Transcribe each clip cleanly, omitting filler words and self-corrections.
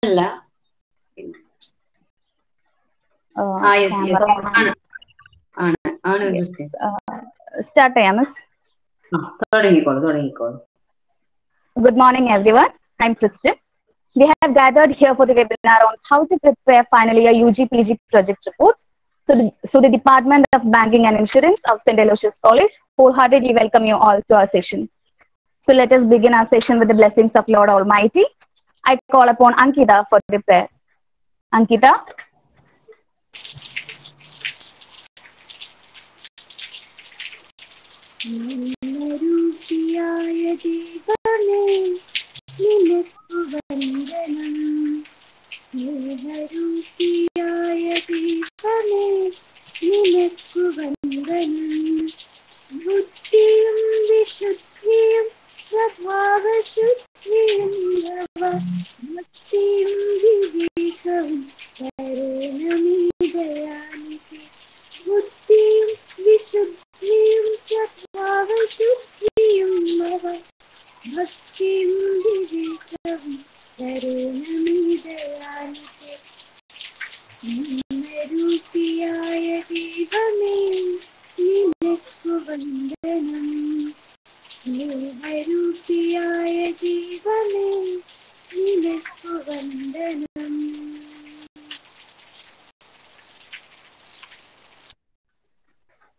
Camera on. Start, Miss. Good morning, everyone. I'm Kristen. We have gathered here for the webinar on how to prepare final year UG PG project reports. So the Department of Banking and Insurance of St. Aloysius College wholeheartedly welcome you all to our session. So let us begin our session with the blessings of Lord Almighty. I call upon Ankita for the prayer. Ankita.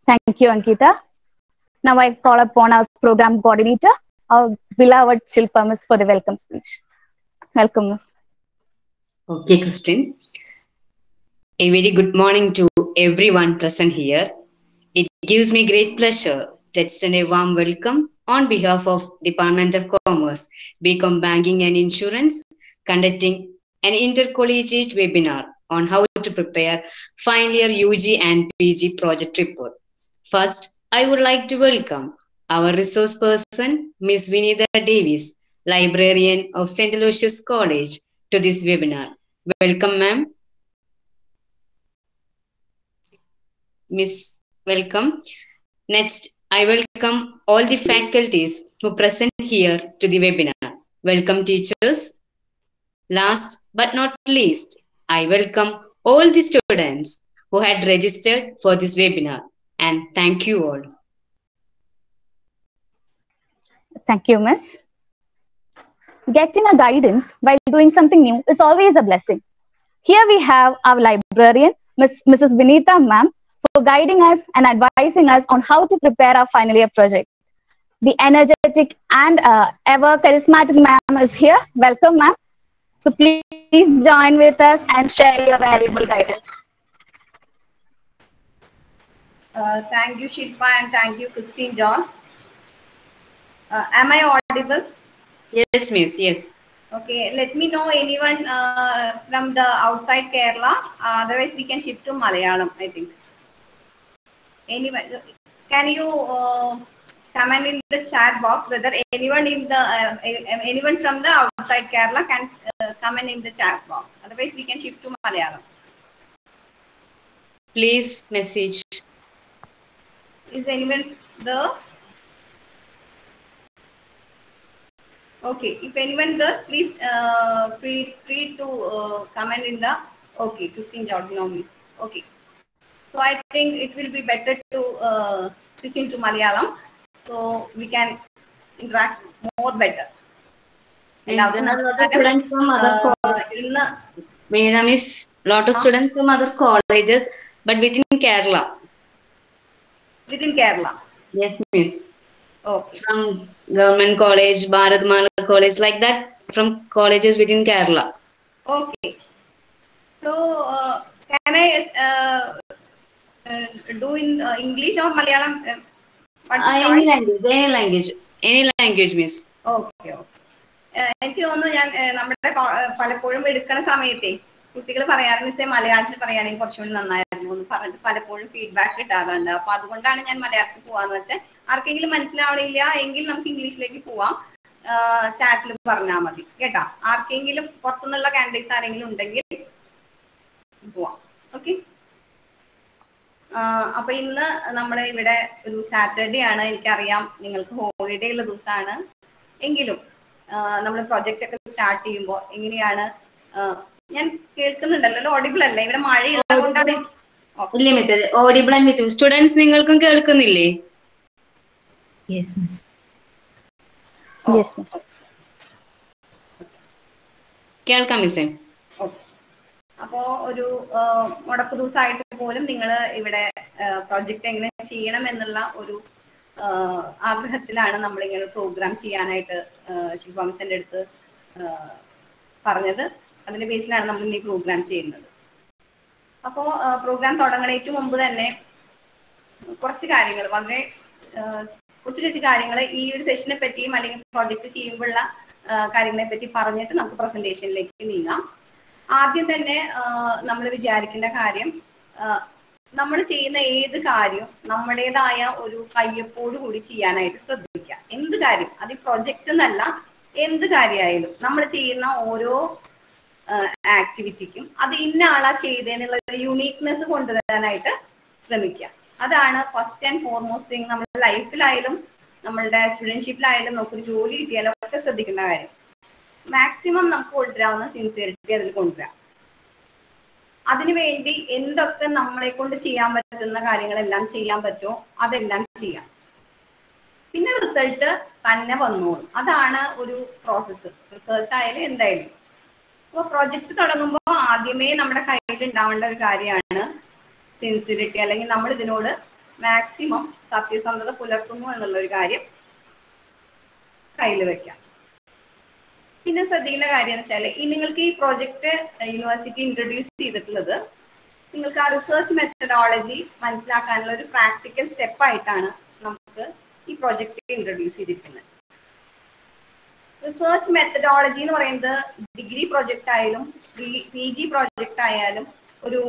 Thank you, Ankita. Now I call upon our program coordinator, our beloved Shilpa Miss, for the welcome speech. Welcome, Miss. Okay, Christine. A very good morning to everyone present here. It gives me great pleasure to extend a warm welcome on behalf of Department of Commerce, BCom Banking and Insurance, conducting an intercollegiate webinar on how to prepare final year UG and PG project report. First, I would like to welcome our resource person, Ms. Vinitha Davis, librarian of St. Aloysius College, to this webinar. Welcome, ma'am. Miss, welcome. Next, I welcome all the faculties who present here to the webinar. Welcome, teachers. Last but not least, I welcome all the students who had registered for this webinar, and thank you all. Thank you, Miss. Getting a guidance while doing something new is always a blessing. Here we have our librarian, Mrs. Vinitha ma'am, for guiding us and advising us on how to prepare our final year project. The energetic and ever charismatic ma'am is here. Welcome, ma'am. So please join with us and share your valuable guidance. Thank you, Shilpa, and thank you, Christine Jones. Am I audible? Yes, Miss, yes. Okay, let me know anyone from the outside Kerala. Otherwise, we can shift to Malayalam, I think. Anyone, can you comment in the chat box whether anyone in the anyone from the outside Kerala can comment in the chat box? Otherwise, we can shift to Malayalam. Please message. Is anyone there? Okay, if anyone there, please free to comment in the. Okay, Christine Georgino. Okay, so I think it will be better to switch into Malayalam, so we can interact more better. There are a lot of students from other colleges. Lot of students from other colleges, but within Kerala. Within Kerala. Yes, Miss. Okay. From government college, Bharatmala college, like that, from colleges within Kerala. Okay. So, can I do in English or Malayalam? Any language, any language, Miss. Okay, okay. എനിക്ക് തോന്നുന്നു ഞാൻ നമ്മുടെ പലപ്പോഴും എടുക്കുന്ന സമയത്തെ കുട്ടികൾ പറയാറുണ്ട് മിസ്സേ മലയാളത്തിൽ പറയുകയാണെങ്കിൽ കുറച്ചുകൂടി നന്നായിരുന്നു എന്ന് പറഞ്ഞിട്ട് പലപ്പോഴും ഫീഡ്ബാക്ക് കിട്ടാറുണ്ട്. അപ്പൊ അതുകൊണ്ടാണ് ഞാൻ മലയാളത്തിൽ പോവാന്ന് വെച്ചാൽ ആർക്കെങ്കിലും മനസ്സിലാവണില്ല എങ്കിൽ നമുക്ക് ഇംഗ്ലീഷിലേക്ക് പോവാം. ചാറ്റിൽ പറഞ്ഞാൽ മതി കേട്ടാ. ആർക്കെങ്കിലും പുറത്തുനിന്നുള്ള കാൻഡിഡേറ്റ്സ് ആരെങ്കിലും ഉണ്ടെങ്കിൽ പോവാം. ഓക്കെ. അപ്പൊ ഇന്ന് നമ്മൾ ഇവിടെ ഒരു സാറ്റർഡേ ആണ്. എനിക്കറിയാം നിങ്ങൾക്ക് ഹോളിഡേ ഉള്ള ദിവസമാണ്. എങ്കിലും നമ്മൾ പ്രൊജക്റ്റ് ഒക്കെ സ്റ്റാർട്ട് ചെയ്യുമ്പോൾ എങ്ങനെയാണ് ഞാൻ കേൾക്കുന്നുണ്ടല്ലോ, ഓഡിബിൾ അല്ലേ? ഇവിടെ മഴയുള്ളത് കൊണ്ടാണ്. ഇല്ല miss, audible and miss. Students നിങ്ങൾക്കും കേൾക്കുന്നില്ലേ? Yes miss. Yes miss. കേൾക്കാം മിസ്സേ. അപ്പോ ഒരു മുടക്കു ദിവസമായിട്ട് പോലും നിങ്ങൾ ഇവിടെ പ്രൊജക്ട് എങ്ങനെ ചെയ്യണം എന്നുള്ള ഒരു ആഗ്രഹത്തിലാണ് നമ്മളിങ്ങനെ പ്രോഗ്രാം ചെയ്യാനായിട്ട് ശില്പ മിസ്സിന്റെ അടുത്ത് പറഞ്ഞത്. അതിന്റെ ബേസിലാണ് നമ്മൾ ഇന്ന് ഈ പ്രോഗ്രാം ചെയ്യുന്നത്. അപ്പോൾ പ്രോഗ്രാം തുടങ്ങണേക്ക് മുമ്പ് തന്നെ കുറച്ച് കാര്യങ്ങൾ, വളരെ കൊച്ചു കൊച്ചു കാര്യങ്ങൾ ഈ ഒരു സെഷനെ പറ്റിയും അല്ലെങ്കിൽ പ്രോജക്റ്റ് ചെയ്യുമ്പോഴുള്ള കാര്യങ്ങളെ പറ്റി പറഞ്ഞിട്ട് നമുക്ക് പ്രസന്റേഷനിലേക്ക് നീങ്ങാം. ആദ്യം തന്നെ നമ്മൾ വിചാരിക്കേണ്ട കാര്യം, നമ്മൾ ചെയ്യുന്ന ഏത് കാര്യവും നമ്മുടേതായ ഒരു കയ്യൊപ്പോട് കൂടി ചെയ്യാനായിട്ട് ശ്രദ്ധിക്കുക. എന്ത് കാര്യം, അത് പ്രൊജക്റ്റ് എന്നല്ല, എന്ത് കാര്യമായാലും നമ്മൾ ചെയ്യുന്ന ഓരോ ആക്ടിവിറ്റിക്കും അത് ഇന്ന ആളാ ചെയ്തതെന്നുള്ള ഒരു യുണീക്നെസ് കൊണ്ടുവരാനായിട്ട് ശ്രമിക്കുക. അതാണ് ഫസ്റ്റ് ആൻഡ് ഫോർമോസ്റ്റ് തിങ്. നമ്മുടെ ലൈഫിലായാലും നമ്മളുടെ സ്റ്റുഡൻഷിപ്പിലായാലും നമുക്കൊരു ജോലി കിട്ടിയാലും ഒക്കെ ശ്രദ്ധിക്കേണ്ട കാര്യം. മാക്സിമം നമുക്ക് കൊണ്ടുവരാവുന്ന സിൻസിയറിറ്റി അതിൽ കൊണ്ടുവരാം. അതിനുവേണ്ടി എന്തൊക്കെ നമ്മളെ കൊണ്ട് ചെയ്യാൻ പറ്റുന്ന കാര്യങ്ങളെല്ലാം ചെയ്യാൻ പറ്റുമോ അതെല്ലാം ചെയ്യാം. പിന്നെ റിസൾട്ട് തന്നെ വന്നോളും. അതാണ് ഒരു പ്രോസസ്സ്, റിസർച്ച് ആയാലും എന്തായാലും. അപ്പോൾ പ്രൊജക്ട് തുടങ്ങുമ്പോൾ ആദ്യമേ നമ്മുടെ കയ്യിൽ ഉണ്ടാവേണ്ട ഒരു കാര്യമാണ് സിൻസിയറിറ്റി, അല്ലെങ്കിൽ നമ്മൾ ഇതിനോട് മാക്സിമം സത്യസന്ധത പുലർത്തുന്നു എന്നുള്ളൊരു കാര്യം കയ്യിൽ വെക്കാം. പിന്നെ ശ്രദ്ധിക്കേണ്ട കാര്യം എന്ന് വെച്ചാൽ, ഈ നിങ്ങൾക്ക് ഈ പ്രോജക്റ്റ് യൂണിവേഴ്സിറ്റി ഇൻട്രൊഡ്യൂസ് ചെയ്തിട്ടുള്ളത് നിങ്ങൾക്ക് ആ റിസർച്ച് മെത്തഡോളജി മനസ്സിലാക്കാനുള്ള ഒരു പ്രാക്ടിക്കൽ സ്റ്റെപ്പായിട്ടാണ് നമുക്ക് ഈ പ്രോജക്റ്റ് ഇൻട്രൊഡ്യൂസ് ചെയ്തിരിക്കുന്നത്. റിസർച്ച് മെത്തഡോളജി എന്ന് പറയുന്നത് ഡിഗ്രി പ്രോജക്റ്റ് ആയാലും PG പ്രോജക്റ്റ് ആയാലും ഒരു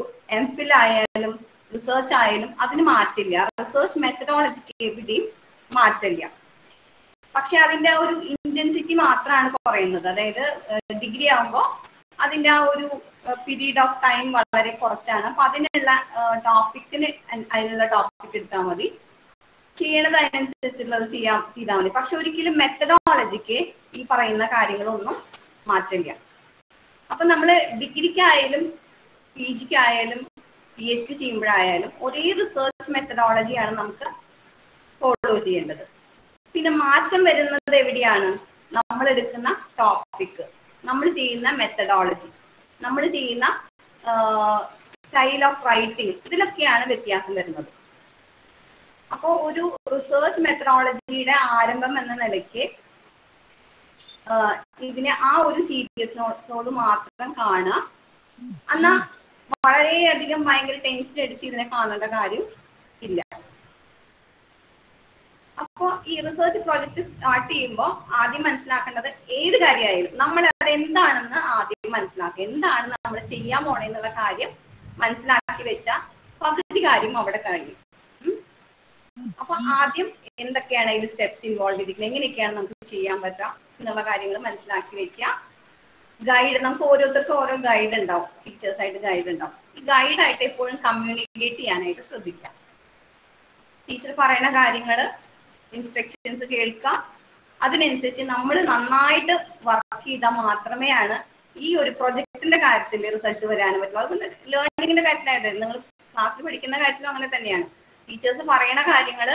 MPhil ആയാലും റിസർച്ച് ആയാലും അതിന് മാറ്റില്ല. റിസർച്ച് മെത്തഡോളജിക്ക് എവിടെയും മാറ്റില്ല. പക്ഷെ അതിന്റെ ഒരു ഇന്റൻസിറ്റി മാത്രമാണ് കുറയുന്നത്. അതായത് ഡിഗ്രി ആകുമ്പോൾ അതിന്റെ ആ ഒരു പീരീഡ് ഓഫ് ടൈം വളരെ കുറച്ചാണ്. അപ്പൊ അതിനുള്ള ടോപ്പിക്കിന് അതിനുള്ള ടോപ്പിക് എടുത്താൽ മതി, ചെയ്യണത് അതിനനുസരിച്ചുള്ളത് ചെയ്താൽ മതി. പക്ഷെ ഒരിക്കലും മെത്തഡോളജിക്ക് ഈ പറയുന്ന കാര്യങ്ങളൊന്നും മാറ്റില്ല. അപ്പൊ നമ്മൾ ഡിഗ്രിക്കായാലും PGക്കായാലും PhD ചെയ്യുമ്പോഴായാലും ഒരേ റിസർച്ച് മെത്തഡോളജിയാണ് നമുക്ക് ഫോളോ ചെയ്യേണ്ടത്. പിന്നെ മാറ്റം വരുന്നത് എവിടെയാണ്? നമ്മൾ എടുക്കുന്ന ടോപ്പിക്, നമ്മൾ ചെയ്യുന്ന മെത്തഡോളജി, നമ്മൾ ചെയ്യുന്ന സ്റ്റൈൽ ഓഫ് റൈറ്റിംഗ്, ഇതിലൊക്കെയാണ് വ്യത്യാസം വരുന്നത്. അപ്പോൾ ഒരു റിസർച്ച് മെത്തഡോളജിയുടെ ആരംഭം എന്ന നിലയ്ക്ക് ഇതിനെ ആ ഒരു സീരിയസ്നോട് മാത്രം കാണുക. എന്നാ വളരെയധികം ഭയങ്കര ടെൻഷൻ അടിച്ച് ഇതിനെ കാണേണ്ട കാര്യം ഇല്ല. അപ്പോൾ ഈ റിസർച്ച് പ്രോജക്റ്റ് സ്റ്റാർട്ട് ചെയ്യുമ്പോൾ ആദ്യം മനസ്സിലാക്കേണ്ടത് ഏത് കാര്യമായാലും നമ്മൾ അത് എന്താണെന്ന് ആദ്യം മനസ്സിലാക്കുക. എന്താണ് നമ്മൾ ചെയ്യാൻ പോണെന്നുള്ള കാര്യം മനസ്സിലാക്കി വെച്ചാൽ പകുതി കാര്യം അവിടെ കഴിയും. അപ്പൊ ആദ്യം എന്തൊക്കെയാണ് ഇതിൽ സ്റ്റെപ്സ് ഇൻവോൾവ് ചെയ്തിരിക്കുന്നത്, എങ്ങനെയൊക്കെയാണ് നമുക്ക് ചെയ്യാൻ പറ്റുക എന്നുള്ള കാര്യങ്ങൾ മനസ്സിലാക്കി വെക്കുക. ഗൈഡ്, നമുക്ക് ഓരോരുത്തർക്കും ഓരോ ഗൈഡ് ഉണ്ടാവും, ടീച്ചേഴ്സായിട്ട് ഗൈഡ് ഉണ്ടാവും. ഈ ഗൈഡായിട്ട് എപ്പോഴും കമ്മ്യൂണിക്കേറ്റ് ചെയ്യാനായിട്ട് ശ്രദ്ധിക്കുക. ടീച്ചർ പറയുന്ന കാര്യങ്ങൾ, ഇൻസ്ട്രക്ഷൻസ് കേൾക്കുക. അതിനനുസരിച്ച് നമ്മൾ നന്നായിട്ട് വർക്ക് ചെയ്താൽ മാത്രമേ ഈ ഒരു പ്രൊജക്ടിന്റെ കാര്യത്തിൽ റിസൾട്ട് വരാനും പറ്റുള്ളൂ. അതുകൊണ്ട് ലേണിങ്ങിന്റെ കാര്യത്തിലായത് നിങ്ങൾ ക്ലാസ്സിൽ പഠിക്കുന്ന കാര്യത്തിലും അങ്ങനെ തന്നെയാണ്. ടീച്ചേഴ്സ് പറയുന്ന കാര്യങ്ങൾ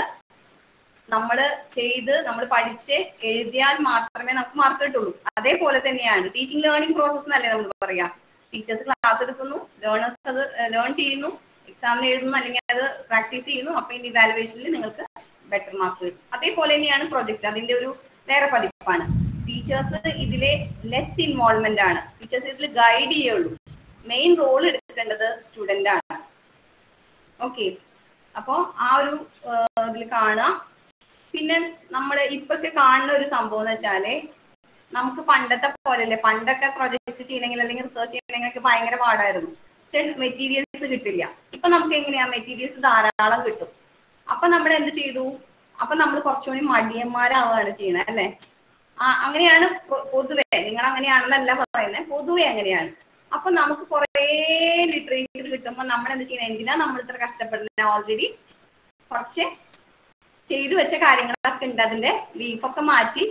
നമ്മൾ ചെയ്ത് നമ്മൾ പഠിച്ച് എഴുതിയാൽ മാത്രമേ നമുക്ക് മാർക്ക് കിട്ടുള്ളൂ. അതേപോലെ തന്നെയാണ് ടീച്ചിങ് ലേണിംഗ് പ്രോസസ് എന്നല്ലേ നമ്മൾ പറയാം. ടീച്ചേഴ്സ് ക്ലാസ് എടുക്കുന്നു, ലേണേഴ്സ് അത് ലേൺ ചെയ്യുന്നു, എക്സാമിന് എഴുതുന്നു, അല്ലെങ്കിൽ അത് പ്രാക്ടീസ് ചെയ്യുന്നു. അപ്പൊ ഇനി ഇവാലുവേഷനിൽ നിങ്ങൾക്ക് ബെറ്റർ മാർക്സ് കിട്ടും. അതേപോലെ തന്നെയാണ് പ്രൊജക്ട്, അതിന്റെ ഒരു വേറെ പതിപ്പാണ്. ടീച്ചേഴ്സ് ഇതിലെ ലെസ് ഇൻവോൾവ്മെന്റ് ആണ്. ടീച്ചേഴ്സ് ഇതിൽ ഗൈഡ് ചെയ്യുള്ളൂ. മെയിൻ റോൾ എടുക്കേണ്ടത് സ്റ്റുഡന്റ് ആണ്. ഓക്കെ, അപ്പോൾ ആ ഒരു ഇതിൽ കാണുക. പിന്നെ നമ്മൾ ഇപ്പൊക്കെ കാണുന്ന ഒരു സംഭവം എന്ന് വെച്ചാല്, നമുക്ക് പണ്ടത്തെ പോലെയല്ലേ, പണ്ടൊക്കെ പ്രൊജക്ട് ചെയ്യണമെങ്കിൽ അല്ലെങ്കിൽ റിസർച്ച് ചെയ്യണമെങ്കിൽ ഭയങ്കര പാടായിരുന്നു. മെറ്റീരിയൽസ് കിട്ടില്ല. ഇപ്പൊ നമുക്ക് എങ്ങനെയാ മെറ്റീരിയൽസ് ധാരാളം കിട്ടും. അപ്പൊ നമ്മൾ എന്ത് ചെയ്തു? അപ്പൊ നമ്മൾ കുറച്ചുകൂടി മടിയന്മാരാവുകയാണ് ചെയ്യണത് അല്ലെ? അങ്ങനെയാണ് പൊതുവെ. നിങ്ങൾ അങ്ങനെയാണെന്നല്ല പറയുന്നത്, പൊതുവെ അങ്ങനെയാണ്. അപ്പൊ നമുക്ക് കുറെ ലിറ്ററേച്ചർ കിട്ടുമ്പോൾ നമ്മൾ എന്ത് ചെയ്യണം? എന്തിനാ നമ്മൾ ഇത്ര കഷ്ടപ്പെടുന്നത്? ഓൾറെഡി കുറച്ച് ചെയ്തു വെച്ച കാര്യങ്ങളൊക്കെ ഉണ്ട്, അതിന്റെ ലീഫൊക്കെ മാറ്റി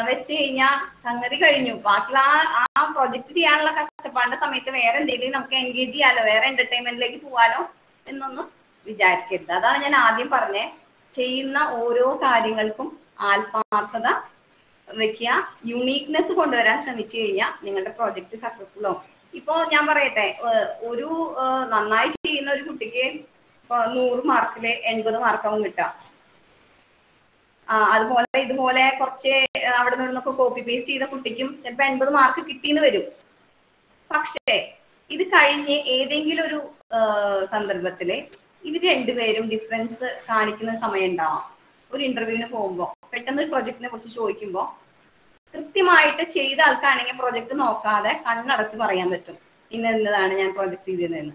വെച്ച് കഴിഞ്ഞാൽ സംഗതി കഴിഞ്ഞു. ബാക്കിയുള്ള ആ പ്രൊജക്ട് ചെയ്യാനുള്ള കഷ്ടപ്പാടിന്റെ സമയത്ത് വേറെ എന്തെങ്കിലും നമുക്ക് എൻഗേജ് ചെയ്യാലോ, വേറെ എന്റർടൈൻമെന്റിലേക്ക് പോവാലോ എന്നൊന്നും വിചാരിക്കരുത്. അതാണ് ഞാൻ ആദ്യം പറഞ്ഞേ, ചെയ്യുന്ന ഓരോ കാര്യങ്ങൾക്കും ആത്മാർത്ഥത വെക്കുക, യുണീക്നെസ് കൊണ്ടുവരാൻ ശ്രമിച്ചു കഴിഞ്ഞാൽ നിങ്ങളുടെ പ്രോജക്റ്റ് സക്സസ്ഫുൾ ആവും. ഇപ്പൊ ഞാൻ പറയട്ടെ, ഒരു നന്നായി ചെയ്യുന്ന ഒരു കുട്ടിക്ക് ഇപ്പൊ 100 മാർക്കില് 80 മാർക്കാവും കിട്ടുക. അതുപോലെ ഇതുപോലെ കുറച്ച് അവിടെ നിന്നൊക്കെ കോപ്പി പേസ്റ്റ് ചെയ്ത കുട്ടിക്കും ചിലപ്പോ 80 മാർക്ക് കിട്ടിയെന്ന് വരും. പക്ഷേ ഇത് കഴിഞ്ഞ് ഏതെങ്കിലും ഒരു സന്ദർഭത്തില് ഇത് രണ്ടുപേരും ഡിഫറൻസ് കാണിക്കുന്ന സമയം ഉണ്ടാവാം. ഒരു ഇന്റർവ്യൂവിന് പോകുമ്പോൾ പെട്ടെന്ന് ഒരു പ്രൊജക്ടിനെ കുറിച്ച് ചോദിക്കുമ്പോൾ കൃത്യമായിട്ട് ചെയ്ത ആൾക്കാണെങ്കിൽ പ്രൊജക്ട് നോക്കാതെ കണ്ണടച്ച് പറയാൻ പറ്റും ഇന്നതാണ് ഞാൻ പ്രൊജക്ട് ചെയ്തതെന്ന്.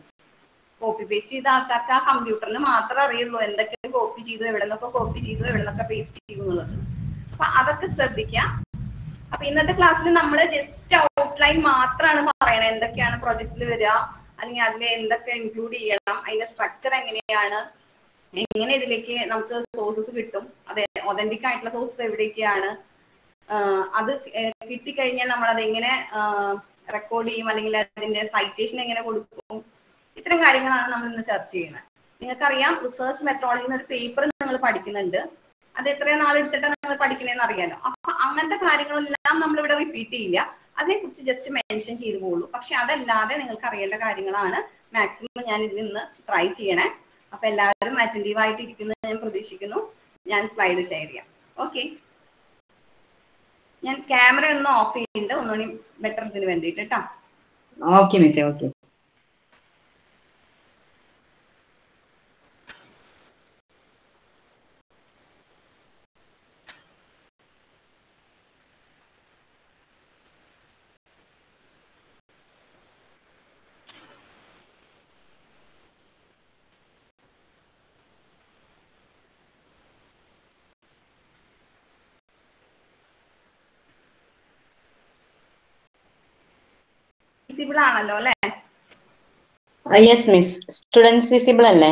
കോപ്പി പേസ്റ്റ് ചെയ്ത ആൾക്കാർക്ക് ആ കമ്പ്യൂട്ടറിന് മാത്രമേ അറിയുള്ളൂ എന്തൊക്കെ കോപ്പി ചെയ്തു, എവിടെ നിന്നൊക്കെ കോപ്പി ചെയ്തു, എവിടെ നിന്നൊക്കെ പേസ്റ്റ് ചെയ്തു എന്നുള്ളത്. അപ്പൊ അതൊക്കെ ശ്രദ്ധിക്കുക. അപ്പൊ ഇന്നത്തെ ക്ലാസ്സിൽ നമ്മൾ ജസ്റ്റ് ഔട്ട്ലൈൻ മാത്രമാണ് പറയണത്, എന്തൊക്കെയാണ് പ്രൊജക്റ്റിൽ വരിക, അല്ലെങ്കിൽ അതിൽ എന്തൊക്കെ ഇൻക്ലൂഡ് ചെയ്യണം, അതിന്റെ സ്ട്രക്ചർ എങ്ങനെയാണ്, എങ്ങനെ ഇതിലേക്ക് നമുക്ക് സോഴ്സസ് കിട്ടും, അത് ഒതന്റിക് ആയിട്ടുള്ള സോഴ്സസ് എവിടെയൊക്കെയാണ്, അത് കിട്ടിക്കഴിഞ്ഞാൽ നമ്മൾ അത് എങ്ങനെ റെക്കോർഡ് ചെയ്യും, അല്ലെങ്കിൽ അതിന്റെ സൈറ്റേഷൻ എങ്ങനെ കൊടുക്കും, ഇത്തരം കാര്യങ്ങളാണ് നമ്മൾ ഇന്ന് ചർച്ച ചെയ്യുന്നത്. നിങ്ങൾക്കറിയാം റിസർച്ച് മെത്തോളജി എന്നൊരു പേപ്പർ നിങ്ങൾ പഠിക്കുന്നുണ്ട്. അത് എത്രയും നാൾ എടുത്തിട്ടാണ് നിങ്ങൾ പഠിക്കണേന്ന് അറിയാലോ. അപ്പൊ അങ്ങനത്തെ കാര്യങ്ങളെല്ലാം നമ്മളിവിടെ റിപ്പീറ്റ് ചെയ്യില്ല, അതിനെക്കുറിച്ച് ജസ്റ്റ് മെൻഷൻ ചെയ്തു പോകുള്ളൂ. പക്ഷെ അതല്ലാതെ നിങ്ങൾക്ക് അറിയേണ്ട കാര്യങ്ങളാണ് മാക്സിമം ഞാൻ ഇതിൽ നിന്ന് ട്രൈ ചെയ്യണേ. അപ്പൊ എല്ലാവരും അറ്റൻറ്റീവ് ആയിട്ട് ഇരിക്കുന്നത് ഞാൻ പ്രതീക്ഷിക്കുന്നു. ഞാൻ സ്ലൈഡ് ഷെയർ ചെയ്യാം. ഓക്കെ, ഞാൻ ക്യാമറ ഒന്ന് ഓഫ് ചെയ്യുന്നുണ്ട്, ഒന്നുകൂടി ബെറ്റർ ഇതിന് വേണ്ടിയിട്ട് കേട്ടോ. Okay miss, okay. വിസിബിൾ ആണല്ലോ അല്ലേ? Yes miss. സ്റ്റുഡൻസ് വിസിബിൾ അല്ലേ?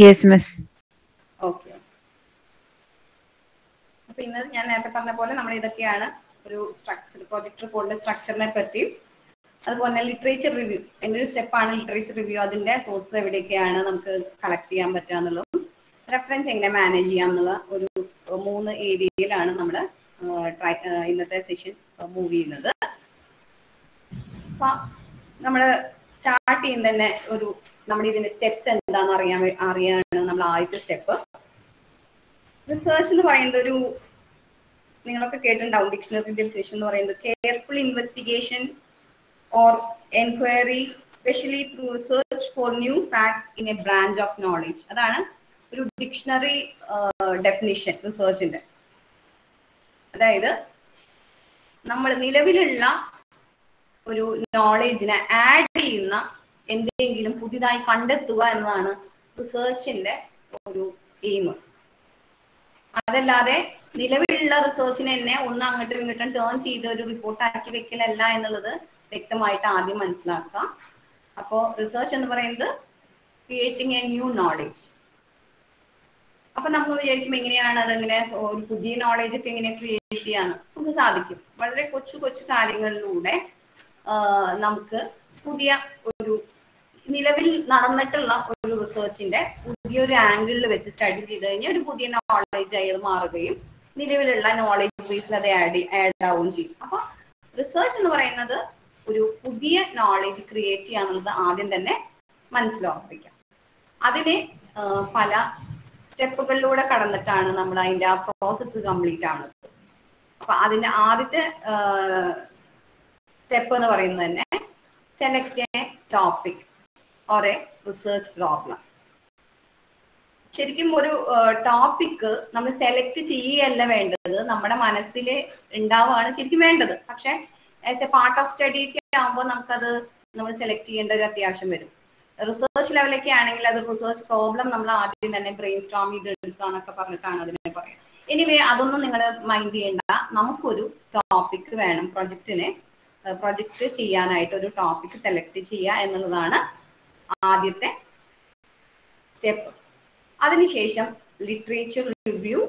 Yes miss. ഓക്കെ. അപ്പൊ ഇന്ന് ഞാൻ നേരത്തെ പറഞ്ഞ പോലെ നമ്മൾ ഇതൊക്കെയാണ് ഒരു സ്ട്രക്ചർ, പ്രോജക്ട് റിപ്പോർട്ടിന്റെ സ്ട്രക്ചറിനെ പറ്റി, അതുപോലെ ലിറ്ററേച്ചർ റിവ്യൂ, എൻ്റെ ഒരു സ്റ്റെപ്പാണ് ലിറ്ററേച്ചർ റിവ്യൂ. അതിന്റെ സോഴ്സ് എവിടെയൊക്കെയാണ് നമുക്ക് കളക്ട് ചെയ്യാൻ പറ്റുക എന്നുള്ളതും റെഫറൻസ് എങ്ങനെ മാനേജ് ചെയ്യാം എന്നുള്ള ഒരു 3 ഏരിയയിലാണ് നമ്മൾ ഇന്നത്തെ സെഷൻ മൂവ് ചെയ്യുന്നത്. അപ്പൊ നമ്മൾ സ്റ്റാർട്ട് ചെയ്യുന്ന തന്നെ നമ്മുടെ ഇതിന്റെ സ്റ്റെപ്സ് എന്താണെന്ന് അറിയാണ് നമ്മൾ ആദ്യത്തെ സ്റ്റെപ്പ്. റിസർച്ച് എന്ന് പറയുന്നത് നിങ്ങളൊക്കെ കേട്ടിട്ടുണ്ടാവും, ഡിക്ഷണറി ഡെഫിനിഷൻ എന്ന് പറയുന്നത് careful investigation or enquiry specially through search for new facts in A branch of knowledge. അതാണ് ഒരു ഡിക്ഷണറി ഡെഫിനിഷൻ റിസർച്ചിന്റെ. അതായത് നമ്മൾ നിലവിലുള്ള ഒരു നോളേജിനെ ആഡ് ചെയ്യുന്ന എന്തെങ്കിലും പുതിയതായി കണ്ടെത്തുക എന്നതാണ് റിസർച്ചിന്റെ ഒരു എയിം. അതല്ലാതെ നിലവിലുള്ള റിസർച്ചിനെ തന്നെ ഒന്ന് അങ്ങോട്ടും ഇങ്ങോട്ടും ടേൺ ചെയ്ത് ഒരു റിപ്പോർട്ടാക്കി വെക്കലല്ല എന്നുള്ളത് വ്യക്തമായിട്ട് ആദ്യം മനസ്സിലാക്കുക. അപ്പോൾ റിസർച്ച് എന്ന് പറയുന്നത് ക്രിയേറ്റിംഗ് എ ന്യൂ നോളേജ്. അപ്പൊ നമുക്ക് വിചാരിക്കും എങ്ങനെയാണ് അതെങ്ങനെ ഒരു പുതിയ നോളേജ് ഒക്കെ എങ്ങനെ ക്രിയേറ്റ് ചെയ്യാന്ന്. നമുക്ക് സാധിക്കും. വളരെ കൊച്ചു കൊച്ചു കാര്യങ്ങളിലൂടെ നമുക്ക് പുതിയ ഒരു നിലവിൽ നടന്നിട്ടുള്ള ഒരു റിസർച്ചിന്റെ പുതിയൊരു ആംഗിളിൽ വെച്ച് സ്റ്റഡി ചെയ്ത് കഴിഞ്ഞാൽ ഒരു പുതിയ നോളേജ് ആയി അത് മാറുകയും നിലവിലുള്ള നോളേജ് ബേസിൽ അത് ആഡ് ആവുകയും ചെയ്യും. അപ്പൊ റിസർച്ച് എന്ന് പറയുന്നത് ഒരു പുതിയ നോളേജ് ക്രിയേറ്റ് ചെയ്യാന്നുള്ളത് ആദ്യം തന്നെ മനസ്സിലുറപ്പിക്കാം. അതിന് പല സ്റ്റെപ്പുകളിലൂടെ കടന്നിട്ടാണ് നമ്മൾ അതിന്റെ ആ പ്രോസസ്സ് കംപ്ലീറ്റ് ആവുന്നത്. അപ്പൊ അതിന്റെ ആദ്യത്തെ സ്റ്റെപ്പ് എന്ന് പറയുന്നത് തന്നെ select A topic or A research problem. ശരിക്കും ഒരു ടോപ്പിക് നമ്മൾ സെലക്ട് ചെയ്യുകയല്ല വേണ്ടത്, നമ്മുടെ മനസ്സിൽ ഉണ്ടാവുകയാണ് ശരിക്കും വേണ്ടത്. പക്ഷെ as A part of study ഒക്കെ ആകുമ്പോൾ നമുക്കത് നമ്മൾ സെലക്ട് ചെയ്യേണ്ട ഒരു അത്യാവശ്യം വരും. റിസർച്ച് ലെവലൊക്കെ ആണെങ്കിൽ അത് റിസർച്ച് പ്രോബ്ലം നമ്മൾ ആദ്യം തന്നെ ബ്രെയിൻ സ്റ്റോം ചെയ്ത് എടുക്കുക എന്നൊക്കെ പറഞ്ഞിട്ടാണ് അതിനെ പറയാം. എനിവേ അതൊന്നും നിങ്ങൾ മൈൻഡ് ചെയ്യേണ്ട. നമുക്കൊരു ടോപ്പിക് വേണം, പ്രൊജക്റ്റ് ചെയ്യാനായിട്ട് ഒരു ടോപ്പിക് സെലക്ട് ചെയ്യുക എന്നുള്ളതാണ് ആദ്യത്തെ സ്റ്റെപ്പ്. അതിനുശേഷം ലിറ്ററേച്ചർ റിവ്യൂ,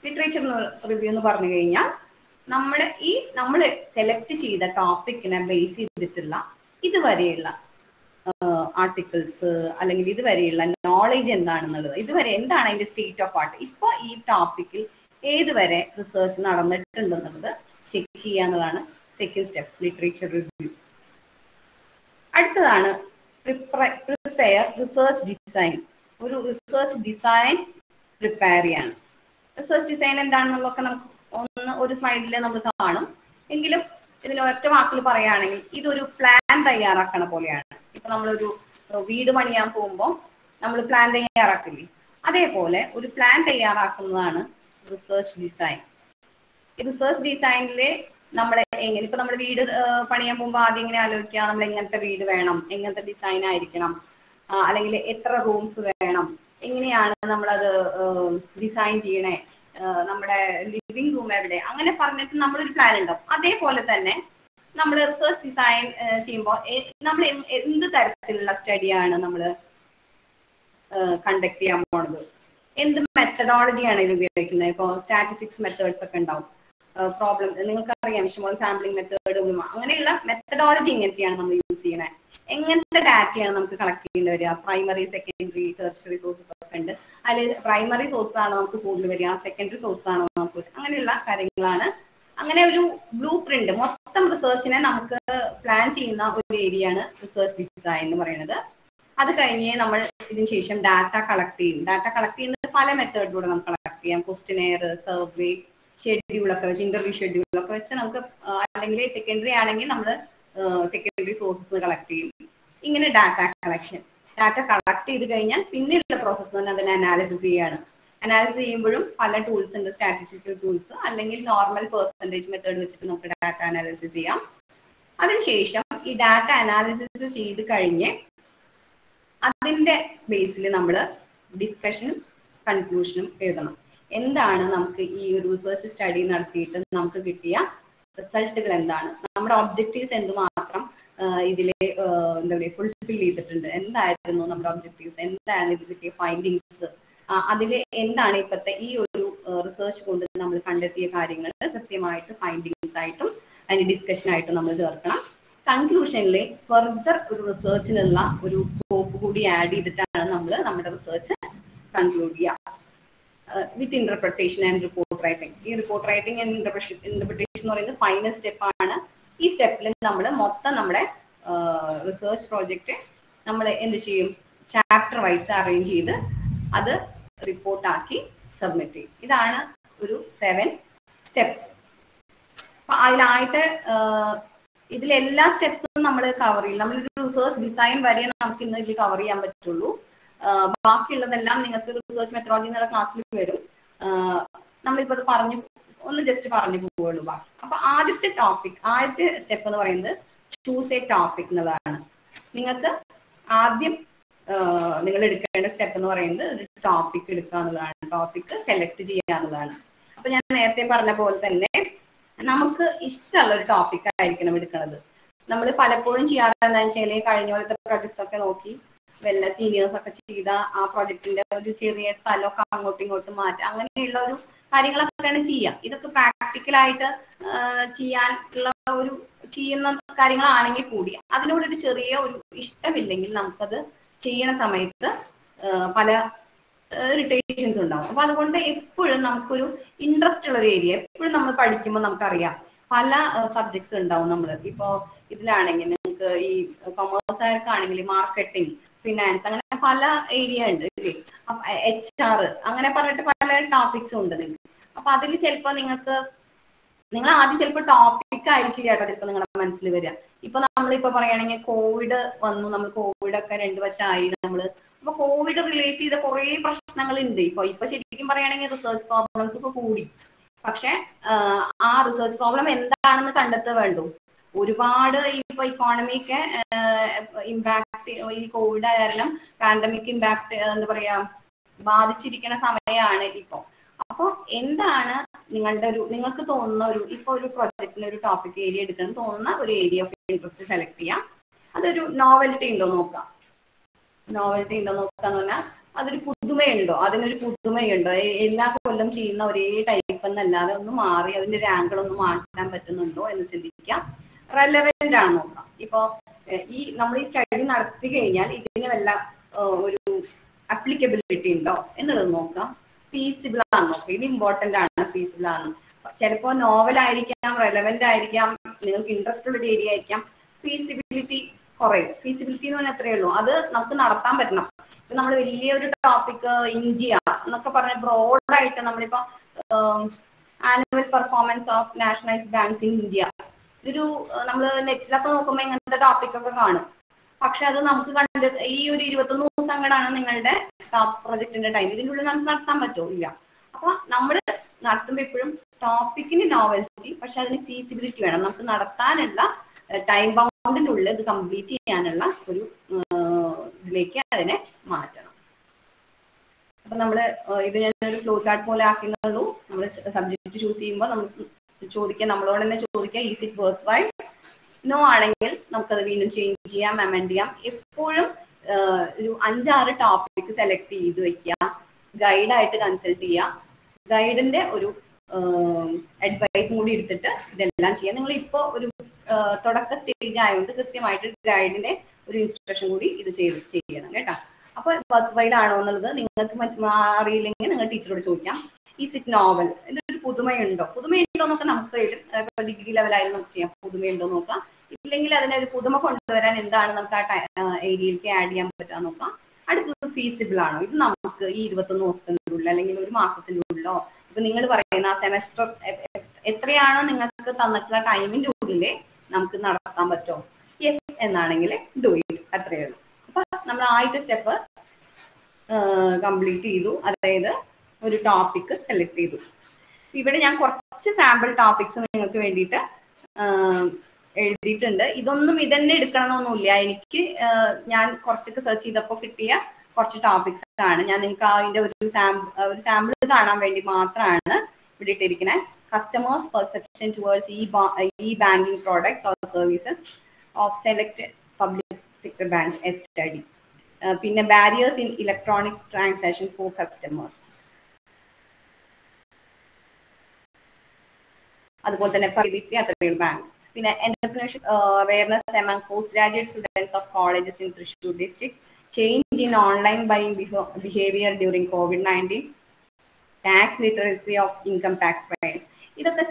ലിറ്ററേച്ചർ റിവ്യൂ എന്ന് പറഞ്ഞു കഴിഞ്ഞാൽ നമ്മൾ സെലക്ട് ചെയ്ത ടോപ്പിക്കിനെ ബേസ് ചെയ്തിട്ടുള്ള ഇതുവരെയുള്ള ആർട്ടിക്കിൾസ് അല്ലെങ്കിൽ ഇതുവരെയുള്ള നോളേജ് എന്താണെന്നുള്ളത്, ഇതുവരെ എന്താണ് അതിന്റെ സ്റ്റേറ്റ് ഓഫ് ആർട്ട്, ഇപ്പൊ ഈ ടോപ്പിക്കിൽ ഏതുവരെ റിസർച്ച് നടന്നിട്ടുണ്ടെന്നുള്ളത് ചെക്ക് ചെയ്യുക എന്നതാണ് സെക്കൻഡ് സ്റ്റെപ്പ്, ലിറ്ററേച്ചർ റിവ്യൂ. അടുത്തതാണ് പ്രിപ്പയർ റിസർച്ച് ഡിസൈൻ. ഒരു റിസർച്ച് ഡിസൈൻ പ്രിപ്പയർ ചെയ്യാണ്. റിസർച്ച് ഡിസൈൻ എന്താണെന്നുള്ളതൊക്കെ നമുക്ക് ഒരു സ്ലൈഡിൽ നമ്മൾ കാണും. എങ്കിലും ഇതിന് ഒറ്റ വാക്കിൽ പറയുകയാണെങ്കിൽ ഇതൊരു പ്ലാൻ തയ്യാറാക്കണ പോലെയാണ്. ഇപ്പൊ നമ്മളൊരു വീട് പണിയാൻ പോകുമ്പോൾ നമ്മൾ പ്ലാൻ തയ്യാറാക്കില്ലേ, അതേപോലെ ഒരു പ്ലാൻ തയ്യാറാക്കുന്നതാണ് റിസർച്ച് ഡിസൈൻ. ഈ റിസർച്ച് ഡിസൈനിലെ നമ്മളെ എങ്ങനെ, ഇപ്പൊ നമ്മൾ വീട് പണിയാൻ പോകുമ്പോൾ ആദ്യം ഇങ്ങനെ ആലോചിക്കുക, നമ്മൾ എങ്ങനത്തെ വീട് വേണം, എങ്ങനത്തെ ഡിസൈൻ ആയിരിക്കണം, അല്ലെങ്കിൽ എത്ര റൂംസ് വേണം, എങ്ങനെയാണ് നമ്മളത് ഡിസൈൻ ചെയ്യണേ, നമ്മുടെ ലിവിംഗ് റൂം എവിടെ, അങ്ങനെ പറഞ്ഞിട്ട് നമ്മളൊരു പ്ലാൻ ഉണ്ടാവും. അതേപോലെ തന്നെ നമ്മൾ റിസർച്ച് ഡിസൈൻ ചെയ്യുമ്പോൾ നമ്മൾ എന്ത് തരത്തിലുള്ള സ്റ്റഡിയാണ് നമ്മൾ കണ്ടക്ട് ചെയ്യാൻ പോണത്, എന്ത് മെത്തഡോളജിയാണ് ഇതിൽ ഉപയോഗിക്കുന്നത്. ഇപ്പോൾ സ്റ്റാറ്റിസ്റ്റിക്സ് മെത്തേഡ്സ് ഒക്കെ ഉണ്ടാവും, പ്രോബ്ലം നിങ്ങൾക്കറിയാം, വിഷമോൾ സാമ്പിളിംഗ് മെത്തേഡ്, അങ്ങനെയുള്ള മെത്തഡോളജി എങ്ങനത്തെയാണ് നമ്മൾ യൂസ് ചെയ്യണേ, എങ്ങനത്തെ ഡാറ്റയാണ് നമുക്ക് കളക്ട് ചെയ്യേണ്ടി വരിക, പ്രൈമറി സെക്കൻഡറി ടെർഷ്യറി സോഴ്സസ് ഒക്കെ ഉണ്ട്. അതിൽ പ്രൈമറി സോഴ്സ് ആണോ നമുക്ക് കൂടുതൽ വരിക, സെക്കൻഡറി സോഴ്സ് ആണോ നമുക്ക്, അങ്ങനെയുള്ള കാര്യങ്ങളാണ്. അങ്ങനെ ഒരു ബ്ലൂ പ്രിന്റ് മൊത്തം റിസർച്ചിനെ നമുക്ക് പ്ലാൻ ചെയ്യുന്ന ഒരു ഏരിയയാണ് റിസർച്ച് ഡിസൈൻ എന്ന് പറയുന്നത്. അത് കഴിഞ്ഞ് നമ്മൾ ഇതിന് ശേഷം ഡാറ്റ കളക്ട് ചെയ്യും. ഡാറ്റ കളക്ട് ചെയ്യുന്നത് പല മെത്തേഡിലൂടെ നമുക്ക് കളക്ട് ചെയ്യാം. ക്വസ്റ്റിനെയർ, സർവേ, ഷെഡ്യൂളൊക്കെ വെച്ച്, ഇന്റർവ്യൂ ഷെഡ്യൂളൊക്കെ വെച്ച് നമുക്ക്, അല്ലെങ്കിൽ സെക്കൻഡറി ആണെങ്കിൽ നമ്മൾ സെക്കൻഡറി സോഴ്സസ് കളക്ട് ചെയ്യും. ഇങ്ങനെ ഡാറ്റ കളക്ട് ചെയ്ത് കഴിഞ്ഞാൽ പിന്നെയുള്ള പ്രോസസ്സ് തന്നെ അതിനെ അനാലിസിസ് ചെയ്യാണ്. അനാലിസിസ് ചെയ്യുമ്പോഴും പല ടൂൾസ് ഉണ്ട്, സ്റ്റാറ്റിസ്റ്റിക്കൽ ടൂൾസ്, അല്ലെങ്കിൽ നോർമൽ പെർസെൻറ്റേജ് മെത്തേഡ് വെച്ചിട്ട് നമുക്ക് ഡാറ്റ അനാലിസിസ് ചെയ്യാം. അതിനുശേഷം ഈ ഡാറ്റ അനാലിസിസ് ചെയ്ത് കഴിഞ്ഞ് അതിന്റെ ബേസിൽ നമ്മൾ ഡിസ്കഷനും കൺക്ലൂഷനും എഴുതണം. എന്താണ് നമുക്ക് ഈ ഒരു റിസർച്ച് സ്റ്റഡി നടത്തിയിട്ട് നമുക്ക് കിട്ടിയ റിസൾട്ടുകൾ, എന്താണ് നമ്മുടെ ഒബ്ജക്റ്റീവ്സ്, എന്തുമാത്രം ഇതിലെ എന്താ പറയുക ഫുൾഫിൽ ചെയ്തിട്ടുണ്ട്, എന്തായിരുന്നു നമ്മുടെ ഒബ്ജക്റ്റീവ്സ്, എന്താണ് ഇത് കിട്ടിയ ഫൈൻഡിങ്സ്, അതിൽ എന്താണ് ഇപ്പോഴത്തെ ഈ ഒരു റിസർച്ച് കൊണ്ട് നമ്മൾ കണ്ടെത്തിയ കാര്യങ്ങൾ കൃത്യമായിട്ട് ഫൈൻഡിങ്സ് ആയിട്ടും അതിന്റെ ഡിസ്കഷനായിട്ടും നമ്മൾ ചേർക്കണം. കൺക്ലൂഷനിൽ ഫർദർ ഒരു റിസർച്ചിനുള്ള ഒരു സ്കോപ്പ് കൂടി ആഡ് ചെയ്തിട്ടാണ് നമ്മൾ നമ്മുടെ റിസർച്ച് കൺക്ലൂഡ് ചെയ്യുക. വിത്ത് ഇന്റർപ്രിട്ടേഷൻ ആൻഡ് റിപ്പോർട്ട് റൈറ്റിംഗ്. ഈ റിപ്പോർട്ട് റൈറ്റിംഗ് ആൻഡ് ഇന്റർപ്രിട്ടേഷൻ എന്ന് പറയുന്നത് ഫൈനൽ സ്റ്റെപ്പാണ്. ഈ സ്റ്റെപ്പിൽ നമ്മൾ മൊത്തം നമ്മുടെ റിസർച്ച് പ്രോജക്റ്റ് നമ്മൾ എന്ത് ചെയ്യും, ചാപ്റ്റർ വൈസ് അറേഞ്ച് ചെയ്ത് അത് റിപ്പോർട്ടാക്കി സബ്മിറ്റ് ചെയ്യും. ഇതാണ് ഒരു 7 സ്റ്റെപ്സ്. അപ്പൊ അതിലായിട്ട് ഇതിലെല്ലാ സ്റ്റെപ്സും നമ്മൾ കവർ ചെയ്യും. നമ്മളൊരു റിസർച്ച് ഡിസൈൻ വരെ നമുക്ക് ഇന്ന് ഇതിൽ കവർ ചെയ്യാൻ പറ്റുള്ളൂ. ബാക്കിയുള്ളതെല്ലാം നിങ്ങൾക്ക് റിസർച്ച് മെത്തഡോളജി എന്നുള്ള ക്ലാസ്സിൽ വരും. നമ്മളിപ്പോൾ അത് ജസ്റ്റ് പറഞ്ഞു പോവുള്ളൂ ബാക്കി. അപ്പൊ ആദ്യത്തെ സ്റ്റെപ്പ് എന്ന് പറയുന്നത് ചൂസ് എ ടോപ്പിക് എന്നുള്ളതാണ്. നിങ്ങൾക്ക് ആദ്യം നിങ്ങൾ എടുക്കേണ്ട സ്റ്റെപ്പ് എന്ന് പറയുന്നത് ഒരു ടോപ്പിക് എടുക്കുക എന്നുള്ളതാണ്. ടോപ്പിക് സെലക്ട് ചെയ്യുക എന്നുള്ളതാണ്. അപ്പൊ ഞാൻ നേരത്തെ പറഞ്ഞ പോലെ തന്നെ നമുക്ക് ഇഷ്ടമുള്ള ഒരു ടോപ്പിക് ആയിരിക്കണം എടുക്കുന്നത്. നമ്മൾ പലപ്പോഴും ചെയ്യാറെന്താ വെച്ചാൽ കഴിഞ്ഞ പോലത്തെ പ്രൊജക്ട്സ് ഒക്കെ നോക്കി വല്ല സീനിയേഴ്സ് ഒക്കെ ചെയ്ത ആ പ്രൊജക്ടിന്റെ ഒരു ചെറിയ സ്ഥലമൊക്കെ അങ്ങോട്ടും ഇങ്ങോട്ടും മാറ്റുക, അങ്ങനെയുള്ള ഒരു കാര്യങ്ങളൊക്കെയാണ് ചെയ്യുക. ഇതൊക്കെ പ്രാക്ടിക്കലായിട്ട് ചെയ്യുന്ന കാര്യങ്ങളാണെങ്കിൽ കൂടി അതിനോടൊരു ചെറിയ ഒരു ഇഷ്ടമില്ലെങ്കിൽ നമുക്കത് ചെയ്യണ സമയത്ത് പല ഇറിറ്റേഷൻസ് ഉണ്ടാവും. അപ്പൊ അതുകൊണ്ട് എപ്പോഴും നമുക്കൊരു ഇൻട്രസ്റ്റ് ഉള്ള ഒരു ഏരിയ, എപ്പോഴും നമ്മൾ പഠിക്കുമ്പോൾ നമുക്കറിയാം പല സബ്ജക്ട്സ് ഉണ്ടാവും. നമ്മൾ ഇപ്പോ ഇതിലാണെങ്കിൽ നിങ്ങൾക്ക് ഈ കൊമേഴ്സുകാർക്കാണെങ്കിൽ മാർക്കറ്റിംഗ്, ഫിനാൻസ്, അങ്ങനെ പല ഏരിയ ഉണ്ട് ഇല്ലേ, HR, അങ്ങനെ പറഞ്ഞിട്ട് പല ടോപ്പിക്സും ഉണ്ട് നിങ്ങൾക്ക്. അപ്പൊ അതിൽ ചിലപ്പോൾ നിങ്ങൾ ആദ്യം ചിലപ്പോൾ ടോപ്പിക് ആയിരിക്കില്ല കേട്ടോ ചിലപ്പോൾ നിങ്ങളുടെ മനസ്സിൽ വരിക. ഇപ്പൊ നമ്മളിപ്പോ പറയുകയാണെങ്കിൽ കോവിഡ് വന്നു, നമ്മൾ കോവിഡൊക്കെ 2 വർഷമായി നമ്മൾ. അപ്പൊ കോവിഡ് റിലേറ്റ് ചെയ്ത കുറെ പ്രശ്നങ്ങൾ ഉണ്ട്. ഇപ്പൊ ശരിക്കും പറയുകയാണെങ്കിൽ റിസർച്ച് പ്രോബ്ലംസ് ഒക്കെ കൂടി. പക്ഷെ ആ റിസർച്ച് പ്രോബ്ലം എന്താണെന്ന് കണ്ടെത്തുക വേണ്ടു. ഒരുപാട് ഇപ്പൊ ഇക്കോണമിക്ക് ഇമ്പാക്ട് ഈ കോവിഡ് കാരണം പാൻഡമിക് ഇമ്പാക്ട് എന്താ പറയാ ബാധിച്ചിരിക്കുന്ന സമയമാണ് ഇപ്പൊ. അപ്പൊ എന്താണ് നിങ്ങൾക്ക് തോന്നുന്ന ഒരു പ്രൊജക്റ്റിന് ഒരു ടോപ്പിക് ഏരിയ എടുക്കണം തോന്നുന്ന ഒരു ഏരിയ ഓഫ് ഇൻട്രസ്റ്റ് സെലക്ട് ചെയ്യാം. അതൊരു നോവൽറ്റി ഉണ്ടോ നോക്കാം. നോവൽറ്റി ഉണ്ടോ നോക്കാന്ന് പറഞ്ഞാൽ അതൊരു പുതുമയുണ്ടോ, അതിനൊരു പുതുമയുണ്ടോ, എല്ലാ കൊല്ലം ചെയ്യുന്ന ഒരേ ടൈപ്പ് എന്നല്ലാതെ ഒന്ന് മാറി അതിന്റെ ഒരു ആംഗിൾ ഒന്ന് മാറ്റാൻ പറ്റുന്നുണ്ടോ എന്ന് ചിന്തിക്കാം. റെലവെന്റ് ആണ് നോക്കാം. ഇപ്പൊ ഈ നമ്മൾ ഈ സ്റ്റഡി നടത്തി കഴിഞ്ഞാൽ ഇതിന് വല്ല ഒരു അപ്ലിക്കബിലിറ്റി ഉണ്ടോ എന്നുള്ളത് നോക്കാം. ഫീസിബിൾ ആണ് നോക്കാം. ഇത് ഇമ്പോർട്ടന്റ് ആണ്, ഫീസിബിൾ ആണ്. ചിലപ്പോൾ നോവൽ ആയിരിക്കാം, റെലവെന്റ് ആയിരിക്കാം, നിങ്ങൾക്ക് ഇൻട്രസ്റ്റ് ഉള്ള ഏരിയ ആയിരിക്കാം. ഫീസിബിലിറ്റി കുറയും. ഫീസിബിലിറ്റി എന്ന് പറഞ്ഞാൽ എത്രയേ ഉള്ളൂ, അത് നമുക്ക് നടത്താൻ പറ്റണം. ഇപ്പൊ നമ്മൾ വലിയൊരു ടോപ്പിക് ഇന്ത്യ എന്നൊക്കെ പറഞ്ഞ ബ്രോഡായിട്ട് നമ്മളിപ്പോ annual performance of nationalised banks in India, ഇതൊരു നമ്മൾ നെറ്റിലൊക്കെ നോക്കുമ്പോൾ ഇങ്ങനത്തെ ടോപ്പിക് ഒക്കെ കാണും. പക്ഷെ അത് നമുക്ക് കണ്ട് ഈ ഒരു 21 ദിവസം അങ്ങനെയാണ് നിങ്ങളുടെ പ്രൊജക്ടിന്റെ ടൈം. ഇതിൻ്റെ ഉള്ളിൽ നമുക്ക് നടത്താൻ പറ്റുമോ? ഇല്ല. അപ്പൊ നമ്മൾ നടത്തുമ്പോൾ എപ്പോഴും ടോപ്പിക്കിന് നോവൽറ്റി, പക്ഷെ അതിന് ഫീസിബിലിറ്റി വേണം. നമുക്ക് നടത്താനുള്ള ടൈം ബൗണ്ടിന്റെ ഉള്ളിൽ ഇത് കംപ്ലീറ്റ് ചെയ്യാനുള്ള ഒരു ഇതിലേക്ക് അതിനെ മാറ്റണം. അപ്പൊ നമ്മള് ഇത് ഞാനൊരു ഫ്ലോ ചാർട്ട് പോലെ ആക്കുന്നുള്ളൂ. നമ്മൾ സബ്ജക്ട് ചൂസ് ചെയ്യുമ്പോൾ നമ്മൾ ചോദിക്കുക, നമ്മളോട് തന്നെ ചോദിക്കുക, is it worth while? No ആണെങ്കിൽ നമുക്കത് വീണ്ടും ചേഞ്ച് ചെയ്യാം, അമെൻഡ് ചെയ്യാം. എപ്പോഴും ഒരു 5-6 ടോപ്പിക് സെലക്ട് ചെയ്ത് വെക്കുക, ഗൈഡായിട്ട് കൺസൾട്ട് ചെയ്യുക. ഗൈഡിന്റെ ഒരു അഡ്വൈസും കൂടി എടുത്തിട്ട് ഇതെല്ലാം ചെയ്യാം. നിങ്ങൾ ഇപ്പോൾ ഒരു തുടക്ക സ്റ്റേജ് ആയതുകൊണ്ട് കൃത്യമായിട്ട് ഗൈഡിന്റെ ഒരു ഇൻസ്ട്രക്ഷൻ കൂടി ഇത് ചെയ്യണം കേട്ടോ. അപ്പൊ വർത്ത് വൈൽ ആണോ എന്നുള്ളത് നിങ്ങൾക്ക് അറിയില്ലെങ്കിൽ നിങ്ങൾ ടീച്ചറോട് ചോദിക്കാം. Is it novel? ഇതൊരു പുതുമയുണ്ടോ എന്നൊക്കെ നമുക്ക് ഡിഗ്രി ലെവലായാലും നമുക്ക് ചെയ്യാം. പുതുമയുണ്ടോ നോക്കാം. ഇല്ലെങ്കിൽ അതിനെ ഒരു പുതുമ കൊണ്ടുവരാൻ എന്താണ് നമുക്ക് ആ ഏരിയയിലേക്ക് ആഡ് ചെയ്യാൻ പറ്റാൻ നോക്കാം. അടുത്തത് ഫീസിബിൾ ആണോ? ഇത് നമുക്ക് ഈ 21 ദിവസത്തിൻ്റെ ഉള്ളിൽ അല്ലെങ്കിൽ ഒരു മാസത്തിൻ്റെ ഉള്ളിലോ, ഇപ്പൊ നിങ്ങൾ പറയുന്ന സെമസ്റ്റർ എത്രയാണോ നിങ്ങൾക്ക് തന്നിട്ടുള്ള ടൈമിന്റെ ഉള്ളിലെ നമുക്ക് നടത്താൻ പറ്റുമോ? യെസ് എന്നാണെങ്കിൽ ഡു ഇറ്റ്, അത്രയേ ഉള്ളൂ. അപ്പൊ നമ്മൾ ആദ്യത്തെ സ്റ്റെപ്പ് കംപ്ലീറ്റ് ചെയ്തു, അതായത് ഒരു ടോപ്പിക് സെലക്ട് ചെയ്തു. ഇവിടെ ഞാൻ കുറച്ച് സാമ്പിൾ ടോപ്പിക്സ് നിങ്ങൾക്ക് വേണ്ടിയിട്ട് എഴുതിയിട്ടുണ്ട്. ഇതൊന്നും ഇതന്നെ എടുക്കണമെന്നൊന്നുമില്ല. എനിക്ക് ഞാൻ കുറച്ചൊക്കെ സെർച്ച് ചെയ്തപ്പോൾ കിട്ടിയ കുറച്ച് ടോപ്പിക്സ് ആണ്. ഞാൻ നിങ്ങൾക്ക് അതിന്റെ ഒരു സാമ്പിൾ കാണാൻ വേണ്ടി മാത്രമാണ് ഇവിടെ ഇട്ടിരിക്കുന്നത്. Customers perception towards e banking products or services of select public sector banks a study. പിന്നെ barriers in electronic transaction for customers. അതുപോലെ തന്നെ അത്രയും ബാങ്ക്. പിന്നെ entrepreneurship awareness among postgraduate students of colleges in Thrissur district. Change in online buying behavior during COVID-19. Tax literacy of income tax payers. ഇതൊക്കെ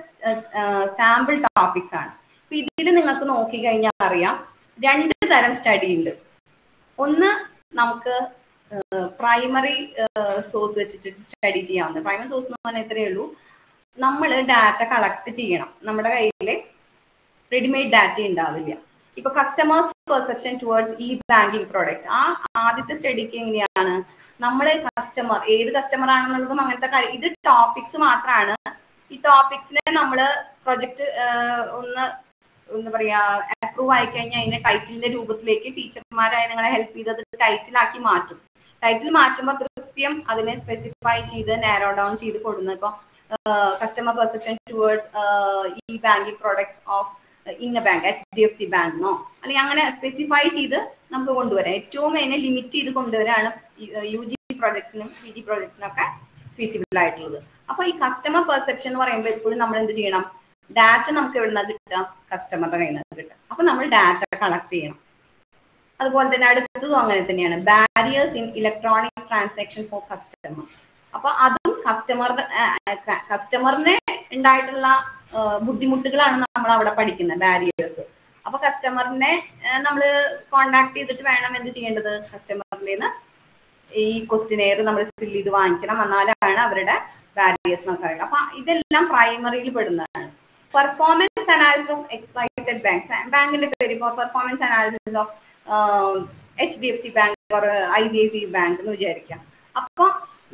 sample topics ആണ്. അപ്പൊ ഇതിൽ നിങ്ങൾക്ക് നോക്കി കഴിഞ്ഞാൽ അറിയാം 2 തരം സ്റ്റഡി ഉണ്ട്. ഒന്ന് നമുക്ക് പ്രൈമറി സോഴ്സ് വെച്ചിട്ട് സ്റ്റഡി ചെയ്യാവുന്നത്. പ്രൈമറി സോഴ്സ് എന്ന് പറഞ്ഞാൽ ഇത്രയേ ഉള്ളൂ, നമ്മൾ ഡാറ്റ കളക്ട് ചെയ്യണം. നമ്മുടെ കയ്യിൽ റെഡിമെയ്ഡ് ഡാറ്റ ഉണ്ടാവില്ല. ഇപ്പൊ customers perception towards e banking products, ആ ആദ്യത്തെ സ്റ്റഡിക്ക് എങ്ങനെയാണ് നമ്മള് കസ്റ്റമർ ഏത് കസ്റ്റമർ ആണെന്നുള്ളതും അങ്ങനത്തെ കാര്യം. ഇത് ടോപ്പിക്സ് മാത്രമാണ്. ഈ ടോപ്പിക്സിനെ നമ്മള് പ്രൊജക്ട് ഒന്ന് എന്താ പറയാ അപ്രൂവ് ആയി കഴിഞ്ഞാൽ അതിന്റെ ടൈറ്റിലിന്റെ രൂപത്തിലേക്ക് ടീച്ചർമാരായി നിങ്ങളെ ഹെൽപ്പ് ചെയ്തത് ടൈറ്റിലാക്കി മാറ്റും. ടൈറ്റിൽ മാറ്റുമ്പോൾ കൃത്യം അതിനെ സ്പെസിഫൈ ചെയ്ത് നാരോ ഡൗൺ ചെയ്ത് കൊടുക്കുന്നത്. ഇപ്പൊ customer perception towards e banking products of ഇന്ന ബാങ്ക്, HDFC ബാങ്ക് അല്ലെങ്കിൽ അങ്ങനെ സ്പെസിഫൈ ചെയ്ത് നമുക്ക് കൊണ്ടുവരാം. ഏറ്റവും അതിനെ ലിമിറ്റ് ചെയ്ത് കൊണ്ടുവരാണ് UG പ്രോജക്ട്സിനും PG പ്രോജക്ട്സിനും ഒക്കെ ഫീസിബിൾ ആയിട്ടുള്ളത്. അപ്പൊ ഈ കസ്റ്റമർ പെർസെപ്ഷൻ എന്ന് പറയുമ്പോൾ എപ്പോഴും നമ്മൾ എന്ത് ചെയ്യണം? ഡാറ്റ നമുക്ക് എവിടെ നിന്നാണ് കിട്ടുക? കസ്റ്റമറുടെ കയ്യിൽ നിന്ന് കിട്ടുക. അപ്പൊ നമ്മൾ ഡാറ്റ കളക്ട് ചെയ്യണം. അതുപോലെ തന്നെ അടുത്തതും അങ്ങനെ തന്നെയാണ്, barriers in electronic transaction for customers. അപ്പൊ അതും കസ്റ്റമറിനെ ഉണ്ടായിട്ടുള്ള ബുദ്ധിമുട്ടുകളാണ് നമ്മൾ അവിടെ പഠിക്കുന്നത്, ബാരിയേഴ്സ്. അപ്പൊ കസ്റ്റമറിനെ നമ്മൾ കോണ്ടാക്ട് ചെയ്തിട്ട് വേണം എന്ത് ചെയ്യേണ്ടത്? കസ്റ്റമറിൽ നിന്ന് ഈ ക്വസ്റ്റിനെയർ നമ്മൾ ഫിൽ ചെയ്ത് വാങ്ങിക്കണം, എന്നാലാണ് അവരുടെ ബാരിയേഴ്സ് നമുക്ക് അറിയാം. അപ്പൊ ഇതെല്ലാം പ്രൈമറിയിൽ പെടുന്നതാണ്. പെർഫോമൻസ് അനാലിസിസ് ഓഫ് XYZ ബാങ്കിന്റെ പേര് ഇപ്പോൾ performance analysis of HDFC bank or ICICI bank എന്ന് വിചാരിക്കാം. അപ്പൊ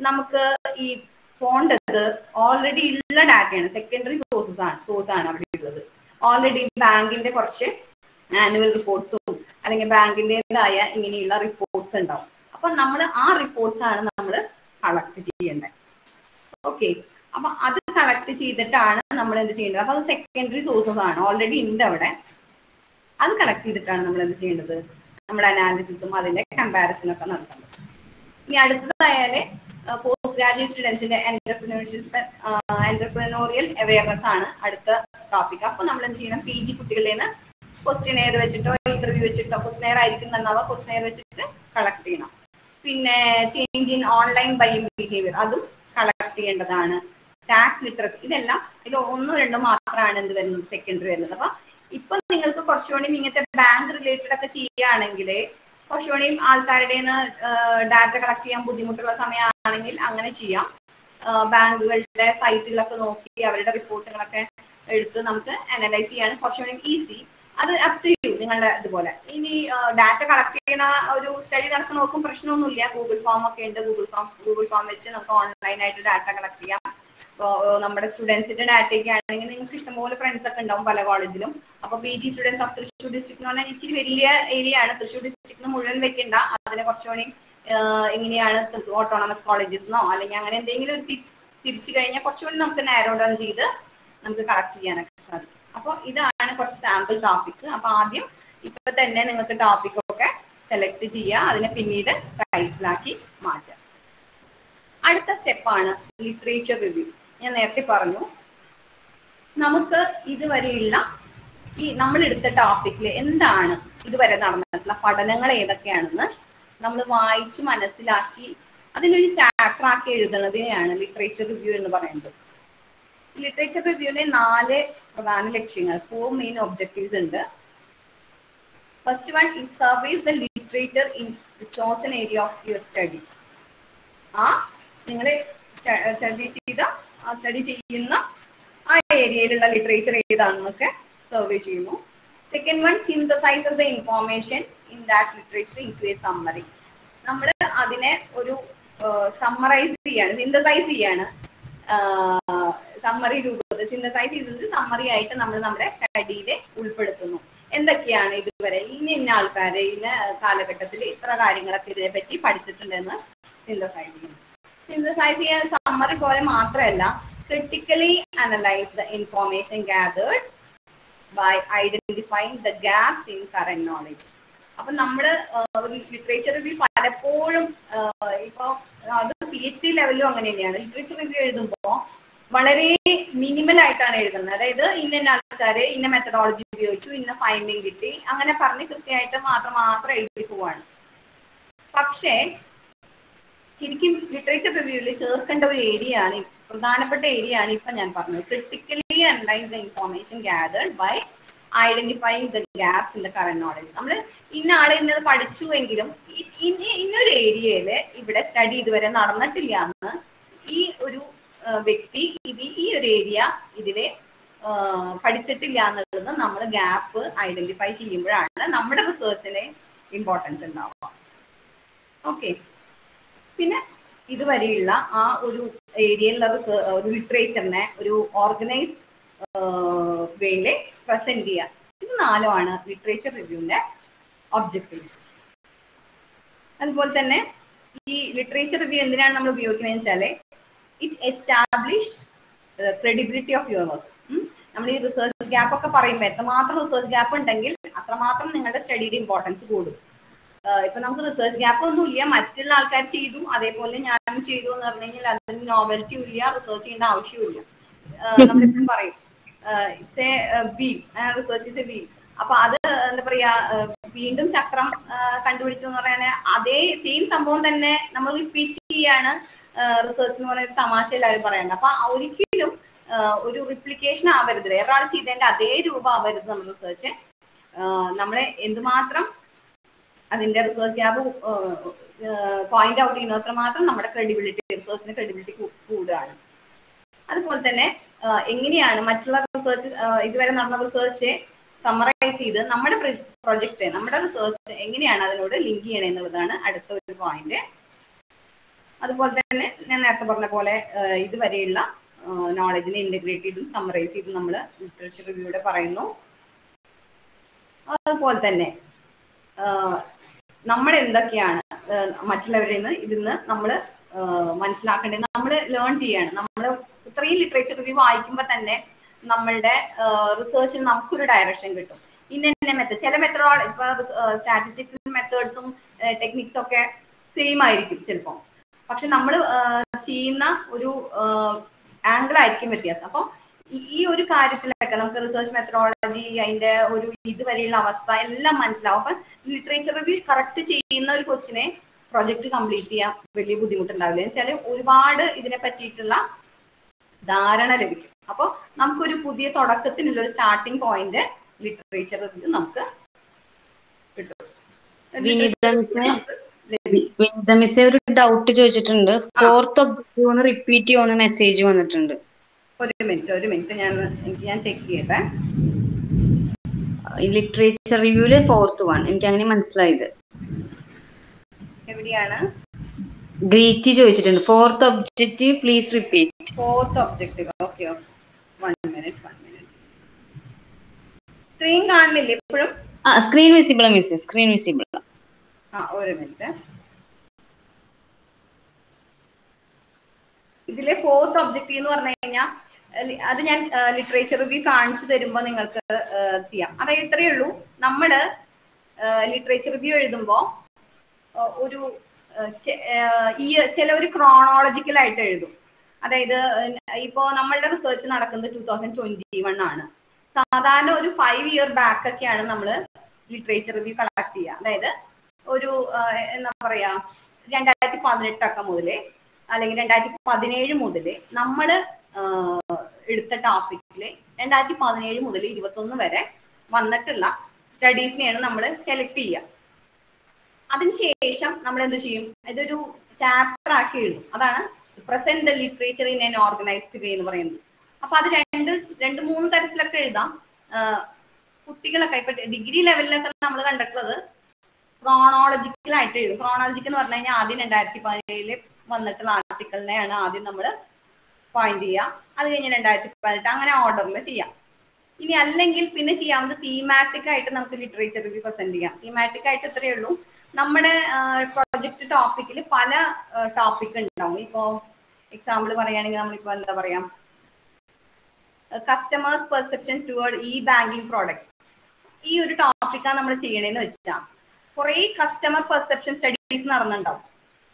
നമുക്ക് ഈ പോണ്ടത് ഓൾറെഡി ഉള്ള ഡാറ്റയാണ്, സെക്കൻഡറി സോഴ്സ് ആണ് അവിടെ ഉള്ളത്. ഓൾറെഡി ബാങ്കിന്റെ കുറച്ച് ആനുവൽ റിപ്പോർട്ട്സും അല്ലെങ്കിൽ ബാങ്കിൻ്റെതായ ഇങ്ങനെയുള്ള റിപ്പോർട്ട്സ് ഉണ്ടാവും. അപ്പൊ നമ്മൾ ആ റിപ്പോർട്ട്സ് ആണ് നമ്മൾ കളക്ട് ചെയ്യേണ്ടത്. ഓക്കെ, അപ്പൊ അത് കളക്ട് ചെയ്തിട്ടാണ് നമ്മൾ എന്ത് ചെയ്യേണ്ടത്? അപ്പൊ അത് സെക്കൻഡറി സോഴ്സസ് ആണ്, ഓൾറെഡി ഉണ്ട് അവിടെ. അത് കളക്ട് ചെയ്തിട്ടാണ് നമ്മൾ എന്ത് ചെയ്യേണ്ടത്? നമ്മുടെ അനാലിസിസും അതിന്റെ കമ്പാരിസൺ ഒക്കെ നടത്തേണ്ടത്. ഇനി അടുത്തതായാല് പോസ്റ്റ് ഗ്രാജുവേറ്റ് സ്റ്റുഡൻസിന്റെ എന്റർപ്രണോറിയൽ അവയർനെസ് ആണ് അടുത്ത ടോപ്പിക്. അപ്പൊ നമ്മൾ എന്ത് ചെയ്യണം, PG കുട്ടികളിൽ നിന്ന് ക്വസ്റ്റ്യനെയർ വെച്ചിട്ടോ ഇന്റർവ്യൂ വെച്ചിട്ടോ, ക്വസ്റ്റ്യനെയർ ആയിരിക്കും നന്നാവുക, ക്വസ്റ്റ്യനെയർ വെച്ചിട്ട് കളക്ട് ചെയ്യണം. പിന്നെ change in online buying behaviour അതും കളക്ട് ചെയ്യേണ്ടതാണ്. ടാക്സ് ലിറ്ററസി, ഇതെല്ലാം ഇത് 1 or 2 മാത്രമാണ് എന്ത് വരുന്നത്, സെക്കൻഡറി വരുന്നത്. അപ്പൊ ഇപ്പൊ നിങ്ങൾക്ക് കുറച്ചുകൂടി ഇങ്ങനത്തെ ബാങ്ക് റിലേറ്റഡ് ഒക്കെ ചെയ്യുകയാണെങ്കിൽ കുറച്ചുകൂടി ആൾക്കാരുടെ ഡാറ്റ കളക്ട് ചെയ്യാൻ ബുദ്ധിമുട്ടുള്ള സമയമാണെങ്കിൽ അങ്ങനെ ചെയ്യാം. ബാങ്കുകളുടെ സൈറ്റുകളൊക്കെ നോക്കി അവരുടെ റിപ്പോർട്ടുകളൊക്കെ എടുത്ത് നമുക്ക് അനലൈസ് ചെയ്യാൻ കുറച്ചുകൂടി ഈസി. അത് അപ് ടു യു, നിങ്ങളുടെ ഇതുപോലെ. ഇനി ഡാറ്റ കളക്ട് ചെയ്യുന്ന ഒരു സ്റ്റഡി നടക്കുന്ന നോക്കും പ്രശ്നമൊന്നുമില്ല. ഗൂഗിൾ ഫോം ഒക്കെ ഉണ്ട്. ഗൂഗിൾ ഫോം വെച്ച് നമുക്ക് ഓൺലൈനായിട്ട് ഡാറ്റ കളക്ട് ചെയ്യാം. നമ്മുടെ സ്റ്റുഡൻസിന്റെ ഡാറ്റയ്ക്ക് ആണെങ്കിൽ നിങ്ങൾക്ക് ഇഷ്ടംപോലെ ഫ്രണ്ട്സ് ഒക്കെ ഉണ്ടാവും പല കോളേജിലും. അപ്പൊ PG students of Thrissur district എന്ന് പറഞ്ഞാൽ ഇച്ചിരി വലിയ ഏരിയ ആണ്. തൃശ്ശൂർ ഡിസ്ട്രിക്റ്റിന് മുഴുവൻ വെക്കണ്ട, അതിനെ കുറച്ചുകൂടി എങ്ങനെയാണ് ഓട്ടോണമസ് കോളേജസ് അല്ലെങ്കിൽ അങ്ങനെ എന്തെങ്കിലും ഒരു തിരിച്ചു കഴിഞ്ഞാൽ കുറച്ചുകൂടി നമുക്ക് നാരോ ഡൗൺ ചെയ്ത് നമുക്ക് കളക്ട് ചെയ്യാനൊക്കെ സാധിക്കും. അപ്പൊ ഇതാണ് കുറച്ച് സാമ്പിൾ ടോപ്പിക്സ്. അപ്പൊ ആദ്യം ഇപ്പൊ തന്നെ നിങ്ങൾക്ക് ടോപ്പിക് ഒക്കെ സെലക്ട് ചെയ്യുക, അതിനെ പിന്നീട് ടൈറ്റിലാക്കി മാറ്റുക. അടുത്ത സ്റ്റെപ്പാണ് ലിറ്ററേച്ചർ റിവ്യൂ. ഞാൻ നേരത്തെ പറഞ്ഞു, നമുക്ക് ഇതുവരെയുള്ള ഈ നമ്മൾ എടുത്ത ടോപ്പിക്കിൽ എന്താണ് ഇതുവരെ നടന്നിട്ടുള്ള പഠനങ്ങൾ ഏതൊക്കെയാണെന്ന് നമ്മൾ വായിച്ച് മനസ്സിലാക്കി അതിനൊരു ചാപ്റ്റർ ആക്കി എഴുതുന്നതിനെയാണ് ലിറ്ററേച്ചർ റിവ്യൂ എന്ന് പറയുന്നത്. ലിറ്ററേച്ചർ റിവ്യൂവിന് 4 പ്രധാന ലക്ഷ്യങ്ങൾ, 4 മെയിൻ ഒബ്ജക്റ്റീവ്സ് ഉണ്ട്. First one is surveys the literature in the chosen area of your study. നിങ്ങൾ സ്റ്റഡി ചെയ്യുന്ന ആ ഏരിയയിലുള്ള ലിറ്ററേച്ചർ ഏതാണെന്നൊക്കെ സർവേ ചെയ്യുന്നു. Second one, synthesize the information in that literature into a summary. നമ്മൾ അതിനെ ഒരു സമ്മറൈസ് ചെയ്യാണ്, സിന്തസൈസ് ചെയ്യാണ്. സമ്മറി രൂപത്തിൽ സിന്തസൈസ് ചെയ്തത് സമ്മറി ആയിട്ട് നമ്മൾ നമ്മുടെ സ്റ്റഡിയിൽ ഉൾപ്പെടുത്തുന്നു. എന്തൊക്കെയാണ് ഇതുവരെ ഇന്ന ആൾക്കാർ ഇന്ന കാലഘട്ടത്തിൽ ഇത്ര കാര്യങ്ങളൊക്കെ ഇതിനെപ്പറ്റി പഠിച്ചിട്ടുണ്ടെന്ന് സിന്തസൈസ് ചെയ്യുന്നു. സിന്തസൈസ് ചെയ്യാൻ സമ്മറി പോലെ മാത്രമല്ല, critically analyse the information gathered by identifying the gaps in current knowledge. അപ്പൊ നമ്മള് ഒരു ലിറ്ററേച്ചർ റിവ്യൂ പലപ്പോഴും ഇപ്പൊ അത് PhD ലെവലിലും അങ്ങനെ തന്നെയാണ്. ലിറ്ററേച്ചർ റിവ്യൂ എഴുതുമ്പോൾ വളരെ മിനിമൽ ആയിട്ടാണ് എഴുതുന്നത്. അതായത് ഇന്ന ആൾക്കാര് ഇന്ന മെത്തഡോളജി ഉപയോഗിച്ചു, ഇന്ന ഫൈൻഡിങ് കിട്ടി, അങ്ങനെ പറഞ്ഞ് കൃത്യമായിട്ട് മാത്രം എഴുതി പോവാണ്. പക്ഷേ ശരിക്കും ലിറ്ററേച്ചർ റിവ്യൂവിൽ ചേർക്കേണ്ട ഒരു ഏരിയയാണ്, പ്രധാനപ്പെട്ട ഏരിയയാണ് ഇപ്പൊ ഞാൻ പറഞ്ഞത്. Critically analyse the information gathered by identifying the gaps in the current knowledge. നമ്മൾ ഇന്ന ആള് ഇന്നത് പഠിച്ചുവെങ്കിലും ഇന്നൊരു ഏരിയയില് ഇവിടെ സ്റ്റഡി ഇതുവരെ നടന്നിട്ടില്ല എന്ന് ഈ ഒരു വ്യക്തി ഈ ഒരു ഏരിയ ഇതിലെ പഠിച്ചിട്ടില്ല എന്നുള്ളത് നമ്മൾ ഗ്യാപ്പ് ഐഡന്റിഫൈ ചെയ്യുമ്പോഴാണ് നമ്മുടെ റിസർച്ചിന് ഇമ്പോർട്ടൻസ് ഉണ്ടാവുക. ഓക്കെ, പിന്നെ ഇതുവരെയുള്ള ആ ഒരു ഏരിയയിലുള്ള ഒരു ലിറ്ററേച്ചറിനെ ഒരു ഓർഗനൈസ്ഡ് വേയില് പ്രസന്റ് ചെയ്യുക. ഇത് 4 ലിറ്ററേച്ചർ റിവ്യൂവിന്റെ ഒബ്ജക്റ്റീവ്സ്. അതുപോലെ തന്നെ ഈ ലിറ്ററേച്ചർ റിവ്യൂ എന്തിനാണ് നമ്മൾ ഉപയോഗിക്കുന്നത് വെച്ചാല് it establish credibility of your work. നമ്മൾ ഈ റിസർച്ച് ഗ്യാപ്പ് ഒക്കെ പറയുമ്പോൾ എത്രമാത്രം റിസർച്ച് ഗ്യാപ്പ് ഉണ്ടെങ്കിൽ അത്രമാത്രം നിങ്ങളുടെ സ്റ്റഡിയുടെ ഇമ്പോർട്ടൻസ് കൂടും. ഇപ്പൊ നമുക്ക് റിസർച്ച് ഗ്യാപ്പ് ഒന്നും ഇല്ല, മറ്റുള്ള ആൾക്കാർ ചെയ്തു അതേപോലെ ഞാനും ചെയ്തു എന്ന് പറഞ്ഞു കഴിഞ്ഞാൽ അതിന് നോവൽറ്റിയും ഇല്ല, റിസർച്ച് ചെയ്യേണ്ട ആവശ്യമില്ല. നമ്മളിപ്പം പറയും it's a weave, research is a weave. അപ്പൊ അത് എന്താ പറയാ, വീണ്ടും ചക്രം കണ്ടുപിടിച്ചു എന്ന് പറയാൻ അതേ സെയിം സംഭവം തന്നെ നമ്മൾ റിപ്പീറ്റ് ചെയ്യാണ് റിസർച്ച് എന്ന് പറയുന്ന തമാശ എല്ലാവരും പറയുന്നത്. അപ്പൊ ഒരിക്കലും ഒരു റിപ്ലിക്കേഷൻ ആവരുത്, വേറൊരാൾ ചെയ്തതിന്റെ അതേ രൂപം ആവരുത് നമ്മൾ റിസർച്ച്. നമ്മളെ എന്തുമാത്രം അതിന്റെ റിസർച്ച് ഗ്യാപ്പ് പോയിന്റ് ഔട്ട് ചെയ്യുന്ന അത്രമാത്രം നമ്മുടെ ക്രെഡിബിലിറ്റി, റിസർച്ചിന്റെ ക്രെഡിബിലിറ്റി കൂടുകയാണ്. അതുപോലെ തന്നെ എങ്ങനെയാണ് മറ്റുള്ള റിസർച്ച് ഇതുവരെ നടന്ന റിസർച്ച് സമ്മറൈസ് ചെയ്ത് നമ്മുടെ പ്രൊജക്ട്, നമ്മുടെ റിസർച്ച് എങ്ങനെയാണ് അതിനോട് ലിങ്ക് ചെയ്യണേ എന്നുള്ളതാണ് അടുത്ത ഒരു പോയിന്റ്. അതുപോലെ തന്നെ ഞാൻ നേരത്തെ പറഞ്ഞ പോലെ ഇതുവരെയുള്ള നോളജിനെ ഇന്റഗ്രേറ്റ് ചെയ്തും സമ്മറൈസ് ചെയ്തും നമ്മൾ ലിറ്ററേച്ചർ റിവ്യൂടെ പറയുന്നു. അതുപോലെ തന്നെ നമ്മൾ എന്തൊക്കെയാണ് മറ്റുള്ളവരിൽ നിന്ന് ഇതിന്ന് നമ്മൾ മനസ്സിലാക്കേണ്ടത്, നമ്മൾ ലേൺ ചെയ്യാണ്. നമ്മൾ ഇത്രയും ലിറ്ററേച്ചർ റിവ്യൂ വായിക്കുമ്പോൾ തന്നെ നമ്മളുടെ റിസർച്ചിന് നമുക്കൊരു ഡയറക്ഷൻ കിട്ടും. ഇന്ന മെത്തേഡ്, ചില മെത്തഡോളജി ഇപ്പൊ സ്റ്റാറ്റിസ്റ്റിക്സ് മെത്തേഡ്സും ടെക്നിക്സും ഒക്കെ സെയിം ആയിരിക്കും ചിലപ്പോൾ. പക്ഷെ നമ്മൾ ചെയ്യുന്ന ഒരു ആംഗിൾ ആയിരിക്കും വ്യത്യാസം. അപ്പോൾ ഈ ഒരു കാര്യത്തിലൊക്കെ നമുക്ക് റിസർച്ച് മെത്തഡോളജി, അതിന്റെ ഒരു ഇതുവരെയുള്ള അവസ്ഥ എല്ലാം മനസ്സിലാവും. അപ്പൊ ലിറ്ററേച്ചർ റിവ്യൂ കറക്റ്റ് ചെയ്യുന്ന ഒരു കൊച്ചിനെ പ്രൊജക്ട് കംപ്ലീറ്റ് ചെയ്യാൻ വലിയ ബുദ്ധിമുട്ടുണ്ടാവില്ല. എന്ന് വെച്ചാൽ ഒരുപാട് ഇതിനെ പറ്റിയിട്ടുള്ള ധാരണ ലഭിക്കും. അപ്പോൾ നമുക്കൊരു പുതിയ തുടക്കത്തിനുള്ള ഒരു സ്റ്റാർട്ടിംഗ് പോയിന്റ് ലിറ്ററേച്ചർ റിവ്യൂ നമുക്ക് കിട്ടും. വിനിത മിസ്സേ ഒരു ഡൗട്ട് ചോദിച്ചിട്ടുണ്ട്. 4th ഒബ്ജക്റ്റീവ് ഒന്ന് റിപ്പീറ്റ് ചെയ്യുന്ന മെസ്സേജ് വന്നിട്ടുണ്ട്. ഒരു മിനിറ്റ് ഞാൻ ചെക്ക് ചെയ്യട്ടെ. ലിറ്ററേച്ചർ റിവ്യൂല് 4th വൺ എനിക്ക് അങ്ങനെ മനസ്സിലായത്. എവിടെയാണ്? ഗ്രീറ്റി ചോദിച്ചിട്ടുണ്ട്. 4th objective please repeat. 4th objective. Okay. 1 minute. Screen കാണുന്നില്ലേ ഇപ്പോഴും? Screen visible miss, screen visible. ഒരു മിനിറ്റ്. ഇതിലെ 4th ഒബ്ജക്റ്റീവ് എന്ന് പറഞ്ഞു കഴിഞ്ഞാൽ അത് ഞാൻ ലിറ്ററേച്ചർ റിവ്യൂ കാണിച്ചു തരുമ്പോൾ നിങ്ങൾക്ക് ചെയ്യാം. അതായത് ഇത്രയേ ഉള്ളൂ. നമ്മള് ലിറ്ററേച്ചർ റിവ്യൂ എഴുതുമ്പോൾ ഒരു ചില ഒരു ക്രോണോളജിക്കൽ ആയിട്ട് എഴുതും. അതായത് ഇപ്പോ നമ്മളുടെ റിസർച്ച് നടക്കുന്നത് 2021 ആണ്. സാധാരണ ഒരു 5 ഇയർ ബാക്ക് ഒക്കെയാണ് നമ്മൾ ലിറ്ററേച്ചർ റിവ്യൂ കളക്ട് ചെയ്യുക. അതായത് ഒരു എന്താ പറയാ 2018 മുതലേ അല്ലെങ്കിൽ 2017 മുതൽ നമ്മൾ എടുത്ത ടോപ്പിക്കില് 2017 മുതൽ 2021 വരെ വന്നിട്ടുള്ള സ്റ്റഡീസിനെയാണ് നമ്മൾ സെലക്ട് ചെയ്യുക. അതിനുശേഷം നമ്മൾ എന്ത് ചെയ്യും? ഇതൊരു ചാപ്റ്റർ ആക്കി എഴുതും. അതാണ് present the literature in an organised way എന്ന് പറയുന്നത്. അപ്പൊ അത് രണ്ട് മൂന്ന് തരത്തിലൊക്കെ എഴുതാം. കുട്ടികളൊക്കെ ഇപ്പൊ ഡിഗ്രി ലെവലിലൊക്കെ നമ്മൾ കണ്ടിട്ടുള്ളത് ക്രോണോളജിക്കലായിട്ട് എഴുതും. ക്രോണോളജിക്കൽ എന്ന് പറഞ്ഞു കഴിഞ്ഞാൽ ആദ്യം 2017 വന്നിട്ടുള്ള ആർട്ടിക്കിളിനെയാണ് ആദ്യം നമ്മൾ പോയിന്റ് ചെയ്യുക. അത് കഴിഞ്ഞ് 2018 അങ്ങനെ ഓർഡറിൽ ചെയ്യാം. ഇനി അല്ലെങ്കിൽ പിന്നെ ചെയ്യാവുന്നത് തീമാറ്റിക് ആയിട്ട് നമുക്ക് ലിറ്ററേച്ചർ റിവ്യൂ പ്രസന്റ് ചെയ്യാം. തീമാറ്റിക് ആയിട്ട് ഇത്രയേ ഉള്ളൂ. നമ്മുടെ പ്രൊജക്ട് ടോപ്പിക്കിൽ പല ടോപ്പിക് ഉണ്ടാവും. ഇപ്പോ എക്സാമ്പിൾ പറയുകയാണെങ്കിൽ നമ്മളിപ്പോ എന്താ പറയാ, customers perceptions toward E banking products. ഈ ഒരു ടോപ്പിക്കാണ് നമ്മൾ ചെയ്യണേന്ന് വെച്ചാൽ കുറെ കസ്റ്റമർ പെർസെപ്ഷൻ സ്റ്റഡീസ് നടന്നുണ്ടാവും.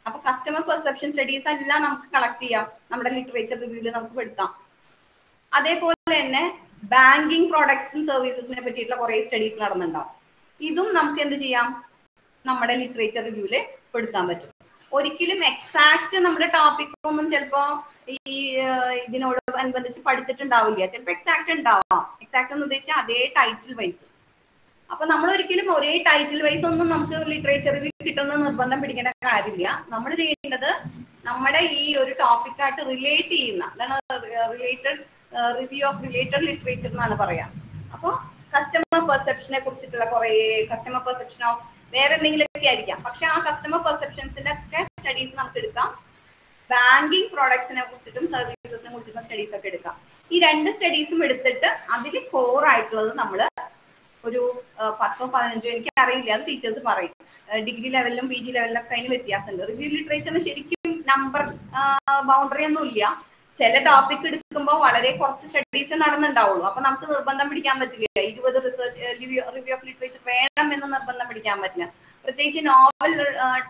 അപ്പൊ കസ്റ്റമർ പെർസെപ്ഷൻ സ്റ്റഡീസ് എല്ലാം നമുക്ക് കളക്ട് ചെയ്യാം, നമ്മുടെ ലിറ്ററേച്ചർ റിവ്യൂവിൽ നമുക്ക് പെടുത്താം. അതേപോലെ തന്നെ ബാങ്കിങ് പ്രോഡക്ട്സും സർവീസസിനെ പറ്റിയിട്ടുള്ള കുറെ സ്റ്റഡീസ് നടന്നുണ്ടാവും. ഇതും നമുക്ക് എന്ത് ചെയ്യാം? നമ്മുടെ ലിറ്ററേച്ചർ റിവ്യൂവിൽ പെടുത്താൻ പറ്റും. ഒരിക്കലും എക്സാക്ട് നമ്മുടെ ടോപ്പിക് ഒന്നും ചിലപ്പോ ഈ ഇതിനോട് അനുബന്ധിച്ച് പഠിച്ചിട്ടുണ്ടാവില്ല. ചിലപ്പോൾ എക്സാക്ട് ഉണ്ടാവാം. എക്സാക്ട് എന്ന് ഉദ്ദേശിച്ചാൽ അതേ ടൈറ്റിൽ വൈസ്. അപ്പൊ നമ്മൾ ഒരിക്കലും ഒരേ ടൈറ്റിൽ വൈസ് ഒന്നും നമുക്ക് ലിറ്ററേച്ചർ റിവ്യൂ കിട്ടുന്ന നിർബന്ധം പിടിക്കേണ്ട കാര്യമില്ല. നമ്മൾ ചെയ്യേണ്ടത് നമ്മുടെ ഈ ഒരു ടോപ്പിക്കായിട്ട് റിലേറ്റ് ചെയ്യുന്ന, അതാണ് റിവ്യൂ ഓഫ് റിലേറ്റഡ് ലിറ്ററേച്ചർ എന്നാണ് പറയാം. അപ്പോൾ കസ്റ്റമർ പെർസെപ്ഷനെ കുറിച്ചിട്ടുള്ള കുറെ കസ്റ്റമർ പെർസെപ്ഷൻ ഓഫ് വേറെ എന്തെങ്കിലുമൊക്കെ ആയിരിക്കാം. പക്ഷെ ആ കസ്റ്റമർ പെർസെപ്ഷൻസിന്റെ ഒക്കെ സ്റ്റഡീസ് നമുക്ക് എടുക്കാം. ബാങ്കിങ് പ്രോഡക്ട്സിനെ കുറിച്ചിട്ടും സർവീസസിനെ കുറിച്ചിട്ടുള്ള സ്റ്റഡീസ് ഒക്കെ എടുക്കാം. ഈ രണ്ട് സ്റ്റഡീസും എടുത്തിട്ട് അതിൽ കോർ ആയിട്ടുള്ളത് നമ്മൾ ഒരു 10 or 15 എനിക്ക് അറിയില്ല, അത് ടീച്ചേഴ്സ് പറയും. ഡിഗ്രി ലെവലിലും PG ലെവലിലൊക്കെ അതിന് വ്യത്യാസമുണ്ട്. റിവ്യൂ ലിറ്ററേച്ചറിന് ശരിക്കും നമ്പർ ബൗണ്ടറി ഒന്നും ഇല്ല. ചില ടോപ്പിക് എടുക്കുമ്പോൾ വളരെ കുറച്ച് സ്റ്റഡീസ് നടന്നുണ്ടാവുള്ളൂ. അപ്പൊ നമുക്ക് നിർബന്ധം പിടിക്കാൻ പറ്റില്ല 20 റിസർച്ച് റിവ്യൂ ഓഫ് ലിറ്ററേച്ചർ വേണം എന്ന് നിർബന്ധം പിടിക്കാൻ പറ്റില്ല. പ്രത്യേകിച്ച് നോവൽ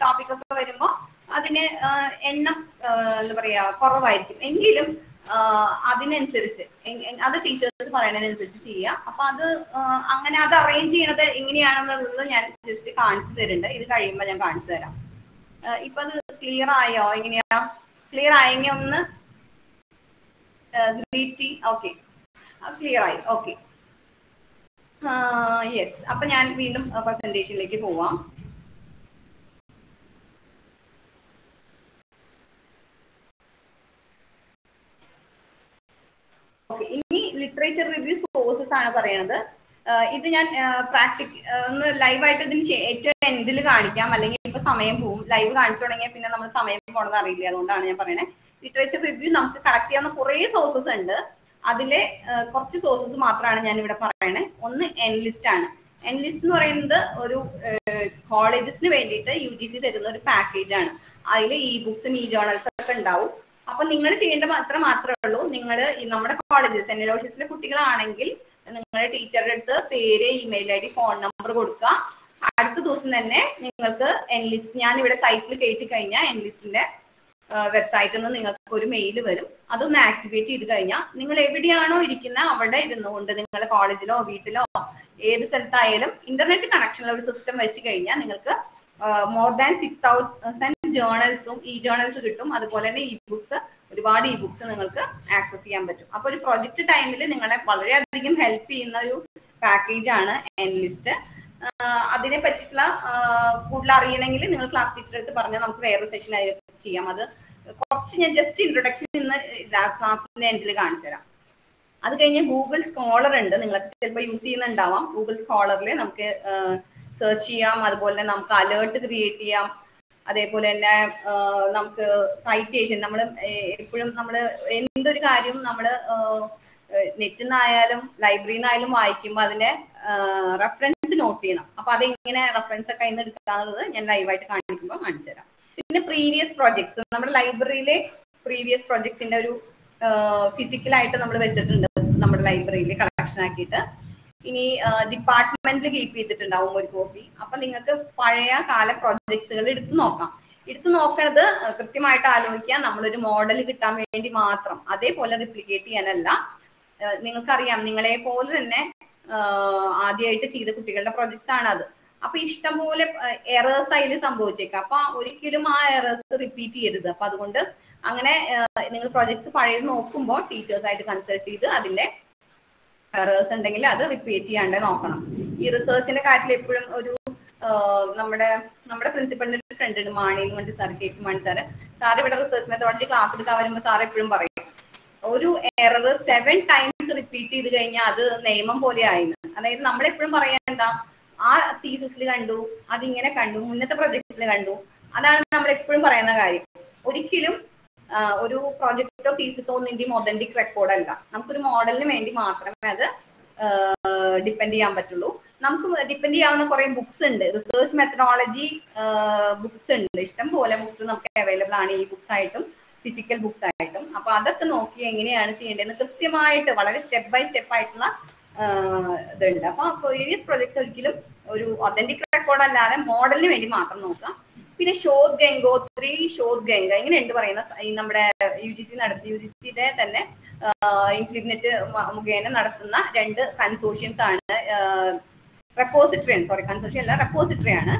ടോപ്പിക് ഒക്കെ വരുമ്പോൾ അതിന് എണ്ണം എന്താ പറയാ കുറവായിരിക്കും. എങ്കിലും അതിനനുസരിച്ച് അത് ടീച്ചേഴ്സ് പറയുന്നതിനനുസരിച്ച് ചെയ്യുക. അപ്പൊ അത് അങ്ങനെ അത് അറേഞ്ച് ചെയ്യണത് എങ്ങനെയാണെന്നുള്ളത് ഞാൻ ജസ്റ്റ് കാണിച്ചു തരുന്നുണ്ട്. ഇത് കഴിയുമ്പോൾ ഞാൻ കാണിച്ചു തരാം. ഇപ്പൊ അത് ക്ലിയർ ആയോ? എങ്ങനെയാ ക്ലിയർ ആയെങ്കിൽ ഒന്ന് ഗ്രീറ്റിംഗ്. ഓക്കെ, ക്ലിയർ ആയി. Okay, yes. അപ്പൊ ഞാൻ വീണ്ടും പ്രസന്റേഷനിലേക്ക് പോവാം. ഓക്കെ, ഇനി ലിറ്ററേച്ചർ റിവ്യൂ സോഴ്സസ് ആണ് പറയുന്നത്. ഇത് ഞാൻ ഒന്ന് ലൈവായിട്ട് ഇതിന് ഏറ്റവും എൻഡിൽ കാണിക്കാം, അല്ലെങ്കിൽ ഇപ്പൊ സമയം പോവും. ലൈവ് കാണിച്ചു തുടങ്ങിയാൽ പിന്നെ നമ്മൾ സമയം പോണത് അറിയില്ല. അതുകൊണ്ടാണ് ഞാൻ പറയണേ. ലിറ്ററേച്ചർ റിവ്യൂ നമുക്ക് കളക്ട് ചെയ്യാവുന്ന കുറേ സോഴ്സസ് ഉണ്ട്. അതിലെ കുറച്ച് സോഴ്സസ് മാത്രമാണ് ഞാൻ ഇവിടെ പറയണേ. ഒന്ന് എൻലിസ്റ്റ് ആണ്. എൻലിസ്റ്റ് എന്ന് പറയുന്നത് ഒരു കോളേജസിന് വേണ്ടിയിട്ട് UGC തരുന്ന ഒരു പാക്കേജ് ആണ്. അതിൽ ഇ-ബുക്സും ജേർണൽസ് ഒക്കെ ഉണ്ടാവും. അപ്പൊ നിങ്ങൾ ചെയ്യേണ്ട മാത്രമേ ഉള്ളൂ, നിങ്ങൾ നമ്മുടെ കോളേജസ് NLOCSലെ കുട്ടികളാണെങ്കിൽ നിങ്ങളുടെ ടീച്ചറുടെ അടുത്ത് പേര്, ഇമെയിൽ ID, ഫോൺ നമ്പർ കൊടുക്കുക. അടുത്ത ദിവസം തന്നെ നിങ്ങൾക്ക് എൻലിസ്റ്റ് ഞാൻ ഇവിടെ സൈറ്റിൽ കയറ്റി കഴിഞ്ഞാൽ എൻലിസ്റ്റിന്റെ വെബ്സൈറ്റിൽ നിന്ന് നിങ്ങൾക്ക് ഒരു മെയിൽ വരും. അതൊന്ന് ആക്ടിവേറ്റ് ചെയ്ത് കഴിഞ്ഞാൽ നിങ്ങൾ എവിടെയാണോ ഇരിക്കുന്ന അവിടെ ഇരുന്നുകൊണ്ട് നിങ്ങളുടെ കോളേജിലോ വീട്ടിലോ ഏത് സ്ഥലത്തായാലും ഇന്റർനെറ്റ് കണക്ഷനുള്ള ഒരു സിസ്റ്റം വെച്ച് കഴിഞ്ഞാൽ നിങ്ങൾക്ക് മോർ ദാൻ 6,000 ജേർണൽസും ജേർണൽസ് കിട്ടും. അതുപോലെ തന്നെ ബുക്സ്, ഒരുപാട് ബുക്സ് നിങ്ങൾക്ക് ആക്സസ് ചെയ്യാൻ പറ്റും. അപ്പൊ ഒരു പ്രൊജക്ട് ടൈമിൽ നിങ്ങളെ വളരെയധികം ഹെൽപ്പ് ചെയ്യുന്ന ഒരു പാക്കേജ് ആണ് എൻലിസ്റ്റ്. അതിനെ പറ്റിയിട്ടുള്ള കൂടുതൽ അറിയണമെങ്കിൽ നിങ്ങൾ ക്ലാസ് ടീച്ചറെ അടുത്ത് പറഞ്ഞാൽ നമുക്ക് വേറൊരു സെഷൻ ചെയ്യാം. അത് കുറച്ച് ഞാൻ ജസ്റ്റ് ഇൻട്രൊഡക്ഷൻ ഇന്ന് ക്ലാസ്സിന്റെ എൻഡിൽ കാണിച്ചു തരാം. അത് കഴിഞ്ഞ് ഗൂഗിൾ സ്കോളർ ഉണ്ട്, നിങ്ങൾക്ക് ചിലപ്പോൾ യൂസ് ചെയ്യുന്നുണ്ടാവാം. ഗൂഗിൾ സ്കോളറിൽ നമുക്ക് സെർച്ച് ചെയ്യാം. അതുപോലെ തന്നെ നമുക്ക് അലേർട്ട് ക്രിയേറ്റ് ചെയ്യാം. അതേപോലെ തന്നെ നമുക്ക് സൈറ്റേഷൻ, നമ്മൾ എപ്പോഴും നമ്മൾ എന്തൊരു കാര്യം നമ്മൾ നെറ്റിൽ നിന്നായാലും ലൈബ്രറിയിൽ നിന്നായാലും വായിക്കുമ്പോൾ അതിന്റെ റെഫറൻസ് നോട്ട് ചെയ്യണം. അപ്പൊ അതെങ്ങനെ റെഫറൻസ് ഒക്കെ അതിന് എടുക്കാന്നുള്ളത് ഞാൻ ലൈവായിട്ട് കാണിക്കുമ്പോൾ കാണിച്ചു തരാം. പിന്നെ പ്രീവിയസ് പ്രോജക്ട്സ്, നമ്മുടെ ലൈബ്രറിയിലെ പ്രീവിയസ് പ്രോജക്ട്സിന്റെ ഒരു ഫിസിക്കലായിട്ട് നമ്മൾ വെച്ചിട്ടുണ്ട് നമ്മുടെ ലൈബ്രറിയിൽ കളക്ഷൻ ആക്കിയിട്ട്. ഇനി ഡിപ്പാർട്ട്മെന്റിൽ കീപ്പ് ചെയ്തിട്ടുണ്ടാവും ഒരു കോപ്പി. അപ്പൊ നിങ്ങൾക്ക് പഴയ കാല പ്രോജക്ട്സുകൾ എടുത്തു നോക്കാം. എടുത്തു നോക്കണത് കൃത്യമായിട്ട് ആലോചിക്കുക, നമ്മളൊരു മോഡൽ കിട്ടാൻ വേണ്ടി മാത്രം, അതേപോലെ റിപ്ലിക്കേറ്റ് ചെയ്യാനല്ല. നിങ്ങൾക്കറിയാം, നിങ്ങളെ പോലെ തന്നെ ആദ്യമായിട്ട് ചെയ്ത കുട്ടികളുടെ പ്രൊജക്ട്സ് ആണ് അത്. അപ്പൊ ഇഷ്ടംപോലെ എറേഴ്സ് അതിൽ സംഭവിച്ചേക്കാം. അപ്പൊ ഒരിക്കലും ആ എറേഴ്സ് റിപ്പീറ്റ് ചെയ്യരുത്. അപ്പൊ അതുകൊണ്ട് അങ്ങനെ നിങ്ങൾ പ്രൊജക്ട്സ് പഴയത് നോക്കുമ്പോൾ ടീച്ചേഴ്സായിട്ട് കൺസൾട്ട് ചെയ്ത് അതിന്റെ എറേഴ്സ് ഉണ്ടെങ്കിൽ അത് റിപ്പീറ്റ് ചെയ്യാണ്ട് നോക്കണം. ഈ റിസർച്ചിന്റെ കാര്യത്തിൽ എപ്പോഴും ഒരു നമ്മുടെ പ്രിൻസിപ്പളിന്റെ ഒരു ഫ്രണ്ട് ഉണ്ട്, മാണി മണ്ടി sir, K P Mani sir. Sir ഇവിടെ റിസർച്ച് മെത്തഡോളജി ക്ലാസ് എടുക്കാൻ വരുമ്പോൾ സാർ എപ്പോഴും പറയും, ഒരു എറർ 7 times റിപ്പീറ്റ് ചെയ്ത് കഴിഞ്ഞാൽ അത് നിയമം പോലെ ആയിരുന്നു. അതായത് നമ്മളെപ്പോഴും പറയാൻ എന്താ, ആ തീസിസിൽ കണ്ടു, അതിങ്ങനെ കണ്ടു, മുന്നത്തെ പ്രൊജക്റ്റിൽ കണ്ടു, അതാണ് നമ്മൾ എപ്പോഴും പറയുന്ന കാര്യം. ഒരിക്കലും ഒരു പ്രോജക്റ്റോ തീസിസോ ഒന്നിന്റെയും ഒതന്റിക് റെക്കോർഡ് അല്ല. നമുക്കൊരു മോഡലിന് വേണ്ടി മാത്രമേ അത് ഡിപ്പെൻഡ് ചെയ്യാൻ പറ്റുള്ളൂ. നമുക്ക് ഡിപ്പെൻഡ് ചെയ്യാവുന്ന കുറെ ബുക്സ് ഉണ്ട്, റിസർച്ച് മെത്തഡോളജി ബുക്സ് ഉണ്ട്, ഇഷ്ടം പോലെ ബുക്സ് നമുക്ക് അവൈലബിൾ ആണ്, ഈ ബുക്സ് ആയിട്ടും ഫിസിക്കൽ ബുക്സ് ആയിട്ടും. അപ്പൊ അതൊക്കെ നോക്കി എങ്ങനെയാണ് ചെയ്യേണ്ടതെന്ന് കൃത്യമായിട്ട് വളരെ സ്റ്റെപ്പ് ബൈ സ്റ്റെപ്പ് ആയിട്ടുള്ള ഇതുണ്ട്. അപ്പൊ പ്രീവിയസ് പ്രൊജക്ട്സ് ഒരിക്കലും ഒരു ഒതന്റിക് റെക്കോർഡ് അല്ലാതെ മോഡലിന് വേണ്ടി മാത്രം നോക്കാം. പിന്നെ ശോധ് ഗംഗോത്രി, ശോധ് ഗംഗ, ഇങ്ങനെ പറയുന്ന ഈ നമ്മുടെ UGCയുടെ തന്നെ ഇൻഫ്ലിഗ്നെറ്റ് മുഖേന നടത്തുന്ന 2 കൺസോർഷ്യംസ് ആണ്. റെപ്പോസിറ്ററി ആണ്, സോറി കൺസോർഷ്യം അല്ല, റെപ്പോസിറ്ററി ആണ്.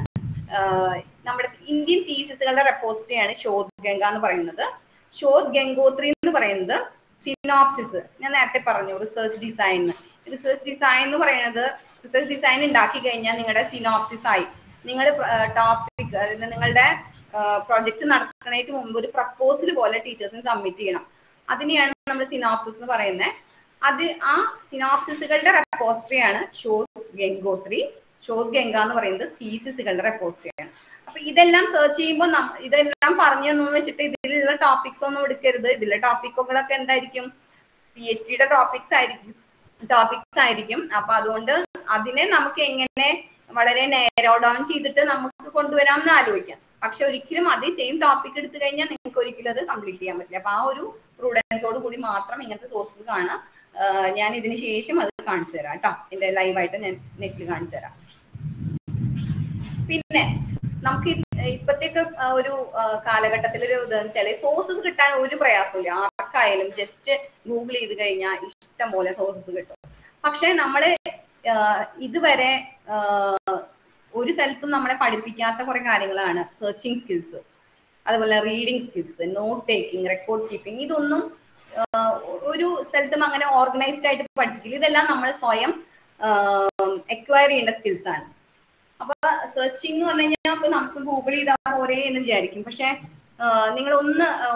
നമ്മുടെ ഇന്ത്യൻ തീസിസുകളുടെ റെപ്പോസിറ്ററി ആണ് ശോധ് ഗംഗ എന്ന് പറയുന്നത്. ശോധ് ഗംഗോത്രി എന്ന് പറയുന്നത് സിനോപ്സിസ്, ഞാൻ നേരത്തെ പറഞ്ഞു റിസർച്ച് ഡിസൈൻ. റിസർച്ച് ഡിസൈൻ എന്ന് പറയുന്നത്, റിസർച്ച് ഡിസൈൻ ഉണ്ടാക്കി കഴിഞ്ഞാൽ നിങ്ങളുടെ സിനോപ്സിസ് ആയി. നിങ്ങളുടെ ടോപ്പിക്, അതായത് നിങ്ങളുടെ പ്രൊജക്ട് നടക്കുന്നതിന് മുമ്പ് ഒരു പ്രപ്പോസൽ പോലെ ടീച്ചേഴ്സിന് സബ്മിറ്റ് ചെയ്യണം. അതിനെയാണ് നമ്മൾ സിനോപ്സിസ് എന്ന് പറയുന്നത്. അത് ആ സിനോപ്സിസുകളുടെ റെപ്പോസിറ്ററി ആണ് ശോധ് ഗംഗോത്രി. ശോധ് ഗംഗ എന്ന് പറയുന്നത് തീസിസുകളുടെ റെപ്പോസിറ്ററി ആണ്. അപ്പൊ ഇതെല്ലാം സെർച്ച് ചെയ്യുമ്പോൾ ഇതെല്ലാം പറഞ്ഞു വെച്ചിട്ട് ഇതിലുള്ള ടോപ്പിക്സ് ഒന്നും എടുക്കരുത്. ഇതിലെ ടോപ്പിക്കുകളൊക്കെ എന്തായിരിക്കും, PhDയുടെ ടോപ്പിക്സ് ആയിരിക്കും. അപ്പൊ അതുകൊണ്ട് അതിനെ നമുക്ക് എങ്ങനെ വളരെ നേരോ ഡൗൺ ചെയ്തിട്ട് നമുക്ക് കൊണ്ടുവരാമെന്ന് ആലോചിക്കാം. പക്ഷെ ഒരിക്കലും അതേ സെയിം ടോപ്പിക് എടുത്തു കഴിഞ്ഞാൽ നിങ്ങൾക്ക് ഒരിക്കലും അത് കംപ്ലീറ്റ് ചെയ്യാൻ പറ്റില്ല. അപ്പൊ ആ ഒരു പ്രൂഡൻസോട് കൂടി മാത്രം ഇങ്ങനത്തെ സോഴ്സസ് കാണാം. ഞാൻ ഇതിന് ശേഷം അത് കാണിച്ചു തരാം കേട്ടോ, എന്റെ ലൈവായിട്ട് ഞാൻ നെറ്റിൽ കാണിച്ചു തരാം. പിന്നെ നമുക്ക് ഇപ്പത്തേക്ക് ഒരു കാലഘട്ടത്തിലൊരു ഇതെന്ന് വെച്ചാൽ സോഴ്സസ് കിട്ടാൻ ഒരു പ്രയാസമില്ല. ആർക്കായാലും ജസ്റ്റ് ഗൂഗിൾ ചെയ്ത് കഴിഞ്ഞാൽ ഇഷ്ടം പോലെ സോഴ്സസ് കിട്ടും. പക്ഷെ നമ്മള് ഇതുവരെ ഒരു സ്ഥലത്തും നമ്മളെ പഠിപ്പിക്കാത്ത കുറെ കാര്യങ്ങളാണ് സെർച്ചിങ് സ്കിൽസ്, അതുപോലെ reading skills, note taking, record keeping. ഇതൊന്നും ഒരു സ്ഥലത്തും അങ്ങനെ ഓർഗനൈസ്ഡ് ആയിട്ട് പഠിപ്പിക്കില്ല. ഇതെല്ലാം നമ്മൾ സ്വയം എക്വയർ ചെയ്യേണ്ട സ്കിൽസ് ആണ്. അപ്പൊ സെർച്ചിങ് എന്ന് പറഞ്ഞു കഴിഞ്ഞാൽ ഇപ്പൊ നമുക്ക് ഗൂഗിൾ ചെയ്താൽ പോരേ എന്ന് വിചാരിക്കും. പക്ഷെ നിങ്ങൾ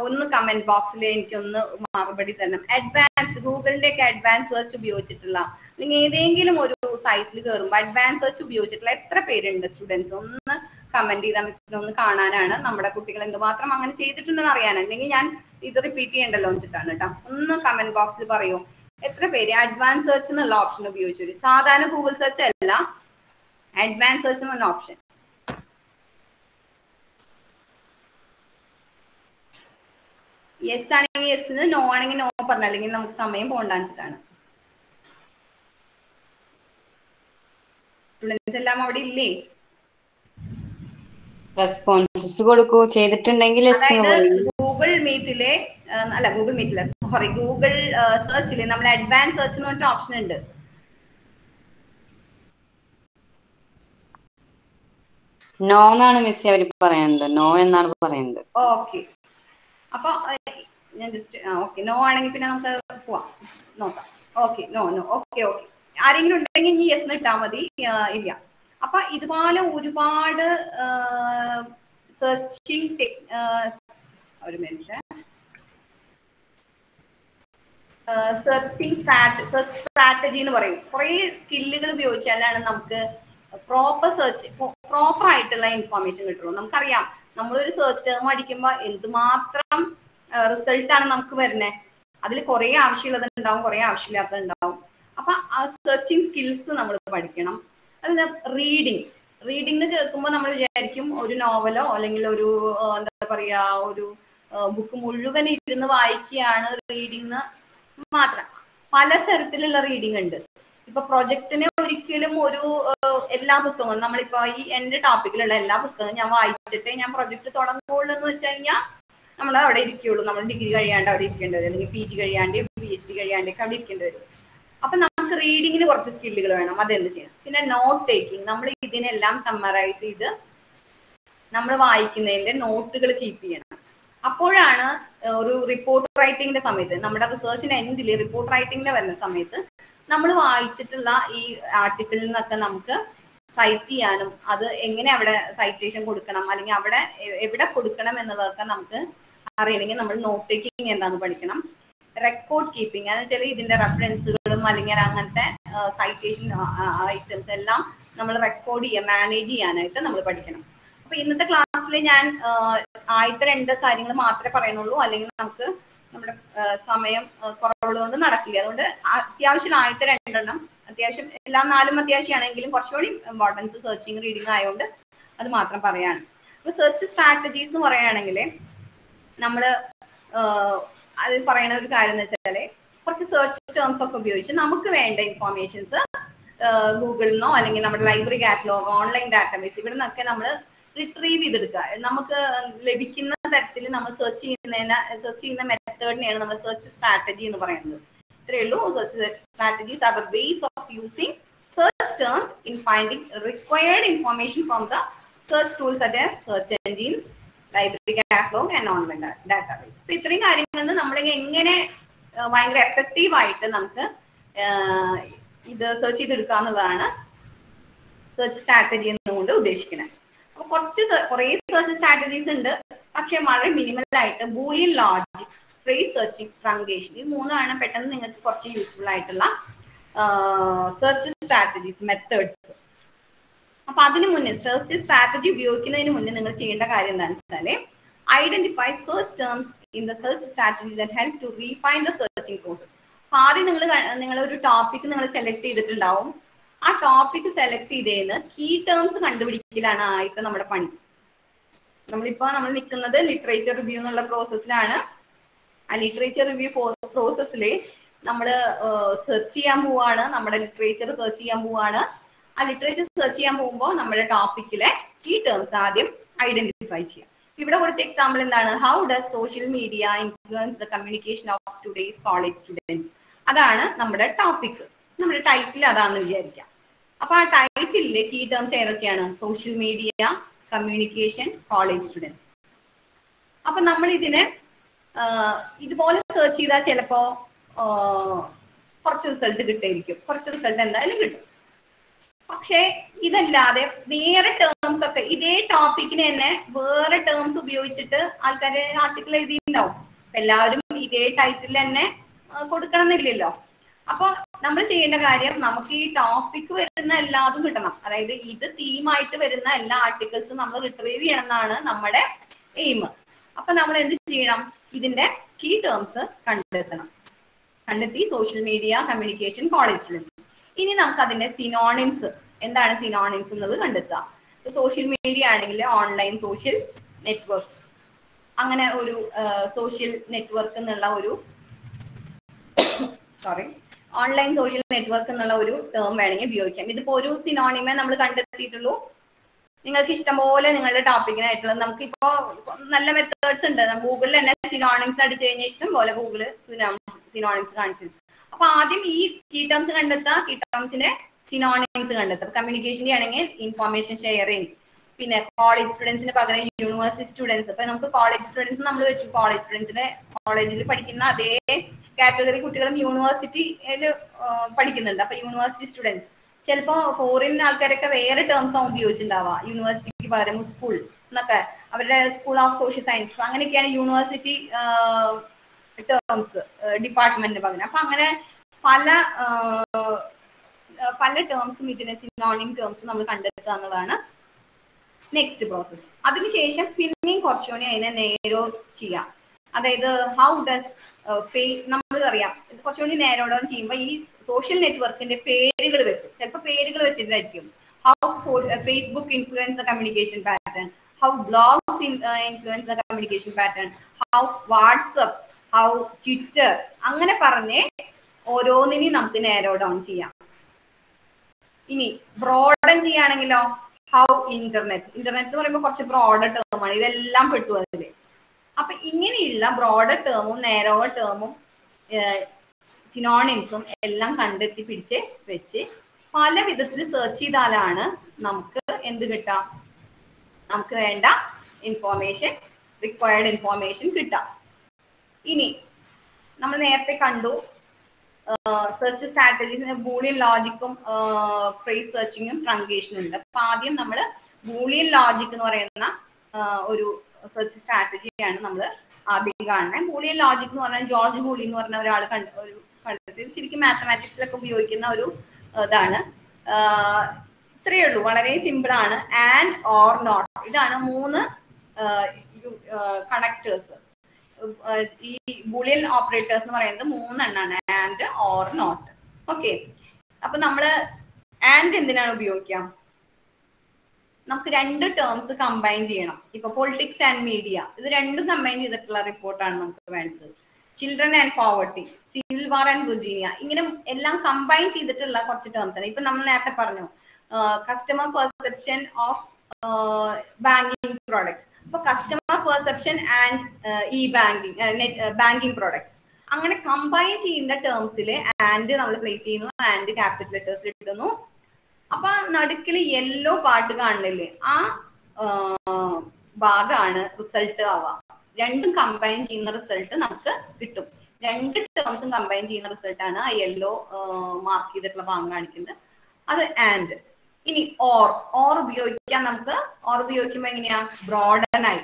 ഒന്ന് കമന്റ് ബോക്സിൽ എനിക്കൊന്ന് മറുപടി തരണം. അഡ്വാൻസ്ഡ് ഗൂഗിളിന്റെ ഒക്കെ അഡ്വാൻസ് സെർച്ച് ഉപയോഗിച്ചിട്ടുള്ള, അല്ലെങ്കിൽ ഏതെങ്കിലും ഒരു സൈറ്റിൽ കയറുമ്പോൾ അഡ്വാൻസ് സെർച്ച് ഉപയോഗിച്ചിട്ടുള്ള എത്ര പേരുണ്ട് സ്റ്റുഡൻസ്? ഒന്ന് കമന്റ് ചെയ്താൽ മിസ്സിനെ ഒന്ന് കാണാനാണ്. നമ്മുടെ കുട്ടികൾ എന്തുമാത്രം അങ്ങനെ ചെയ്തിട്ടുണ്ടെന്ന് അറിയാനാണ്. അല്ലെങ്കിൽ ഞാൻ ഇത് റിപ്പീറ്റ് ചെയ്യണ്ടല്ലോ വെച്ചിട്ടാണ് കേട്ടോ. ഒന്ന് കമന്റ് ബോക്സിൽ പറയൂ, എത്ര പേര് അഡ്വാൻസ് സെർച്ച് എന്നുള്ള ഓപ്ഷൻ ഉപയോഗിച്ചു? സാധാരണ ഗൂഗിൾ സെർച്ച് അല്ല, അഡ്വാൻസ് സെർച്ച് എന്നുള്ള ഓപ്ഷൻ. യെസ് ആണെങ്കിൽ യെസ്, നോ ആണെങ്കിൽ നോ പറഞ്ഞ, അല്ലെങ്കിൽ നമുക്ക് സമയം പോണ്ടാച്ചിട്ടാണ്. സ്റ്റുഡൻസ് എല്ലാം അവിടെ ഇല്ലേ? റെസ്പോൺസസ് കൊടുക്കൂ, ചെയ്തിട്ടുണ്ടെങ്കിൽ ഗൂഗിൾ മീറ്റിലെ അല്ല ഗൂഗിൾ മീറ്റില്ല സോറി ഗൂഗിൾ സെർച്ചിലെ നമ്മൾ അഡ്വാൻസ് സെർച്ച് എന്ന് പറഞ്ഞിട്ട് ഓപ്ഷൻ ഉണ്ട്. നോ എന്നാണ് മിസ് അവർ പറയുന്നത്, നോ എന്നാണ് പറയുന്നത്. ഓക്കെ, അപ്പൊ ഞാൻ ജസ്റ്റ് ഓക്കെ നോ ആണെങ്കിൽ പിന്നെ നമുക്ക് പോവാം നോക്കാം. Okay no no okay okay, ആരെങ്കിലും ഉണ്ടെങ്കിൽ ഇനി യെസ് ഇട്ടാ മതി. ഇല്ല, അപ്പൊ ഇതുപോലെ ഒരുപാട് സെർച്ചിങ് ഒരു മിനിറ്റ് സെർച്ച് സ്ട്രാറ്റജി എന്ന് പറയും. കുറേ സ്കില്ലുകൾ ഉപയോഗിച്ചാലാണ് നമുക്ക് പ്രോപ്പർ സെർച്ച് പ്രോപ്പർ ആയിട്ടുള്ള ഇൻഫോർമേഷൻ കിട്ടുള്ളൂ. നമുക്കറിയാം നമ്മളൊരു സെർച്ച് ടേം അടിക്കുമ്പോൾ എന്തുമാത്രം റിസൾട്ടാണ് നമുക്ക് വരുന്നത്. അതിൽ കുറേ ആവശ്യമുള്ളത് ഉണ്ടാവും, കുറേ ആവശ്യമില്ലാത്തത് ഉണ്ടാവും. അപ്പൊ ആ സെർച്ചിങ് സ്കിൽസ് നമ്മൾ പഠിക്കണം. അതിന് റീഡിങ് കേൾക്കുമ്പോൾ നമ്മൾ വിചാരിക്കും ഒരു നോവലോ അല്ലെങ്കിൽ ഒരു എന്താ പറയാ ഒരു ബുക്ക് മുഴുവൻ ഇരുന്ന് വായിക്കുകയാണ് റീഡിങ് മാത്രം. പലതരത്തിലുള്ള റീഡിംഗ് ഉണ്ട്. ഇപ്പൊ പ്രൊജക്ടിന് ഒരിക്കലും ഒരു എല്ലാ പുസ്തകവും നമ്മളിപ്പോ ഈ എന്റെ ടോപ്പിക്കിലുള്ള എല്ലാ പുസ്തകവും ഞാൻ വായിച്ചിട്ടേ ഞാൻ പ്രൊജക്ട് തുടങ്ങുള്ളൂ എന്ന് വെച്ച് കഴിഞ്ഞാൽ നമ്മൾ അവിടെ ഇരിക്കുള്ളൂ. നമ്മൾ ഡിഗ്രി കഴിയാണ്ട് അവിടെ ഇരിക്കേണ്ടി വരും, അല്ലെങ്കിൽ PG കഴിയാണ്ട് PhD കഴിയാണ്ടൊക്കെ അവിടെ ഇരിക്കേണ്ടി വരും. അപ്പൊ നമുക്ക് റീഡിങ്ങിന് കുറച്ച് സ്കില്ലുകൾ വേണം, അതെന്ത് ചെയ്യണം. പിന്നെ നോട്ട് ടേക്കിംഗ്, നമ്മൾ ഇതിനെല്ലാം സമ്മറൈസ് ചെയ്ത് നമ്മൾ വായിക്കുന്നതിന്റെ നോട്ടുകൾ കീപ്പ് ചെയ്യണം. അപ്പോഴാണ് ഒരു റിപ്പോർട്ട് റൈറ്റിംഗിന്റെ സമയത്ത്, നമ്മുടെ റിസർച്ചിന്റെ എൻഡിൽ റിപ്പോർട്ട് റൈറ്റിംഗിന്റെ വരുന്ന സമയത്ത് നമ്മൾ വായിച്ചിട്ടുള്ള ഈ ആർട്ടിക്കിളിൽ നിന്നൊക്കെ നമുക്ക് സൈറ്റ് ചെയ്യാനും അത് എങ്ങനെ അവിടെ സൈറ്റേഷൻ കൊടുക്കണം അല്ലെങ്കിൽ അവിടെ എവിടെ കൊടുക്കണം എന്നുള്ളതൊക്കെ നമുക്ക് അറിയണമെങ്കിൽ നമ്മൾ നോട്ട് ടേക്കിംഗ് എന്താണെന്ന് പഠിക്കണം. റെക്കോർഡ് കീപ്പിംഗ് എന്ന് വെച്ചാൽ ഇതിന്റെ റെഫറൻസുകളും അല്ലെങ്കിൽ അങ്ങനത്തെ സൈറ്റേഷൻ ഐറ്റംസ് എല്ലാം നമ്മൾ റെക്കോർഡ് ചെയ്യാൻ മാനേജ് ചെയ്യാനായിട്ട് നമ്മൾ പഠിക്കണം. അപ്പൊ ഇന്നത്തെ ക്ലാസ്സിൽ ഞാൻ ആദ്യത്തെ 2 കാര്യങ്ങൾ മാത്രമേ പറയുന്നുള്ളൂ, അല്ലെങ്കിൽ നമുക്ക് നമ്മുടെ സമയം കുറവുള്ളതുകൊണ്ട് നടക്കില്ല. അതുകൊണ്ട് അത്യാവശ്യം ആദ്യത്തെ 2 എണ്ണം അത്യാവശ്യം എല്ലാ 4 അത്യാവശ്യമാണെങ്കിലും കുറച്ചുകൂടി ഇമ്പോർട്ടൻസ് സെർച്ചിങ് റീഡിങ് ആയതുകൊണ്ട് അത് മാത്രം പറയാണ്. അപ്പൊ സെർച്ച് സ്ട്രാറ്റജീസ് എന്ന് പറയുകയാണെങ്കിൽ നമ്മൾ അതിൽ പറയുന്ന ഒരു കാര്യം എന്ന് വെച്ചാൽ കുറച്ച് സെർച്ച് ടേംസ് ഒക്കെ ഉപയോഗിച്ച് നമുക്ക് വേണ്ട ഇൻഫോർമേഷൻസ് ഗൂഗിളിൽ നിന്നോ അല്ലെങ്കിൽ നമ്മുടെ ലൈബ്രറി കാറ്റലോഗ് ഓൺലൈൻ ഡാറ്റാബേസ് ഇവിടെ നിന്നൊക്കെ നമ്മൾ റിട്രീവ് ചെയ്തെടുക്കുക. നമുക്ക് ലഭിക്കുന്ന തരത്തിൽ നമ്മൾ സെർച്ച് ചെയ്യുന്ന മെത്തേഡിനെയാണ് നമ്മൾ സെർച്ച് സ്ട്രാറ്റജി എന്ന് പറയുന്നത്. ഇത്രയേ ഉള്ളൂ. Search strategies are the ways of using search terms in finding required information from the search tools such as search engines, library catalogue and online database. അപ്പൊ ഇത്രയും കാര്യങ്ങളിൽ നമ്മൾ എങ്ങനെ ഭയങ്കര എഫക്റ്റീവായിട്ട് നമുക്ക് ഇത് സെർച്ച് ചെയ്തെടുക്കുക എന്നുള്ളതാണ് സെർച്ച് സ്ട്രാറ്റജി എന്നുകൊണ്ട് ഉദ്ദേശിക്കുന്നത്. അപ്പൊ കുറേ സെർച്ച് സ്ട്രാറ്റജീസ് ഉണ്ട്, പക്ഷെ വളരെ മിനിമൽ ആയിട്ട് Boolean logic, phrase searching, truncation, ഇത് 3ആണ് പെട്ടെന്ന് നിങ്ങൾക്ക് കുറച്ച് യൂസ്ഫുൾ ആയിട്ടുള്ള സെർച്ച് സ്ട്രാറ്റജീസ് മെത്തേഡ്സ്. അപ്പൊ അതിന് മുന്നേ സെർച്ച് സ്ട്രാറ്റജി ഉപയോഗിക്കുന്നതിന് മുന്നേ നിങ്ങൾ ചെയ്യേണ്ട കാര്യം എന്താണെന്ന് വെച്ചാൽ identify search terms in the search strategy that help to refine the searching process. അപ്പൊ ആദ്യം നിങ്ങൾ ഒരു ടോപ്പിക് നിങ്ങൾ സെലക്ട് ചെയ്തിട്ടുണ്ടാവും. ആ ടോപ്പിക് സെലക്ട് ചെയ്തതിന് കീ ടേംസ് കണ്ടുപിടിക്കലാണ് ആദ്യത്തെ നമ്മുടെ പണി. നമ്മൾ നിൽക്കുന്നത് ലിറ്ററേച്ചർ റിവ്യൂ എന്നുള്ള പ്രോസസ്സിലാണ്. ആ ലിറ്ററേച്ചർ റിവ്യൂ പ്രോസസ്സിൽ നമ്മൾ സെർച്ച് ചെയ്യാൻ പോവാണ്, നമ്മുടെ ലിറ്ററേച്ചർ സെർച്ച് ചെയ്യാൻ പോവാണ്. ആ ലിറ്ററേച്ചർ സെർച്ച് ചെയ്യാൻ പോകുമ്പോൾ നമ്മുടെ ടോപ്പിക്കിലെ കീ ടേംസ് ആദ്യം ഐഡന്റിഫൈ ചെയ്യാം. ഇവിടെ കൊടുത്ത എക്സാമ്പിൾ എന്താണ്? How does social media influence the communication of today's college students. അതാണ് നമ്മുടെ ടോപ്പിക്, നമ്മുടെ ടൈറ്റിൽ അതാണെന്ന് വിചാരിക്കാം. അപ്പൊ ആ ടൈറ്റിലെ കീ ടേംസ് ഏതൊക്കെയാണ്? Social media, communication, college students. അപ്പൊ നമ്മൾ ഇതിനെ ഇതുപോലെ സെർച്ച് ചെയ്താൽ ചിലപ്പോ കുറച്ച് റിസൾട്ട് കിട്ടായിരിക്കും, കുറച്ച് റിസൾട്ട് എന്തായാലും കിട്ടും. പക്ഷെ ഇതല്ലാതെ വേറെ ടേംസ് ഒക്കെ ഇതേ ടോപ്പിക്കിന് തന്നെ വേറെ ടേംസ് ഉപയോഗിച്ചിട്ട് ആൾക്കാര് ആർട്ടിക്കിൾ എഴുതിയിട്ടുണ്ടാവും. അപ്പൊ എല്ലാവരും ഇതേ ടൈറ്റിൽ തന്നെ കൊടുക്കണം എന്നില്ലല്ലോ. അപ്പൊ നമ്മൾ ചെയ്യേണ്ട കാര്യം നമുക്ക് ഈ ടോപ്പിക് വരുന്ന എല്ലാതും കിട്ടണം. അതായത് ഇത് തീമായിട്ട് വരുന്ന എല്ലാ ആർട്ടിക്കിൾസും നമ്മൾ റിട്രീവ് ചെയ്യണം എന്നാണ് നമ്മുടെ എയിം. അപ്പൊ നമ്മൾ എന്ത് ചെയ്യണം? ഇതിന്റെ കീ ടേംസ് കണ്ടെത്തി social media, communication, college students. ഇനി നമുക്ക് അതിന്റെ സിനോണിംസ്, എന്താണ് സിനോണിംസ് എന്നുള്ളത് കണ്ടെത്തുക. സോഷ്യൽ മീഡിയ ആണെങ്കിൽ ഓൺലൈൻ സോഷ്യൽ നെറ്റ്വർക്ക്സ്, അങ്ങനെ ഒരു സോഷ്യൽ നെറ്റ്വർക്ക് എന്നുള്ള ഒരു ഓൺലൈൻ സോഷ്യൽ നെറ്റ്വർക്ക് എന്നുള്ള ഒരു ടേം വേണമെങ്കിൽ ഉപയോഗിക്കാം. ഇതിപ്പോ ഒരു സിനോണിമേ നമ്മൾ കണ്ടെത്തിയിട്ടുള്ളൂ. നിങ്ങൾക്ക് ഇഷ്ടംപോലെ നിങ്ങളുടെ ടോപ്പിക്കിനായിട്ടുള്ള നമുക്കിപ്പോ നല്ല മെത്തേഡ്സ് ഉണ്ട്. ഗൂഗിളിൽ തന്നെ സിനോണിംസ് അടിച്ചു കഴിഞ്ഞാൽ ഇഷ്ടം പോലെ ഗൂഗിള് സിനോണിംസ് കാണിച്ചു. അപ്പൊ ആദ്യം ഈ കീ ടേംസ് കണ്ടെത്താം, കീ ടേംസിന്റെ സിനോണിംസ് കണ്ടെത്താം. കമ്മ്യൂണിക്കേഷന്റെ ആണെങ്കിൽ ഇൻഫോർമേഷൻ ഷെയറിങ്, പിന്നെ കോളേജ് സ്റ്റുഡൻസിന് പകരം യൂണിവേഴ്സിറ്റി സ്റ്റുഡൻസ്. ഇപ്പൊ നമുക്ക് കോളേജ് സ്റ്റുഡൻസ് നമ്മൾ വെച്ചു, കോളേജ് സ്റ്റുഡൻസിനെ കോളേജിൽ പഠിക്കുന്ന അതേ കാറ്റഗറി കുട്ടികളും യൂണിവേഴ്സിറ്റിയിൽ പഠിക്കുന്നുണ്ട്. അപ്പൊ യൂണിവേഴ്സിറ്റി സ്റ്റുഡൻസ് ചിലപ്പോ ഫോറിൻ ആൾക്കാരൊക്കെ വേറെ ടേംസ് ആവും ഉപയോഗിച്ചിട്ടുണ്ടാവുക, യൂണിവേഴ്സിറ്റിക്ക് പകരം സ്കൂൾ എന്നൊക്കെ, അവരുടെ സ്കൂൾ ഓഫ് സോഷ്യൽ സയൻസ് അങ്ങനെയൊക്കെയാണ് യൂണിവേഴ്സിറ്റി ടേംസ് ഡിപ്പാർട്ട്മെന്റിന് പകരം. അപ്പൊ അങ്ങനെ പല ടേംസും ഇതിനെ സിനോണിം ടേംസ് നമ്മൾ കണ്ടെത്തുക എന്നുള്ളതാണ് നെക്സ്റ്റ് പ്രോസസ്. അതിനുശേഷം പിന്നെയും കുറച്ചുകൂടി അതിനെ നേരോ ചെയ്യാം. അതായത് ഹൗ ഡസ് നമ്മൾക്കറിയാം കുറച്ചുകൂടി നേരോ ഡൗൺ ചെയ്യുമ്പോൾ ഈ സോഷ്യൽ നെറ്റ്വർക്കിന്റെ പേരുകൾ വെച്ച്, ചിലപ്പോൾ പേരുകൾ വെച്ചിട്ടായിരിക്കും. How Facebook influence the communication pattern, how blogs influence the communication pattern, how WhatsApp, how Twitter, അങ്ങനെ പറഞ്ഞ് ഓരോന്നിനെയും നമുക്ക് നേരോ ഡൗൺ ചെയ്യാം. ഇനി ബ്രോഡൻ ചെയ്യുകയാണെങ്കിലോ ഹൗ ഇന്റർനെറ്റ് എന്ന് പറയുമ്പോൾ കുറച്ച് ബ്രോഡർ ടേമാണ്, ഇതെല്ലാം പെട്ടു അതില്. അപ്പൊ ഇങ്ങനെയുള്ള ബ്രോഡർ ടേമും നേരോവർ ടേമും സിനോണിംസും എല്ലാം കണ്ടെത്തി പിടിച്ച് വെച്ച് പല വിധത്തിൽ സെർച്ച് ചെയ്താലാണ് നമുക്ക് എന്ത് കിട്ടാം, നമുക്ക് വേണ്ട ഇൻഫോർമേഷൻ, റിക്വയർഡ് ഇൻഫോർമേഷൻ കിട്ടാം. ഇനി നമ്മൾ നേരത്തെ കണ്ടു സെർച്ച് സ്ട്രാറ്റജീസിന് ബൂളിയൻ ലോജിക്കും ഫ്രേസ് സെർച്ചിങ്ങും ട്രങ്കേഷനും ഉണ്ട്. അപ്പൊ ആദ്യം നമ്മൾ ബൂളിയൻ ലോജിക് എന്ന് പറയുന്ന ഒരു സെർച്ച് സ്ട്രാറ്റജിയാണ് നമ്മൾ ആദ്യം കാണുന്നത്. ബൂളിയൻ ലോജിക് എന്ന് പറഞ്ഞാൽ ജോർജ് ബൂളി എന്ന് പറഞ്ഞ ഒരാൾ കണ്ടെത്തിയത് ശരിക്കും മാത്തമാറ്റിക്സിലൊക്കെ ഉപയോഗിക്കുന്ന ഒരു ഇതാണ്. ഇത്രയേ ഉള്ളൂ, വളരെ സിമ്പിൾ ആണ്. ആൻഡ് ഓർ നോട്ട്, ഇതാണ് 3 കണക്ടേഴ്സ്. ഈ ബൂളിയൻ ഓപ്പറേറ്റേഴ്സ് എന്ന് പറയുന്നത് 3 എണ്ണാണ്, ആൻഡ് ഓർ നോട്ട്. ഓക്കെ, അപ്പൊ നമ്മള് ആൻഡ് എന്തിനാണ് ഉപയോഗിക്കാം, നമുക്ക് 2 ടേംസ് കമ്പൈൻ ചെയ്യണം. ഇപ്പൊ പൊളിറ്റിക്സ് ആൻഡ് മീഡിയ, ഇത് രണ്ടും കമ്പൈൻ ചെയ്തിട്ടുള്ള റിപ്പോർട്ടാണ് നമുക്ക് വേണ്ടത്. Children and poverty, civil war and Virginia, ഇങ്ങനെ എല്ലാം കമ്പൈൻ ചെയ്തിട്ടുള്ള കുറച്ച് ടേംസ് ആണ്. ഇപ്പൊ നമ്മൾ നേരത്തെ പറഞ്ഞു customer perception of banking products, അപ്പൊ customer perception and e banking products, അങ്ങനെ കമ്പൈൻ ചെയ്യുന്ന ടേംസിൽ ആൻഡ് നമ്മൾ പ്ലേസ് ചെയ്യുന്നു, ആൻഡ് ക്യാപിറ്റൽ ലെറ്റേഴ്സിൽ ഇടുന്നു. അപ്പൊ നടുക്കിൽ യെല്ലോ പാർട്ട് കാണുന്നില്ലേ, ആ ഭാഗമാണ് റിസൾട്ട് ആവുക. രണ്ടും കമ്പൈൻ ചെയ്യുന്ന റിസൾട്ട് നമുക്ക് കിട്ടും. 2 ടേംസും കമ്പൈൻ ചെയ്യുന്ന റിസൾട്ടാണ് ആ യെല്ലോ മാർക്ക് ചെയ്തിട്ടുള്ള ഭാഗം കാണിക്കുന്നത്, അത് ആൻഡ്. ഇനി ഓർ ഉപയോഗിക്കാൻ, നമുക്ക് ഓർ ഉപയോഗിക്കുമ്പോ എങ്ങനെയാ, ബ്രോഡനായി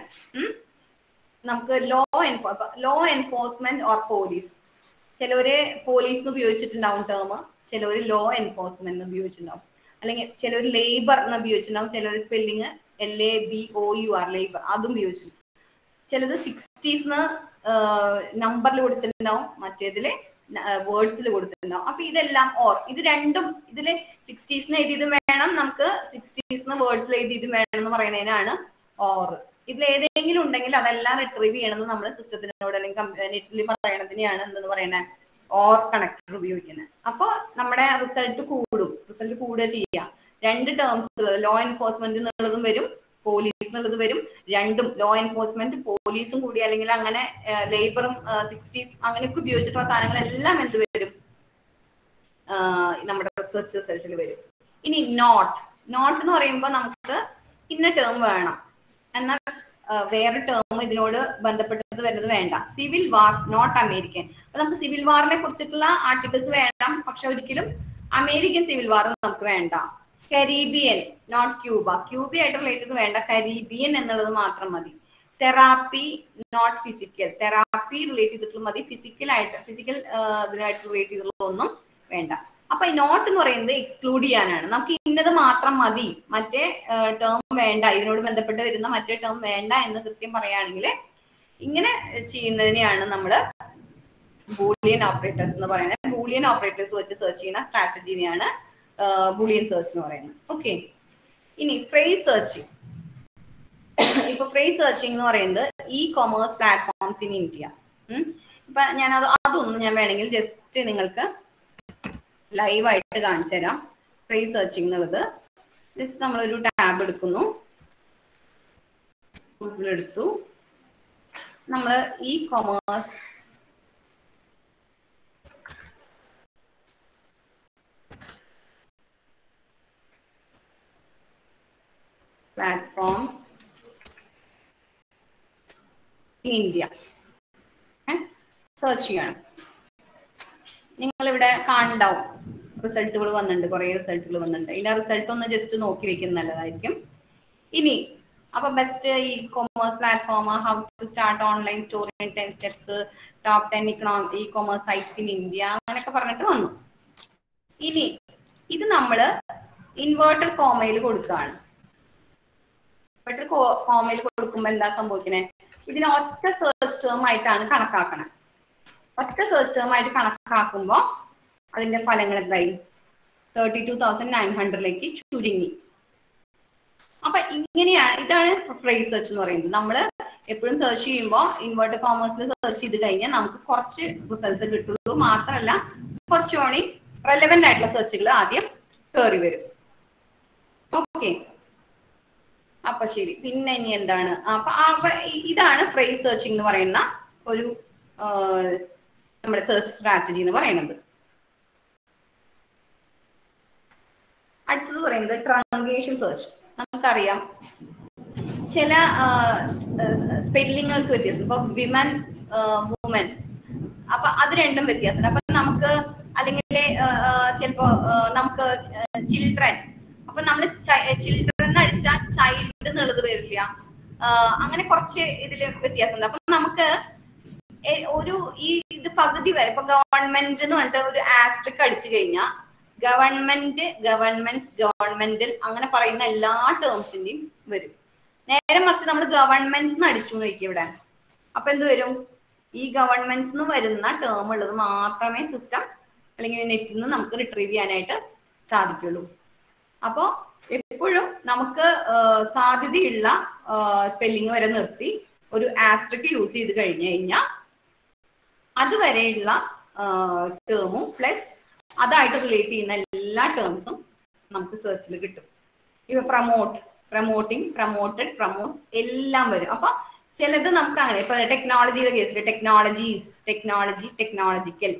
നമുക്ക് ലോ എൻഫോഴ്സ്മെന്റ് ഓർ പോലീസ്, ചിലവര് പോലീസ് ഉപയോഗിച്ചിട്ടുണ്ടാവും ടേം, ചിലവര് ലോ എൻഫോഴ്സ്മെന്റ് ഉപയോഗിച്ചിട്ടുണ്ടാവും, അല്ലെങ്കിൽ ചിലവർ ലേബർ എന്ന് ഉപയോഗിച്ചിട്ടുണ്ടാവും, ചിലർ സ്പെല്ലിങ് LABOUR ലേബർ അതും ഉപയോഗിച്ചിട്ടുണ്ട്. ചിലത് 60s നമ്പറിൽ കൊടുത്തിട്ടുണ്ടാവും, മറ്റേതില് വേർഡ്സിൽ കൊടുത്തിട്ടുണ്ടാവും. അപ്പൊ ഇതെല്ലാം ഓർ, ഇത് രണ്ടും ഇതില് 60s എഴുതിയതും വേണം, നമുക്ക് 60s വേർഡ്സിൽ എഴുതിയതും വേണം എന്ന് പറയുന്നതിനാണ് ഓർ. ഇതിൽ ഏതെങ്കിലും ഉണ്ടെങ്കിൽ അതെല്ലാം റിട്രീവ് ചെയ്യണമെന്ന് നമ്മൾ സിസ്റ്റത്തിനോട് അല്ലെങ്കിൽ നെറ്റിൽ പറയണതിനെയാണ് എന്തെന്ന് പറയുന്നത്, ഓർ കണക്ടർ ഉപയോഗിക്കുന്നത്. അപ്പൊ നമ്മുടെ റിസൾട്ട് കൂടുക ചെയ്യുക. 2 ടേംസ് ലോ എൻഫോഴ്സ്മെന്റ് എന്നുള്ളതും വരും, പോലീസ് എന്നുള്ളത് വരും. രണ്ടും ലോ എൻഫോഴ്സ്മെന്റ് പോലീസും കൂടി, അല്ലെങ്കിൽ അങ്ങനെ ലേബറും 60s അങ്ങനെയൊക്കെ ഉപയോഗിച്ചിട്ടുള്ള സാധനങ്ങളെല്ലാം എന്ത് വരും, നമ്മുടെ റിസർച്ച് റിസൾട്ടിൽ വരും. ഇനി നോട്ട് എന്ന് പറയുമ്പോൾ നമുക്ക് ഇന്ന ടേം വേണം, എന്നാൽ വേറെ ടേം ഇതിനോട് ബന്ധപ്പെട്ടത് വരുന്നത് വേണ്ട. സിവിൽ വാർ നോട്ട് അമേരിക്കൻ, അപ്പൊ നമുക്ക് സിവിൽ വാറിനെ കുറിച്ചിട്ടുള്ള ആർട്ടിക്കിൾസ് വേണം, പക്ഷെ ഒരിക്കലും അമേരിക്കൻ സിവിൽ വാർ നമുക്ക് വേണ്ട. കരീബിയൻ നോട്ട് ക്യൂബയായിട്ട് റിലേറ്റഡ് വേണ്ട, കരീബിയൻ എന്നുള്ളത് മാത്രം മതി. Therapy not physical, therapy relate ചെയ്തിട്ടുള്ള മതി, ഫിസിക്കൽ ഇതിനായിട്ട് റിലേറ്റ് ചെയ്തിട്ടുള്ള ഒന്നും വേണ്ട. അപ്പൊ ഈ നോട്ട് എന്ന് പറയുന്നത് എക്സ്ക്ലൂഡ് ചെയ്യാനാണ്, നമുക്ക് ഇന്നത് മാത്രം മതി, മറ്റേ ടേം വേണ്ട, ഇതിനോട് ബന്ധപ്പെട്ട് വരുന്ന മറ്റേ ടേം വേണ്ട എന്ന് കൃത്യം പറയുകയാണെങ്കിൽ ഇങ്ങനെ ചെയ്യുന്നതിനെയാണ് നമ്മൾ ബൂളിയൻ ഓപ്പറേറ്റേഴ്സ് എന്ന് പറയുന്നത്. ബൂളിയൻ ഓപ്പറേറ്റേഴ്സ് വെച്ച് സെർച്ച് ചെയ്യുന്ന സ്ട്രാറ്റജിനെയാണ് ബൂളിയൻ സെർച്ച് എന്ന് പറയുന്നത്. ഓക്കെ, ഇനി ഫ്രേസ് സെർച്ചിങ്. ഇപ്പൊ ഫ്രേസ് സെർച്ചിങ് എന്ന് പറയുന്നത് കൊമേഴ്സ് പ്ലാറ്റ്ഫോംസ് ഇൻ ഇന്ത്യ. ഇപ്പൊ ഞാൻ അതൊന്നും ഞാൻ വേണമെങ്കിൽ ജസ്റ്റ് നിങ്ങൾക്ക് ലൈവായിട്ട് കാണിച്ചു തരാം. ഫ്രേസ് സെർച്ചിങ് എന്നുള്ളത് ജസ്റ്റ് നമ്മളൊരു ടാബ് എടുക്കുന്നു, ഗൂഗിൾ എടുത്തു. നമ്മൾ E commerce platforms in India search ചെയ്യണം. നിങ്ങളിവിടെ കാണുന്നുണ്ടാവും റിസൾട്ടുകൾ വന്നിട്ടുണ്ട്, കുറേ റിസൾട്ടുകൾ വന്നിട്ടുണ്ട്. ഇതിന്റെ റിസൾട്ട് ഒന്ന് ജസ്റ്റ് നോക്കി വെക്കുന്നത് നല്ലതായിരിക്കും. ഇനി അപ്പൊ best e commerce platform, how to start online store in 10 steps, top 10 e commerce sites in India, അങ്ങനെയൊക്കെ പറഞ്ഞിട്ട് വന്നു. ഇനി ഇത് നമ്മൾ ഇൻവേർട്ടഡ് കോമയിൽ കൊടുക്കുകയാണ്. ഇൻവേർട്ടഡ് കോമയിൽ കൊടുക്കുമ്പോൾ എന്താ സംഭവിക്കുന്നത്? ഇതിനെ ഒറ്റ സെർച്ച് ടേം ആയിട്ടാണ് കണക്കാക്കണം. ഒറ്റ സെർച്ച് ടേം ആയിട്ട് കണക്കാക്കുമ്പോൾ അതിന്റെ ഫലങ്ങൾ എന്തായി? 32,900ലേക്ക് ചുരുങ്ങി. അപ്പൊ ഇങ്ങനെയാണ്, ഇതാണ് ഫ്രേസ് സെർച്ച് എന്ന് പറയുന്നത്. നമ്മൾ എപ്പോഴും സെർച്ച് ചെയ്യുമ്പോൾ ഇൻവേർട്ടഡ് കോമേഴ്സിൽ സെർച്ച് ചെയ്ത് കഴിഞ്ഞാൽ നമുക്ക് കുറച്ച് റിസൾട്ട്സ് കിട്ടുള്ളൂ. മാത്രമല്ല കുറച്ചുകൂടി റെലവെന്റ് ആയിട്ടുള്ള സെർച്ചുകൾ ആദ്യം കയറി വരും. ഓക്കെ, അപ്പൊ ശരി. പിന്നെ ഇനി എന്താണ്? അപ്പൊ ഇതാണ് ഫ്രേസ് സെർച്ചിങ് എന്ന് പറയുന്ന ഒരു നമ്മുടെ സെർച്ച് സ്ട്രാറ്റജി എന്ന് പറയുന്നത്. അടുത്തത് പറയുന്നത് ട്രങ്കേഷൻ സെർച്ച്. നമുക്കറിയാം ചില സ്പെല്ലിങ്ങൾക്ക് വ്യത്യാസം. ഇപ്പൊ വിമൻ, വുമൻ, അപ്പൊ അത് രണ്ടും വ്യത്യാസമുണ്ട്. അപ്പൊ നമുക്ക് അല്ലെങ്കിൽ ചിലപ്പോ നമുക്ക് ചിൽഡ്രൻ, അപ്പൊ നമ്മൾ ചിൽഡ്രൻ അടിച്ചാൽ ചൈൽഡ് എന്നുള്ളത് വരില്ല. അങ്ങനെ കുറച്ച് ഇതില് വ്യത്യാസമുണ്ട്. അപ്പൊ നമുക്ക് ഒരു ഇത് പകുതി വരെ ഇപ്പൊ ഗവൺമെന്റ് എന്ന് പറഞ്ഞിട്ട് ഒരു ആസ്ട്രിക് അടിച്ചു കഴിഞ്ഞാൽ ഗവൺമെന്റ്, ഗവൺമെന്റ്സ്, ഗവൺമെന്റൽ അങ്ങനെ പറയുന്ന എല്ലാ ടേംസിന്റെയും വരും. നേരെ മറിച്ച് നമ്മൾ ഗവൺമെന്റ്സ് അടിച്ചു നോക്കി ഇവിടെ, അപ്പൊ എന്ത് വരും? ഈ ഗവൺമെന്റ്സ് വരുന്ന ടേം ഉള്ളത് മാത്രമേ സിസ്റ്റം അല്ലെങ്കിൽ നെറ്റിൽ നിന്ന് നമുക്ക് റിട്രീവ് ചെയ്യാനായിട്ട് സാധിക്കുള്ളൂ. അപ്പോൾ എപ്പോഴും നമുക്ക് സാധ്യതയുള്ള സ്പെല്ലിങ് വരെ നിർത്തി ഒരു ആസ്ട്രിക് യൂസ് ചെയ്ത് കഴിഞ്ഞു കഴിഞ്ഞാൽ അതുവരെയുള്ള ടേമും പ്ലസ് അതായിട്ട് റിലേറ്റ് ചെയ്യുന്ന എല്ലാ ടേംസും നമുക്ക് സെർച്ചിൽ കിട്ടും. ഇപ്പൊ പ്രമോട്ട്, പ്രമോട്ടിങ്, പ്രമോട്ടഡ്, പ്രമോട്ട്സ് എല്ലാം വരും. അപ്പൊ ചിലത് നമുക്ക് അങ്ങനെ, ഇപ്പൊ ടെക്നോളജിയുടെ കേസിൽ ടെക്നോളജീസ്, ടെക്നോളജി, ടെക്നോളജിക്കൽ,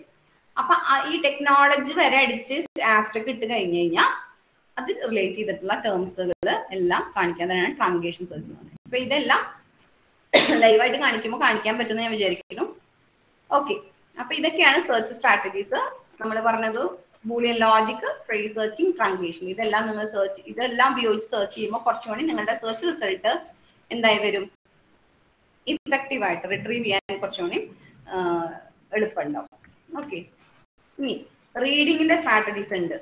അപ്പൊ ഈ ടെക്നോളജി വരെ അടിച്ച് ആസ്ട്രിക് ഇട്ട് കഴിഞ്ഞു കഴിഞ്ഞാൽ അത് റിലേറ്റ് ചെയ്തിട്ടുള്ള ടേംസുകൾ എല്ലാം കാണിക്കാൻ തന്നെയാണ് ട്രങ്കേഷൻ സെർച്ച് എന്ന് പറയുന്നത്. അപ്പൊ ഇതെല്ലാം ലൈവായിട്ട് കാണിക്കുമ്പോൾ കാണിക്കാൻ പറ്റുമെന്ന് ഞാൻ വിചാരിക്കുന്നു. ഓക്കെ, അപ്പൊ ഇതൊക്കെയാണ് സെർച്ച് സ്ട്രാറ്റജീസ്. നമ്മൾ പറഞ്ഞത് Boolean logic, phrase searching, truncation, ഇതെല്ലാം നിങ്ങൾ ഇതെല്ലാം ഉപയോഗിച്ച് സെർച്ച് ചെയ്യുമ്പോൾ കുറച്ചുകൂടി നിങ്ങളുടെ സെർച്ച് റിസൾട്ട് എന്തായി വരും? ഇഫക്റ്റീവ് ആയിട്ട് റിട്രീവ് ചെയ്യാൻ കുറച്ചുകൂടി എളുപ്പമുണ്ടാവും. ഓക്കെ, ഇനി റീഡിങ്ങിന്റെ സ്ട്രാറ്റജീസ് ഉണ്ട്.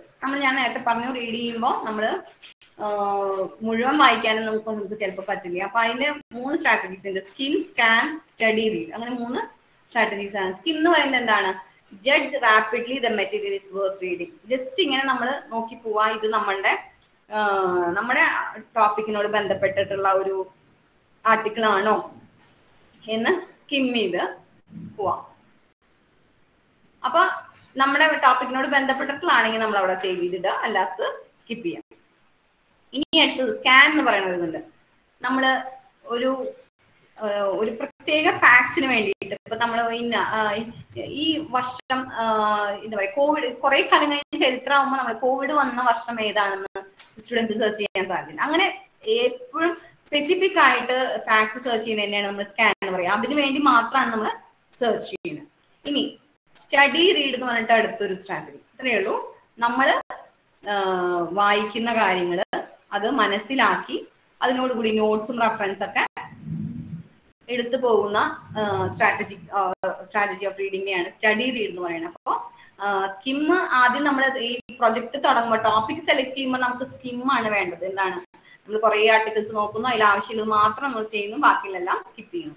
ഞാൻ നേരത്തെ പറഞ്ഞു, റീഡ് ചെയ്യുമ്പോൾ നമ്മൾ മുഴുവൻ വായിക്കാനും നമുക്ക് ചിലപ്പോൾ പറ്റില്ല. അപ്പൊ അതിന്റെ 3 സ്ട്രാറ്റജീസ് ഉണ്ട്: സ്കിം, സ്കാൻ, സ്റ്റഡി, റീഡ്. അങ്ങനെ 3 സ്ട്രാറ്റജീസ് ആണ്. സ്കിം എന്ന് പറയുന്നത് എന്താണ്? Judge rapidly the material is worth reading. Just ഇങ്ങനെ നമ്മൾ നോക്കി പോവാ, ഇത് നമ്മുടെ ടോപ്പിക്കിനോട് ബന്ധപ്പെട്ടിട്ടുള്ള ഒരു ആർട്ടിക്കിൾ ആണോ എന്ന് സ്കിം ചെയ്ത് പോവാം. അപ്പൊ നമ്മുടെ ടോപ്പിക്കിനോട് ബന്ധപ്പെട്ടിട്ടുള്ളതാണെങ്കിൽ നമ്മൾ അവിടെ സേവ് ചെയ്തിടുക, അല്ലാത്ത സ്കിപ്പ് ചെയ്യാം. ഇനി അടുത്തത് സ്കാൻ എന്ന് പറയുന്നത്. നമ്മൾ ഒരു പ്രത്യേക ഫാക്ട്സിന് വേണ്ടിയിട്ട്, ഇപ്പൊ നമ്മൾ ഈ വർഷം എന്താ പറയുക, കോവിഡ് കുറെ കാലം കഴിഞ്ഞ് ചരിത്രമാകുമ്പോൾ നമ്മൾ കോവിഡ് വന്ന വർഷം ഏതാണെന്ന് സ്റ്റുഡൻസ് സെർച്ച് ചെയ്യാൻ സാധിക്കും. അങ്ങനെ എപ്പോഴും സ്പെസിഫിക് ആയിട്ട് ഫാക്ട്സ് സെർച്ച് ചെയ്യുന്നത് തന്നെയാണ് നമ്മൾ സ്കാൻ എന്ന് പറയുക. അതിനു വേണ്ടി മാത്രമാണ് നമ്മൾ സെർച്ച് ചെയ്യുന്നത്. ഇനി സ്റ്റഡി, റീഡ് എന്ന് പറഞ്ഞിട്ട് അടുത്തൊരു സ്ട്രാറ്റജി. ഇത്രയേ ഉള്ളൂ. നമ്മൾ വായിക്കുന്ന കാര്യങ്ങൾ അത് മനസ്സിലാക്കി അതിനോടുകൂടി നോട്ട്സും റെഫറൻസ് ഒക്കെ എടുത്തു പോകുന്ന സ്ട്രാറ്റജി ഓഫ് റീഡിങ്ങിനെയാണ് സ്റ്റഡി, റീഡ് എന്ന് പറയുന്നത്. അപ്പോൾ സ്കിം ആദ്യം നമ്മൾ ഈ പ്രൊജക്ട് തുടങ്ങുമ്പോൾ ടോപ്പിക് സെലക്ട് ചെയ്യുമ്പോൾ നമുക്ക് സ്കിമ്മാണ് വേണ്ടത്. എന്താണ്? നമ്മൾ കുറേ ആർട്ടിക്കിൾസ് നോക്കുന്നു, അതിൽ ആവശ്യമുള്ളത് മാത്രം നമ്മൾ ചെയ്യുന്നു, ബാക്കിയെല്ലാം സ്കിപ്പ് ചെയ്യുന്നു.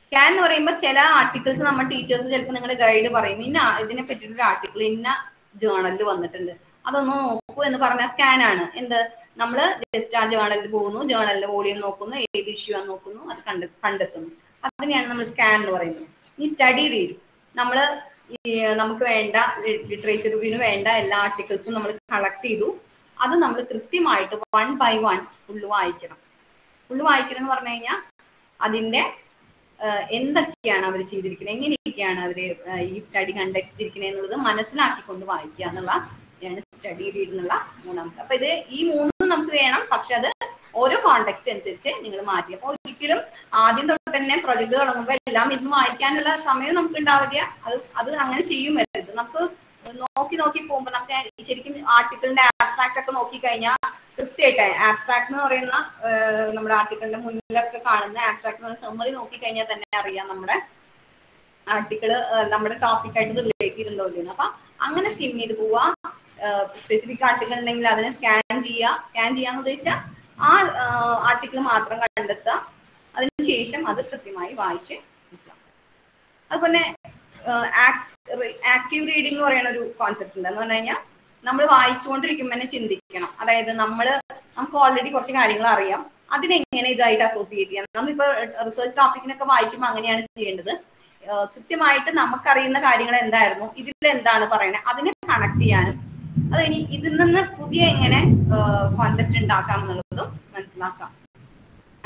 സ്കാൻ എന്ന് പറയുമ്പോൾ ചില ആർട്ടിക്കിൾസ് നമ്മൾ ടീച്ചേഴ്സ് ചിലപ്പോൾ നിങ്ങളുടെ ഗൈഡ് പറയും, ഇതിനെ പറ്റിയിട്ടൊരു ആർട്ടിക്കിൾ ഇന്ന ജേണലിൽ വന്നിട്ടുണ്ട്, അതൊന്ന് നോക്കൂ എന്ന് പറഞ്ഞാൽ സ്കാൻ ആണ്. എന്ത്? നമ്മൾ ജസ്റ്റ് ആ ജേണലിൽ പോകുന്നു, ജേണലിലെ വോളിയം നോക്കുന്നു, ഏത് ഇഷ്യൂ ആണെന്ന് നോക്കുന്നു, അത് കണ്ടെത്തുന്നു. അതിനെയാണ് നമ്മൾ സ്കാൻ എന്ന് പറയുന്നത്. ഈ സ്റ്റഡി, റീഡ് നമ്മൾ നമുക്ക് വേണ്ട ലിറ്ററേച്ചർ റിവ്യൂവിന് വേണ്ട എല്ലാ ആർട്ടിക്കിൾസും നമ്മൾ കളക്ട് ചെയ്തു, അത് നമ്മൾ കൃത്യമായിട്ട് 1 by 1 ഫുള്ള് വായിക്കണം. ഫുള്ള് വായിക്കണം എന്ന് പറഞ്ഞു കഴിഞ്ഞാൽ അതിന്റെ എന്തൊക്കെയാണ് അവർ ചെയ്തിരിക്കുന്നത്, എങ്ങനെയൊക്കെയാണ് അവർ ഈ സ്റ്റഡി കണ്ടക്ട് ചെയ്തിരിക്കുന്നത് എന്നുള്ളത് മനസ്സിലാക്കിക്കൊണ്ട് വായിക്കുക എന്നുള്ളതാണ് സ്റ്റഡി റീഡ് എന്നുള്ള മൂന്നാമത്തെ. അപ്പൊ ഇത് ഈ മൂന്നും നമുക്ക് വേണം, പക്ഷെ അത് ഓരോ കോണ്ടെക്സ്റ്റ് അനുസരിച്ച് നിങ്ങൾ മാറ്റി. അപ്പൊ ഒരിക്കലും ആദ്യം തൊട്ട് തന്നെ പ്രൊജക്ട് തുടങ്ങുമ്പോൾ എല്ലാം ഇന്ന് വായിക്കാനുള്ള സമയം നമുക്ക് ഉണ്ടാവില്ല. അത് അങ്ങനെ ചെയ്യും വരരുത്. നമുക്ക് നോക്കി പോകുമ്പോൾ നമുക്ക് ശരിക്കും ആർട്ടിക്കിളിന്റെ ആബ്സ്ട്രാക്ട് ഒക്കെ നോക്കി കഴിഞ്ഞാൽ കൃത്യമായിട്ട് ആബ്സ്ട്രാക്ട് എന്ന് പറയുന്ന നമ്മുടെ ആർട്ടിക്കിളിന്റെ മുന്നിലൊക്കെ കാണുന്ന ആബ്സ്ട്രാക്ട് എന്ന് പറയുന്ന സമ്മറി നോക്കി കഴിഞ്ഞാൽ തന്നെ അറിയാം നമ്മുടെ ആർട്ടിക്കിള് നമ്മുടെ ടോപ്പിക്കായിട്ട് റിലേറ്റ് ചെയ്തിട്ടുണ്ടോ ഇല്ലെന്ന്. അപ്പൊ അങ്ങനെ സ്കിം ചെയ്ത് പോവുക. സ്പെസിഫിക് ആർട്ടിക്കിൾ ഉണ്ടെങ്കിൽ അതിനെ സ്കാൻ ചെയ്യാന്ന് ഉദ്ദേശിച്ചാൽ ആ ആർട്ടിക്കിൾ മാത്രം കണ്ടെത്തുക, അതിനുശേഷം അത് കൃത്യമായി വായിച്ച് മനസ്സിലാക്കുക. അതുപോലെ ആക്റ്റീവ് റീഡിംഗ് എന്ന് പറയുന്ന ഒരു കോൺസെപ്റ്റ് ഉണ്ട്. എന്ന് പറഞ്ഞു കഴിഞ്ഞാൽ നമ്മൾ വായിച്ചുകൊണ്ടിരിക്കുമ്പോൾ തന്നെ ചിന്തിക്കണം. അതായത് നമുക്ക് ഓൾറെഡി കുറച്ച് കാര്യങ്ങൾ അറിയാം, അതിനെങ്ങനെ ഇതായിട്ട് അസോസിയേറ്റ് ചെയ്യാം. നമ്മളിപ്പോ റിസർച്ച് ടോപ്പിക്കിനൊക്കെ വായിക്കുമ്പോൾ അങ്ങനെയാണ് ചെയ്യേണ്ടത്. കൃത്യമായിട്ട് നമുക്കറിയുന്ന കാര്യങ്ങൾ എന്തായിരുന്നു, ഇതിൽ എന്താണ് പറയുന്നത്, അതിനെ കണക്ട് ചെയ്യാനും അത് ഇനി ഇതിൽ നിന്ന് പുതിയ എങ്ങനെ കോൺസെപ്റ്റ് ഉണ്ടാക്കാം എന്നുള്ളതും മനസ്സിലാക്കാം.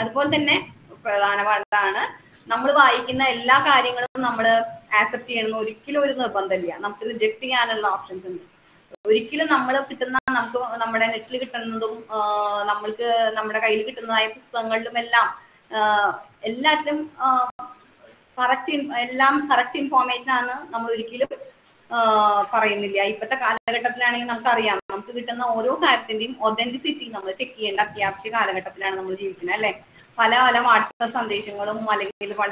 അതുപോലെ തന്നെ പ്രധാനമായിട്ടാണ് നമ്മൾ വായിക്കുന്ന എല്ലാ കാര്യങ്ങളും നമ്മൾ ആക്സെപ്റ്റ് ചെയ്യണമെന്ന് ഒരിക്കലും ഒരു നിർബന്ധമില്ല. നമുക്ക് റിജക്ട് ചെയ്യാനുള്ള ഓപ്ഷൻസ് ഉണ്ട്. ഒരിക്കലും നമ്മൾ നമുക്ക് നമ്മുടെ നെറ്റിൽ കിട്ടുന്നതും നമ്മൾക്ക് നമ്മുടെ കയ്യിൽ കിട്ടുന്നതായ പുസ്തകങ്ങളിലും എല്ലാത്തിലും കറക്റ്റ് ഇൻഫോർമേഷൻ ആണ് നമ്മൾ ഒരിക്കലും പറയുന്നില്ല. ഇപ്പോഴത്തെ കാലഘട്ടത്തിലാണെങ്കിൽ നമുക്കറിയാം, നമുക്ക് കിട്ടുന്ന ഓരോ കാര്യത്തിന്റെയും ഒതന്റിസിറ്റി നമ്മൾ ചെക്ക് ചെയ്യേണ്ട അത്യാവശ്യ കാലഘട്ടത്തിലാണ് നമ്മൾ ജീവിക്കുന്നത്, അല്ലെ? പല വാട്സാപ്പ് സന്ദേശങ്ങളും അല്ലെങ്കിൽ പല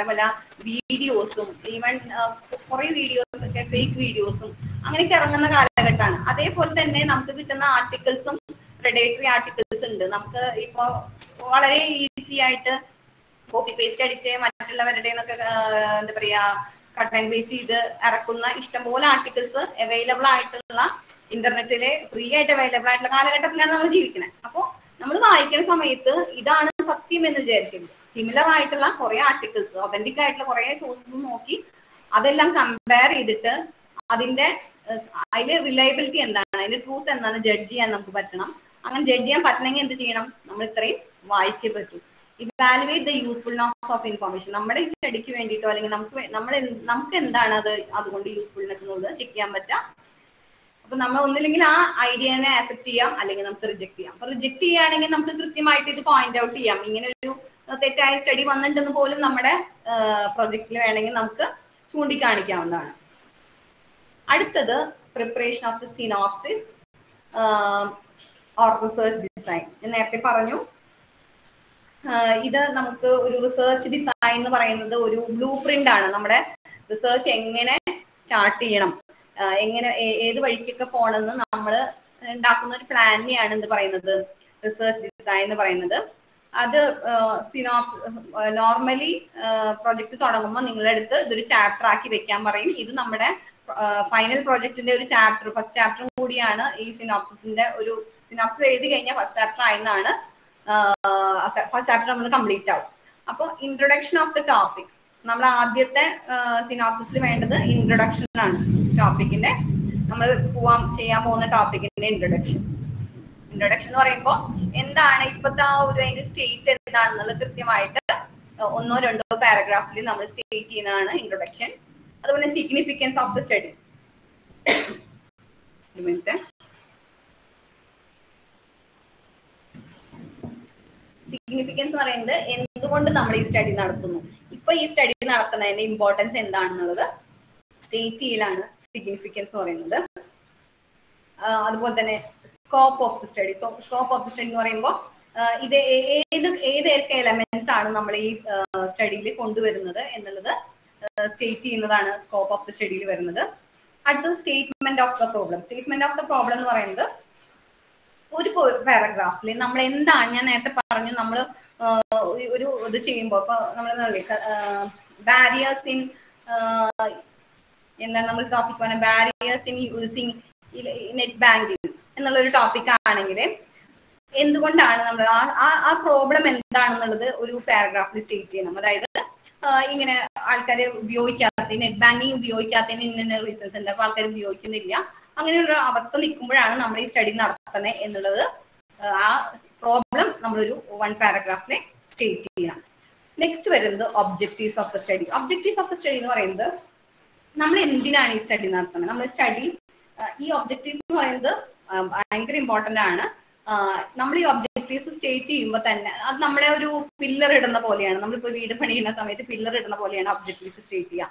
വീഡിയോസും, ഈവൻ കുറെ വീഡിയോസ് ഒക്കെ ഫേക്ക് വീഡിയോസും അങ്ങനെയൊക്കെ ഇറങ്ങുന്ന കാലഘട്ടമാണ്. അതേപോലെ തന്നെ നമുക്ക് കിട്ടുന്ന ആർട്ടിക്കിൾസും പ്രെഡേറ്ററി ആർട്ടിക്കിൾസ് ഉണ്ട്. നമുക്ക് ഇപ്പൊ വളരെ ഈസി ആയിട്ട് കോപ്പി പേസ്റ്റ് അടിച്ച് മറ്റുള്ളവരുടെ എന്താ പറയാ കട്ട് ആൻഡ് പേസ്റ്റ് ചെയ്ത് ഇറക്കുന്ന ഇഷ്ടംപോലെ ആർട്ടിക്കിൾസ് അവൈലബിൾ ആയിട്ടുള്ള ഇന്റർനെറ്റിലെ ഫ്രീ ആയിട്ട് അവൈലബിൾ ആയിട്ടുള്ള കാലഘട്ടത്തിലാണ് നമ്മൾ ജീവിക്കുന്നത്. അപ്പോൾ നമ്മൾ വായിക്കുന്ന സമയത്ത് ഇതാണ് സത്യം എന്ന് വിചാരിക്കുന്നത്. സിമിലർ ആയിട്ടുള്ള കുറെ ആർട്ടിക്കിൾസ്, ഒതന്റിക് ആയിട്ടുള്ള കുറെ സോഴ്സസ് നോക്കി അതെല്ലാം കമ്പയർ ചെയ്തിട്ട് അതിലെ റിലയബിലിറ്റി എന്താണ്, അതിന്റെ ട്രൂത്ത് എന്താണ് ജഡ്ജ് ചെയ്യാൻ നമുക്ക് പറ്റണം. അങ്ങനെ ജഡ്ജ് ചെയ്യാൻ പറ്റണമെങ്കിൽ എന്ത് ചെയ്യണം? നമ്മൾ ഇത്രയും വായിച്ചേ പറ്റൂ. Evaluate the usefulness of information. നമ്മുടെ ഈ സ്റ്റഡിക്ക് വേണ്ടിയിട്ടോ അല്ലെങ്കിൽ നമുക്ക് എന്താണ് അതുകൊണ്ട് യൂസ്ഫുൾനെസ് എന്നുള്ളത് ചെക്ക് ചെയ്യാൻ പറ്റാം. അപ്പൊ നമ്മൾ ഒന്നില്ലെങ്കിൽ ആ ഐഡിയനെ ആക്സെപ്റ്റ് ചെയ്യാം, അല്ലെങ്കിൽ നമുക്ക് റിജക്ട് ചെയ്യാം. അപ്പൊ റിജക്ട് ചെയ്യുകയാണെങ്കിൽ നമുക്ക് കൃത്യമായിട്ട് ഇത് പോയിന്റ് ഔട്ട് ചെയ്യാം. ഇങ്ങനെ ഒരു തെറ്റായ സ്റ്റഡി വന്നിട്ടുണ്ടെന്ന് പോലും നമ്മുടെ പ്രൊജക്റ്റിൽ വേണമെങ്കിൽ നമുക്ക് ചൂണ്ടിക്കാണിക്കാവുന്നതാണ്. അടുത്തത് preparation of the synopsis or research design. ഞാൻ നേരത്തെ പറഞ്ഞു, ഇത് നമുക്ക് ഒരു റിസർച്ച് ഡിസൈൻ എന്ന് പറയുന്നത് ഒരു ബ്ലൂ പ്രിന്റ് ആണ്. നമ്മുടെ റിസർച്ച് എങ്ങനെ സ്റ്റാർട്ട് ചെയ്യണം, എങ്ങനെ ഏത് വഴിക്കൊക്കെ പോകണമെന്ന് നമ്മൾ ഉണ്ടാക്കുന്ന ഒരു പ്ലാനിനെയാണ് എന്ത് പറയുന്നത്, റിസർച്ച് ഡിസൈൻ എന്ന് പറയുന്നത്. അത് നോർമലി പ്രൊജക്ട് തുടങ്ങുമ്പോൾ നിങ്ങളുടെ അടുത്ത് ഇതൊരു ചാപ്റ്റർ ആക്കി വെക്കാൻ പറയും. ഇത് നമ്മുടെ ഫൈനൽ പ്രൊജക്ടിന്റെ ഒരു ചാപ്റ്റർ, ഫസ്റ്റ് ചാപ്റ്ററും കൂടിയാണ്. ഈ സിനോപ്സിസ് എഴുതി കഴിഞ്ഞാൽ ഫസ്റ്റ് ചാപ്റ്റർ ആയെന്നാണ്. ഫസ്റ്റ് ചാപ്റ്റർ നമ്മൾ കംപ്ലീറ്റ് ആവും. അപ്പോൾ ഇൻട്രൊഡക്ഷൻ ഓഫ് ദ ടോപ്പിക്, നമ്മൾ ആദ്യത്തെ സിനോപ്സിസിൽ വേണ്ടത് ഇൻട്രൊഡക്ഷൻ ആണ്. ടോപ്പിക്കിന്റെ നമ്മൾ ചെയ്യാൻ പോകുന്ന ടോപ്പിക്കിന്റെ ഇൻട്രൊഡക്ഷൻ എന്ന് പറയുമ്പോൾ എന്താണ് ഇപ്പോഴത്തെ ആ ഒരു അതിന്റെ സ്റ്റേറ്റ് എന്താണെന്നുള്ളത് കൃത്യമായിട്ട് 1-2 പാരഗ്രാഫിൽ നമ്മൾ സ്റ്റേറ്റ് ചെയ്യുന്നതാണ് ഇൻട്രൊഡക്ഷൻ. അതുപോലെ significance of the study. Significance എന്ന് പറയുന്നത് എന്തുകൊണ്ട് നമ്മൾ ഈ സ്റ്റഡി നടത്തുന്നു, ഇപ്പൊ ഈ സ്റ്റഡി നടത്തുന്നതിന്റെ ഇമ്പോർട്ടൻസ് എന്താണെന്നുള്ളത് സ്റ്റേറ്റ് ചെയ്യലാണ് സിഗ്നിഫിക്കൻസ് എന്ന് പറയുന്നത്. അതുപോലെ തന്നെ scope of the study. Scope of the study എന്ന് പറയുമ്പോൾ ഇത് ഏതൊക്കെ എലമെന്റ്സ് ആണ് നമ്മൾ ഈ സ്റ്റഡിയിൽ കൊണ്ടുവരുന്നത് എന്നുള്ളത് സ്റ്റേറ്റ് ചെയ്യുന്നതാണ് സ്കോപ്പ് ഓഫ് ദി സ്റ്റഡിയിൽ വരുന്നത്. അടുത്തത് statement of the problem. Statement of the problem എന്ന് പറയുന്നത് ഒരു പാരഗ്രാഫിൽ നമ്മൾ എന്താണ്, ഞാൻ നേരത്തെ പറഞ്ഞു, നമ്മൾ ഒരു ഇത് ചെയ്യുമ്പോൾ ഇപ്പൊ നമ്മൾ ബാരിയേഴ്സ് ഇൻ എന്താണ് നമ്മൾ ടോപ്പിക് പറഞ്ഞ barriers in using net banking എന്നുള്ള ഒരു ടോപ്പിക് ആണെങ്കിൽ എന്തുകൊണ്ടാണ് നമ്മൾ ആ പ്രോബ്ലം എന്താണെന്നുള്ളത് ഒരു പാരഗ്രാഫിൽ സ്റ്റേറ്റ് ചെയ്യണം. അതായത് ഇങ്ങനെ ആൾക്കാർ ഉപയോഗിക്കാത്ത നെറ്റ് ബാങ്കിങ് ഉപയോഗിക്കാത്തതിന് ഇന്ന റീസൺസ് ഉണ്ട്, അപ്പൊ ആൾക്കാർ ഉപയോഗിക്കുന്നില്ല. അങ്ങനെയുള്ള അവസ്ഥ നിൽക്കുമ്പോഴാണ് നമ്മൾ ഈ സ്റ്റഡി നടത്തുന്നത് എന്നുള്ളത് ആ പ്രോബ്ലം നമ്മളൊരു 1 പാരഗ്രാഫിൽ സ്റ്റേറ്റ് ചെയ്യണം. നെക്സ്റ്റ് വരുന്നത് objectives of the study. Objectives of the study എന്ന് പറയുന്നത് നമ്മൾ എന്തിനാണ് ഈ സ്റ്റഡി നടത്തുന്നത്, നമ്മൾ സ്റ്റഡി ഈ ഒബ്ജക്റ്റീവ്സ് എന്ന് പറയുന്നത് ഭയങ്കര ഇമ്പോർട്ടന്റ് ആണ്. നമ്മൾ ഈ ഒബ്ജക്റ്റീവ്സ് സ്റ്റേറ്റ് ചെയ്യുമ്പോൾ തന്നെ അത് നമ്മുടെ ഒരു പില്ലർ ഇടുന്ന പോലെയാണ്. നമ്മളിപ്പോൾ വീട് പണിയുന്ന സമയത്ത് പില്ലർ ഇടുന്ന പോലെയാണ് ഒബ്ജക്റ്റീവ്സ് സ്റ്റേറ്റ് ചെയ്യുക.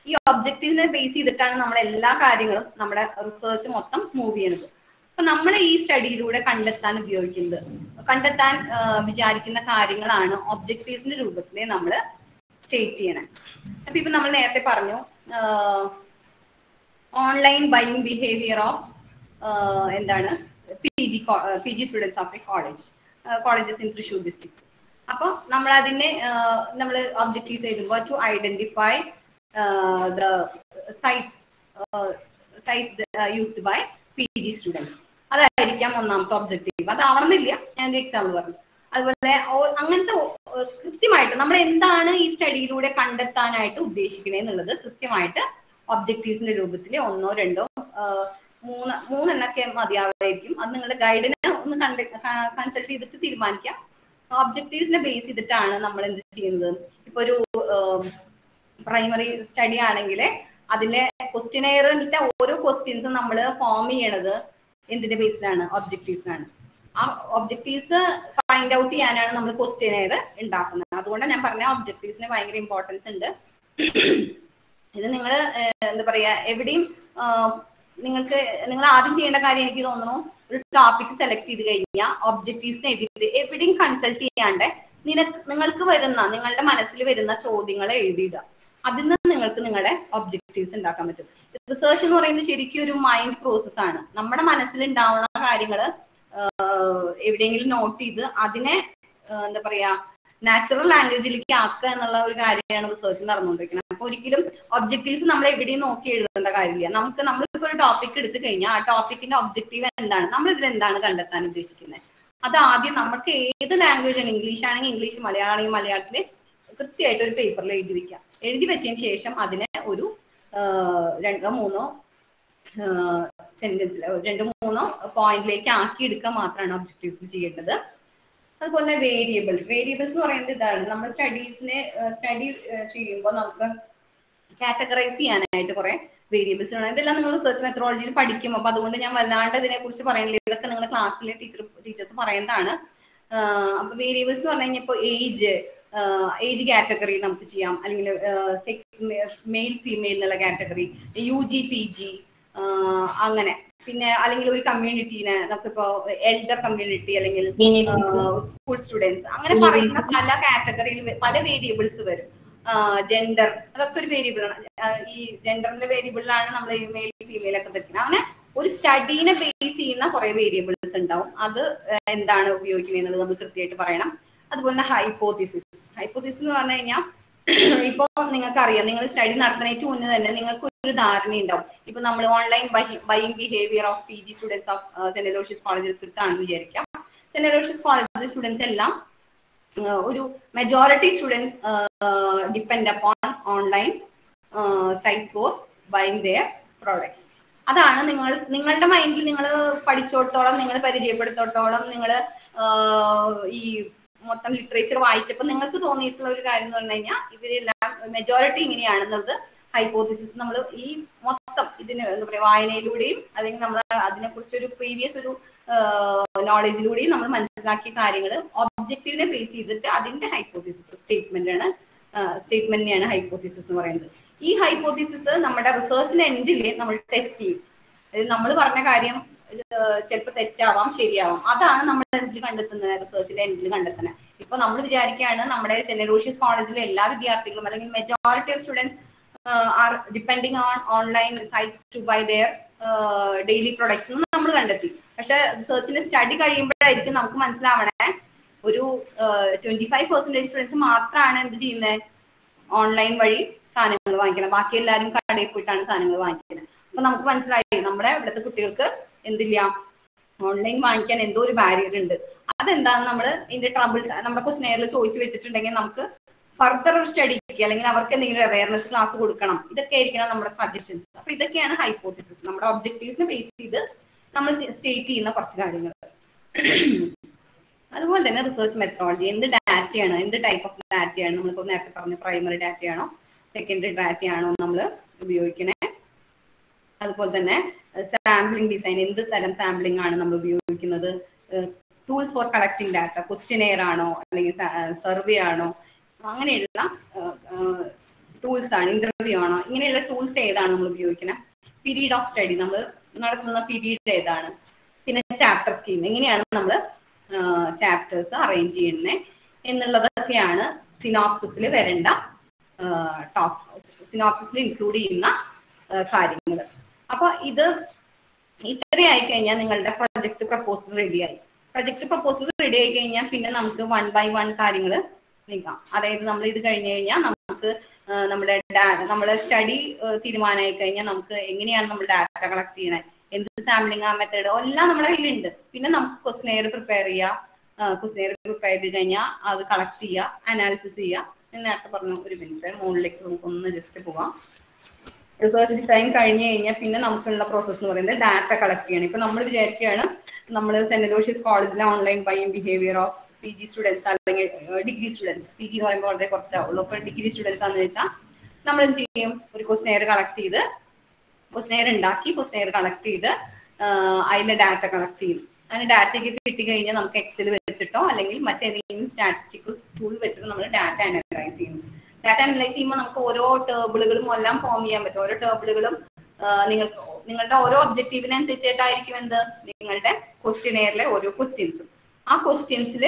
ഈ ഒബ്ജക്റ്റീവിനെ ബേസ് ചെയ്തിട്ടാണ് നമ്മുടെ എല്ലാ കാര്യങ്ങളും, നമ്മുടെ റിസർച്ച് മൊത്തം മൂവ് ചെയ്യണത്. അപ്പൊ നമ്മൾ ഈ സ്റ്റഡിയിലൂടെ കണ്ടെത്താൻ വിചാരിക്കുന്ന കാര്യങ്ങളാണ് ഒബ്ജക്റ്റീവ്സിന്റെ രൂപത്തിൽ നമ്മൾ സ്റ്റേറ്റ് ചെയ്യണം. അപ്പൊ ഇപ്പൊ നമ്മൾ നേരത്തെ പറഞ്ഞു ഓൺലൈൻ ബൈയിങ് ബിഹേവിയർ ഓഫ് എന്താണ് P G students of a colleges in Thrissur districts. അപ്പോൾ നമ്മൾ അതിനെ നമ്മൾ ഒബ്ജക്റ്റീവ്സ് എഴുതുമ്പോൾ to identify the sites used by PG students, അതായിരിക്കാം ഒന്നാമത്തെ ഒബ്ജക്റ്റീവ്. അതാവണമെന്നില്ല, ഞാൻ ഒരു എക്സാമ്പിൾ പറഞ്ഞു. അതുപോലെ അങ്ങനത്തെ കൃത്യമായിട്ട് നമ്മൾ എന്താണ് ഈ സ്റ്റഡിയിലൂടെ കണ്ടെത്താനായിട്ട് ഉദ്ദേശിക്കുന്നത് എന്നുള്ളത് കൃത്യമായിട്ട് ഒബ്ജക്റ്റീവ്സിന്റെ രൂപത്തിൽ 1, 2, 3 എണ്ണൊക്കെ മതിയാവായിരിക്കും. അത് നിങ്ങളുടെ ഗൈഡിനെ ഒന്ന് കൺസൾട്ട് ചെയ്തിട്ട് തീരുമാനിക്കാം. ഒബ്ജക്റ്റീവ്സിനെ ബേസ് ചെയ്തിട്ടാണ് നമ്മൾ എന്ത് ചെയ്യുന്നത്. ഇപ്പൊ ഒരു പ്രൈമറി സ്റ്റഡി ആണെങ്കിൽ അതിലെ ക്വസ്റ്റ്യനെയറിന്റെ ഓരോ ക്വസ്റ്റ്യൻസും നമ്മൾ ഫോം ചെയ്യണത് എന്തിന്റെ ബേസിലാണ്? ഒബ്ജക്റ്റീവ്സിനാണ്. ആ ഒബ്ജക്റ്റീവ്സ് ഫൈൻഡ് ഔട്ട് ചെയ്യാനാണ് നമ്മൾ ക്വസ്റ്റ്യനെയർ ഉണ്ടാക്കുന്നത്. അതുകൊണ്ടാണ് ഞാൻ പറഞ്ഞ ഒബ്ജക്റ്റീവ്സിന് ഭയങ്കര ഇമ്പോർട്ടൻസ് ഉണ്ട്. ഇത് നിങ്ങൾ എന്താ പറയാ, എവിടെയും നിങ്ങൾ ആദ്യം ചെയ്യേണ്ട കാര്യം എനിക്ക് തോന്നുന്നു, ഒരു ടോപ്പിക് സെലക്ട് ചെയ്ത് കഴിഞ്ഞാൽ ഒബ്ജക്റ്റീവ്സിനെ എഴുതിയിട്ട് എവിടെയും കൺസൾട്ട് ചെയ്യാണ്ട് നിങ്ങൾക്ക് വരുന്ന, നിങ്ങളുടെ മനസ്സിൽ വരുന്ന ചോദ്യങ്ങൾ എഴുതിയിടുക. അതിൽ നിന്ന് നിങ്ങൾക്ക് നിങ്ങളുടെ ഒബ്ജക്റ്റീവ്സ് ഉണ്ടാക്കാൻ പറ്റും. റിസർച്ച് എന്ന് പറയുന്നത് ശരിക്കും ഒരു മൈൻഡ് പ്രോസസ് ആണ്. നമ്മുടെ മനസ്സിൽ ഉണ്ടാവുന്ന കാര്യങ്ങൾ എവിടെയെങ്കിലും നോട്ട് ചെയ്ത് അതിനെ എന്താ പറയാ നാച്ചുറൽ ലാംഗ്വേജിലേക്ക് ആക്കുക എന്നുള്ള ഒരു കാര്യമാണ് റിസർച്ചിൽ നടന്നുകൊണ്ടിരിക്കുന്നത്. അപ്പൊ ഒരിക്കലും ഒബ്ജക്റ്റീവ്സ് നമ്മൾ എവിടെയും നോക്കി എഴുതേണ്ട കാര്യമില്ല. നമ്മളിപ്പോ ഒരു ടോപ്പിക് എടുത്തു കഴിഞ്ഞാൽ ആ ടോപ്പിക്കിന്റെ ഒബ്ജക്റ്റീവ് എന്താണ്, നമ്മൾ ഇതിൽ എന്താണ് കണ്ടെത്താൻ ഉദ്ദേശിക്കുന്നത്, അത് ആദ്യം നമുക്ക് ഏത് ലാംഗ്വേജ് ആണ്, ഇംഗ്ലീഷ് ആണെങ്കിൽ ഇംഗ്ലീഷ്, മലയാളം ആണെങ്കിൽ മലയാളത്തിൽ കൃത്യമായിട്ട് ഒരു പേപ്പറിൽ എഴുതി വെക്കാം. എഴുതി വെച്ചതിന് ശേഷം അതിനെ ഒരു 2-3 സെന്റൻസിൽ 2-3 പോയിന്റിലേക്ക് ആക്കി എടുക്കുക മാത്രമാണ് ഒബ്ജക്റ്റീവ്സ് ചെയ്യേണ്ടത്. അതുപോലെ വേരിയബിൾസ് എന്ന് പറയുന്നത് ഇതാണ്. നമ്മൾ സ്റ്റഡി ചെയ്യുമ്പോൾ നമുക്ക് കാറ്റഗറൈസ് ചെയ്യാനായിട്ട് കുറെ വേരിയബിൾസ് വേണം. ഇതെല്ലാം നിങ്ങൾ റിസർച്ച് മെത്തഡോളജിയിൽ പഠിക്കും. അപ്പൊ അതുകൊണ്ട് ഞാൻ വല്ലാണ്ട് ഇതിനെ കുറിച്ച് പറയുന്നില്ല. ഇതൊക്കെ നിങ്ങളുടെ ക്ലാസ്സിലെ ടീച്ചേഴ്സ് പറയുന്നതാണ്. അപ്പൊ വേരിയബിൾസ് എന്ന് പറഞ്ഞു കഴിഞ്ഞാൽ ഇപ്പോൾ ഏജ് കാറ്റഗറി നമുക്ക് ചെയ്യാം, അല്ലെങ്കിൽ സെക്സ് മെയിൽ ഫീമെയിൽ എന്നുള്ള കാറ്റഗറി, UG PG അങ്ങനെ. പിന്നെ അല്ലെങ്കിൽ ഒരു കമ്മ്യൂണിറ്റീനെ നമുക്കിപ്പോ എൽഡർ കമ്മ്യൂണിറ്റി അല്ലെങ്കിൽ സ്കൂൾ സ്റ്റുഡൻസ് അങ്ങനെ പറയുന്ന പല കാറ്റഗറിയിൽ പല വേരിയബിൾസ് വരും. ജെൻഡർ അതൊക്കെ ഒരു വേരിയബിൾ ആണ്. ഈ ജെൻഡറിന്റെ വേരിയബിളിലാണ് നമ്മൾ മെയിൽ ഫീമെയിൽ ഒക്കെ തെറ്റുന്നത്. അങ്ങനെ ഒരു സ്റ്റഡീനെ ബേസ് ചെയ്യുന്ന കുറെ വേരിയബിൾസ് ഉണ്ടാവും. അത് എന്താണ് ഉപയോഗിക്കുന്നത് നമ്മൾ കൃത്യമായിട്ട് പറയണം. അതുപോലെ തന്നെ ഹൈപ്പോത്തിസിസ് എന്ന് പറഞ്ഞു കഴിഞ്ഞാൽ ഇപ്പൊ നിങ്ങൾക്ക് അറിയാം, നിങ്ങൾ സ്റ്റഡി നടത്തുന്നതിന് മുന്നേ തന്നെ നിങ്ങൾക്ക് ഒരു ധാരണ ഉണ്ടാവും. ഇപ്പൊ നമ്മൾ online buying behaviour of PG students of Saint Aloysius കോളേജിൽ എടുത്താണെന്ന് വിചാരിക്കാം. സെന്റ് അലോഷ്യസ് കോളേജിലെ സ്റ്റുഡൻസ് എല്ലാം ഒരു majority students depend upon online sites for buying their products. അതാണ് നിങ്ങളുടെ മൈൻഡിൽ നിങ്ങൾ പഠിച്ചോടത്തോളം, നിങ്ങൾ പരിചയപ്പെടുത്തോടത്തോളം, നിങ്ങൾ ഈ മൊത്തം ലിറ്ററേച്ചർ വായിച്ചപ്പോൾ നിങ്ങൾക്ക് തോന്നിയിട്ടുള്ള ഒരു കാര്യം എന്ന് പറഞ്ഞു കഴിഞ്ഞാൽ ഇവരെല്ലാം മെജോറിറ്റി ഇങ്ങനെയാണെന്നുള്ളത് ഹൈപ്പോത്തിസിസ്. നമ്മൾ ഈ മൊത്തം ഇതിന് എന്താ പറയുക വായനയിലൂടെയും അല്ലെങ്കിൽ നമ്മൾ അതിനെക്കുറിച്ചൊരു പ്രീവിയസ് ഒരു നോളജിലൂടെയും നമ്മൾ മനസ്സിലാക്കിയ കാര്യങ്ങൾ ഒബ്ജക്റ്റീവിനെ ബേസ് ചെയ്തിട്ട് അതിന്റെ ഹൈപ്പോത്തിസിസ് സ്റ്റേറ്റ്മെന്റിനെയാണ് ഹൈപ്പോത്തിസിസ് എന്ന് പറയുന്നത്. ഈ ഹൈപ്പോത്തിസിസ് നമ്മുടെ റിസർച്ചിന്റെ എൻഡിൽ നമ്മൾ ടെസ്റ്റ് ചെയ്യും. നമ്മൾ പറഞ്ഞ കാര്യം ചിലപ്പോൾ തെറ്റാവാം, ശരിയാവാം. അതാണ് നമ്മൾ എൻഡിൽ കണ്ടെത്തുന്നത്, റിസർച്ചിലെ എൻഡിൽ കണ്ടെത്തുന്നത്. ഇപ്പൊ നമ്മൾ വിചാരിക്കുകയാണ് നമ്മുടെ സെന്റ് അലോഷ്യസ് കോളേജിലെ എല്ലാ വിദ്യാർത്ഥികളും അല്ലെങ്കിൽ majority of students are depending on online sites to buy their daily products എന്ന് നമ്മൾ കണ്ടെത്തി. പക്ഷെ റിസർച്ചിന്റെ സ്റ്റഡി കഴിയുമ്പോഴായിരിക്കും നമുക്ക് മനസ്സിലാവണേ ഒരു 25% സ്റ്റുഡൻസ് മാത്രമാണ് എന്ത് ചെയ്യുന്നത്, ഓൺലൈൻ വഴി സാധനങ്ങൾ വാങ്ങിക്കണം. ബാക്കി എല്ലാവരും കടയിൽ പോയിട്ടാണ് സാധനങ്ങൾ വാങ്ങിക്കുന്നത്. അപ്പൊ നമുക്ക് മനസ്സിലായി നമ്മുടെ ഇവിടുത്തെ കുട്ടികൾക്ക് എന്തില്ല, ഓൺലൈൻ വാങ്ങിക്കാൻ എന്തോ ഒരു ബാരിയർ ഉണ്ട്. അതെന്താന്ന് നമ്മൾ ഇതിന്റെ ട്രബിൾസ് നമ്മുടെ ക്വസ്റ്റ്യനെയറിൽ ചോദിച്ചു വെച്ചിട്ടുണ്ടെങ്കിൽ നമുക്ക് ഫർദർ ഒരു സ്റ്റഡിക്ക് അല്ലെങ്കിൽ അവർക്ക് എന്തെങ്കിലും അവയർനെസ് ക്ലാസ് കൊടുക്കണം. ഇതൊക്കെ ആയിരിക്കണം നമ്മുടെ സജഷൻസ്. അപ്പൊ ഇതൊക്കെയാണ് ഹൈപ്പോത്തിസിസ്. നമ്മുടെ ഒബ്ജക്റ്റീവ്സിനെ ബേസ് ചെയ്ത് നമ്മൾ സ്റ്റേറ്റ് ചെയ്യുന്ന കുറച്ച് കാര്യങ്ങൾ. അതുപോലെ തന്നെ റിസർച്ച് മെത്തഡോളജി, എന്ത് ഡാറ്റ ഡാറ്റയാണ്, എന്ത് ടൈപ്പ് ഓഫ് ഡാറ്റയാണ്, നമ്മളിപ്പോൾ നേരത്തെ പറഞ്ഞ പ്രൈമറി ഡാറ്റയാണോ സെക്കൻഡറി ഡാറ്റയാണോ നമ്മൾ ഉപയോഗിക്കണേ. അതുപോലെ തന്നെ സാമ്പിളിംഗ് ഡിസൈൻ, എന്ത് തരം സാമ്പിളിംഗ് ആണ് നമ്മൾ ഉപയോഗിക്കുന്നത്, tools for collecting data, questionnaire ആണോ അല്ലെങ്കിൽ സർവേ ആണോ, അങ്ങനെയുള്ള ടൂൾസ് ആണ്, ഇന്റർവ്യൂ ആണോ, ഇങ്ങനെയുള്ള ടൂൾസ് ഏതാണ് നമ്മൾ ഉപയോഗിക്കുന്നത്. പീരീഡ് ഓഫ് സ്റ്റഡി, നമ്മൾ നടത്തുന്ന പീരീഡ് ഏതാണ്. പിന്നെ ചാപ്റ്റർ സ്കീം, എങ്ങനെയാണ് നമ്മൾ ചാപ്റ്റേഴ്സ് അറേഞ്ച് ചെയ്യുന്നത് എന്നുള്ളതൊക്കെയാണ് സിനോപ്സിസിൽ വരേണ്ട സിനോപ്സിസിൽ ഇൻക്ലൂഡ് ചെയ്യുന്ന കാര്യങ്ങൾ. അപ്പോൾ ഇത് ഇത്രയായി കഴിഞ്ഞാൽ നിങ്ങളുടെ പ്രൊജക്ട് പ്രപ്പോസൽ റെഡിയായി. പ്രൊജക്ട് പ്രപ്പോസൽ റെഡി ആയി കഴിഞ്ഞാൽ പിന്നെ നമുക്ക് 1 by 1 കാര്യങ്ങൾ നീക്കാം. അതായത് നമ്മൾ ഇത് കഴിഞ്ഞ് കഴിഞ്ഞാൽ നമുക്ക് നമ്മുടെ സ്റ്റഡി തീരുമാനമായി കഴിഞ്ഞാൽ നമുക്ക് എങ്ങനെയാണ് നമ്മൾ ഡാറ്റ കളക്ട് ചെയ്യണേ, എന്ത് സാമ്പിളിംഗ് ആ മെത്തേഡ് എല്ലാം നമ്മുടെ കയ്യിലുണ്ട്. പിന്നെ നമുക്ക് ക്വസ്റ്റ്യനെയർ പ്രിപ്പയർ ചെയ്യുക, ക്വസ്റ്റ്യനെയർ പ്രിപ്പയർ ചെയ്ത് കഴിഞ്ഞാൽ അത് കളക്ട് ചെയ്യുക, അനാലിസിസ് ചെയ്യുക. ഞാൻ നേരത്തെ പറഞ്ഞു, ഒരു മിനിറ്റ് മുകളിലേക്ക് നമുക്കൊന്ന് ജസ്റ്റ് പോവാം. റിസർച്ച് ഡിസൈൻ കഴിഞ്ഞ് കഴിഞ്ഞാൽ പിന്നെ നമുക്കുള്ള പ്രോസസ് എന്ന് പറയുന്നത് ഡാറ്റ കളക്ട് ചെയ്യണം. ഇപ്പൊ നമ്മൾ വിചാരിക്കുകയാണ് നമ്മൾ സെന്റ് അലോഷ്യസ് കോളേജിലെ online buying behaviour of PG students അല്ലെങ്കിൽ ഡിഗ്രി സ്റ്റുഡൻസ്, PG എന്ന് പറയുമ്പോൾ വളരെ കുറച്ചാവുള്ളൂ. അപ്പോൾ ഡിഗ്രി സ്റ്റുഡൻസ് ആണെന്ന് വെച്ചാൽ നമ്മൾ എന്ത് ചെയ്യും, ഒരു ക്വസ്റ്റ്യനെയർ കളക്ട് ചെയ്ത് ക്വസ്റ്റ്യനെയർ ഉണ്ടാക്കി ക്വസ്റ്റ്യനെയർ കളക്ട് ചെയ്ത് അതിലെ ഡാറ്റ കളക്ട് ചെയ്യും. അങ്ങനെ ഡാറ്റയ്ക്ക് കിട്ടിക്കഴിഞ്ഞാൽ നമുക്ക് എക്സൽ വെച്ചിട്ടോ അല്ലെങ്കിൽ മറ്റേതെങ്കിലും സ്റ്റാറ്റിസ്റ്റിക്കൽ ടൂൾ വെച്ചിട്ടോ നമ്മൾ ഡാറ്റ അനലൈസ് ചെയ്യുന്നു. ഡാറ്റ അനലൈസ് ചെയ്യുമ്പോൾ നമുക്ക് ഓരോ ടേബിളുകളും എല്ലാം ഫോം ചെയ്യാൻ പറ്റും. ഓരോ ടേബിളുകളും നിങ്ങളുടെ ഓരോ ഒബ്ജക്റ്റീവിനനുസരിച്ചിട്ടായിരിക്കും എന്ത് നിങ്ങളുടെ ക്വസ്റ്റ്യനെയറിലെ ഓരോ ക്വസ്റ്റ്യൻസും. ആ ക്വസ്റ്റ്യൻസിൽ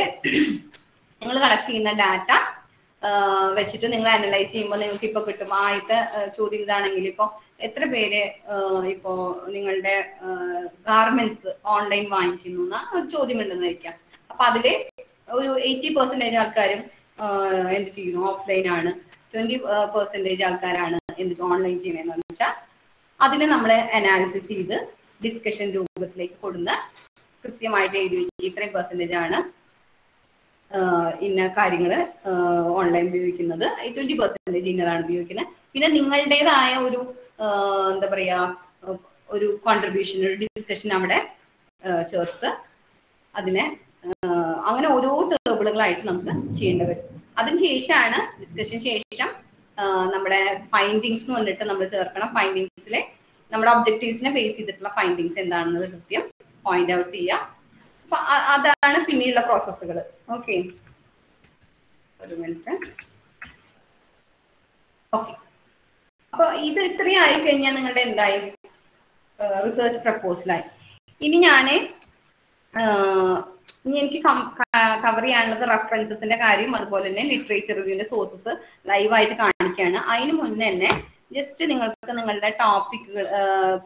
നിങ്ങൾ കളക്ട് ചെയ്യുന്ന ഡാറ്റ വെച്ചിട്ട് നിങ്ങൾ അനലൈസ് ചെയ്യുമ്പോൾ നിങ്ങൾക്ക് ഇപ്പോൾ കിട്ടും. ആദ്യത്തെ ചോദ്യം ഇതാണെങ്കിൽ ഇപ്പോൾ എത്ര പേര് ഇപ്പോൾ നിങ്ങളുടെ ഗാർമെന്റ്സ് ഓൺലൈൻ വാങ്ങിക്കുന്നു എന്ന ഒരു ചോദ്യം ഉണ്ടെന്ന് വയ്ക്കാം. അപ്പൊ അതില് ഒരു 80% ആൾക്കാരും എന്ത് ചെയ്യുന്നു, ഓഫ്ലൈൻ ആണ്. 20% ആൾക്കാരാണ് എന്ത് ഓൺലൈൻ ചെയ്യണമെന്ന് വെച്ചാൽ അതിനെ നമ്മൾ അനാലിസിസ് ചെയ്ത് ഡിസ്കഷൻ രൂപത്തിലേക്ക് കൊടുന്ന് കൃത്യമായിട്ട് എഴുതി ഇത്രയും പെർസെൻറ്റേജ് ആണ് ഇന്ന കാര്യങ്ങൾ ഓൺലൈൻ ഉപയോഗിക്കുന്നത്, 20% ഇന്നതാണ് ഉപയോഗിക്കുന്നത്. പിന്നെ നിങ്ങളുടേതായ ഒരു എന്താ പറയാ ഒരു കോൺട്രിബ്യൂഷൻ, ഒരു ഡിസ്കഷൻ അവിടെ ചേർത്ത് അതിനെ അങ്ങനെ ഓരോ ടേബിളുകളായിട്ട് നമുക്ക് ചെയ്യേണ്ടി വരും. അതിനുശേഷമാണ് ഡിസ്കഷൻ ശേഷം നമ്മുടെ ഫൈൻഡിങ്സ് എന്ന് പറഞ്ഞിട്ട് നമ്മൾ ചേർക്കണം. ഫൈൻഡിങ്സിലെ നമ്മുടെ ഒബ്ജക്റ്റീവ്സിനെ ബേസ് ചെയ്തിട്ടുള്ള ഫൈൻഡിങ്സ് എന്താണെന്നത് കൃത്യം പോയിന്റ് ഔട്ട് ചെയ്യുക. അപ്പൊ അതാണ് പിന്നെയുള്ള പ്രോസസ്സുകൾ. ഓക്കെ, ഒരു മിനിറ്റ്. ഓക്കെ, അപ്പൊ ഇത് ഇത്രയും ആയി കഴിഞ്ഞാൽ നിങ്ങളുടെ എന്തായി, റിസർച്ച് പ്രപ്പോസലായി. ഇനി എനിക്ക് കവർ ചെയ്യാനുള്ളത് റെഫറൻസസിന്റെ കാര്യം, അതുപോലെ തന്നെ ലിറ്ററേച്ചർ റിവ്യൂവിന്റെ സോഴ്സസ് ലൈവായിട്ട് കാണിക്കുകയാണ്. അതിന് മുന്നേ തന്നെ ജസ്റ്റ് നിങ്ങൾക്ക് നിങ്ങളുടെ ടോപ്പിക്കുകൾ,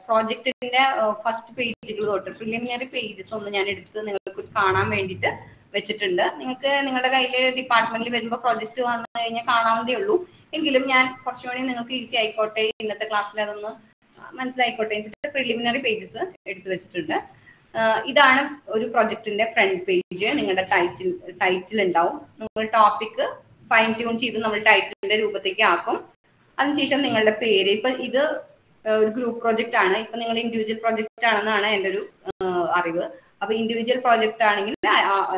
പ്രോജക്റ്റിന്റെ ഫസ്റ്റ് പേജുകൾ തൊട്ട് പ്രിലിമിനറി പേജസ് ഒന്ന് ഞാൻ എടുത്ത് നിങ്ങൾക്ക് കാണാൻ വേണ്ടിയിട്ട് വെച്ചിട്ടുണ്ട്. നിങ്ങൾക്ക് നിങ്ങളുടെ കയ്യിൽ ഡിപ്പാർട്ട്മെന്റിൽ വരുമ്പോൾ പ്രൊജക്ട് വന്നു കഴിഞ്ഞാൽ കാണാവുന്നതേ ഉള്ളൂ. എങ്കിലും ഞാൻ കുറച്ചുകൂടി നിങ്ങൾക്ക് ഈസി ആയിക്കോട്ടെ, ഇന്നത്തെ ക്ലാസ്സിൽ അതൊന്ന് മനസ്സിലായിക്കോട്ടെ വെച്ചിട്ട് പ്രിലിമിനറി പേജസ് എടുത്തു വെച്ചിട്ടുണ്ട്. ഇതാണ് ഒരു പ്രൊജക്ടിന്റെ ഫ്രണ്ട് പേജ്. നിങ്ങളുടെ ടൈറ്റിൽ ഉണ്ടാവും. നിങ്ങൾ ടോപ്പിക് ഫൈൻ ട്യൂൺ ചെയ്ത് നമ്മൾ ടൈറ്റിലിന്റെ രൂപത്തേക്ക് ആക്കും. അതിനുശേഷം നിങ്ങളുടെ പേര്, ഇപ്പൊ ഇത് ഒരു ഗ്രൂപ്പ് പ്രൊജക്റ്റ് ആണ്, ഇപ്പൊ നിങ്ങൾ ഇൻഡിവിജ്വൽ പ്രൊജക്റ്റ് ആണെന്നാണ് എൻ്റെ ഒരു അറിവ്. അപ്പൊ ഇൻഡിവിജ്വൽ പ്രൊജക്റ്റ് ആണെങ്കിൽ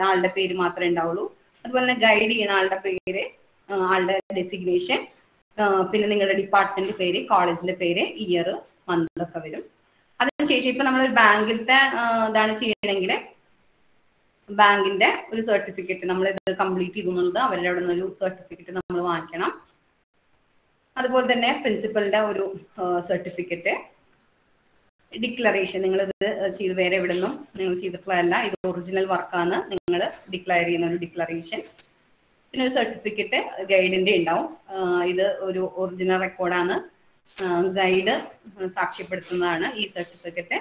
ആളുടെ പേര് മാത്രമേ ഉണ്ടാവുള്ളൂ. അതുപോലെ തന്നെ ഗൈഡ് ചെയ്യുന്ന ആളുടെ പേര്, ആളുടെ ഡെസിഗ്നേഷൻ, പിന്നെ നിങ്ങളുടെ ഡിപ്പാർട്ട്മെന്റ് പേര്, കോളേജിന്റെ പേര്, ഇയർ, മന്ത് ഒക്കെ വരും. അതിനുശേഷം ഇപ്പൊ നമ്മളൊരു ബാങ്കിലത്തെ ഇതാണ് ചെയ്യണമെങ്കിൽ ബാങ്കിന്റെ ഒരു സർട്ടിഫിക്കറ്റ്, നമ്മൾ ഇത് കംപ്ലീറ്റ് ചെയ്തു എന്നുള്ളത് അവരുടെ അവിടെ നിന്നൊരു സർട്ടിഫിക്കറ്റ് നമ്മൾ വാങ്ങിക്കണം. അതുപോലെ തന്നെ പ്രിൻസിപ്പലിന്റെ ഒരു സർട്ടിഫിക്കറ്റ്, ഡിക്ലറേഷൻ, നിങ്ങൾ ഇത് ചെയ്ത് വേറെ എവിടെ നിന്നും നിങ്ങൾ ചെയ്തിട്ടുള്ളതല്ല, ഇത് ഒറിജിനൽ വർക്കാണ് നിങ്ങൾ ഡിക്ലെയർ ചെയ്യുന്ന ഒരു ഡിക്ലറേഷൻ. പിന്നെ ഒരു സർട്ടിഫിക്കറ്റ് ഗൈഡിന്റെ ഉണ്ടാവും. ഇത് ഒരു ഒറിജിനൽ റെക്കോർഡാണ്, ഗൈഡ് സാക്ഷ്യപ്പെടുത്തുന്നതാണ് ഈ സർട്ടിഫിക്കറ്റ്.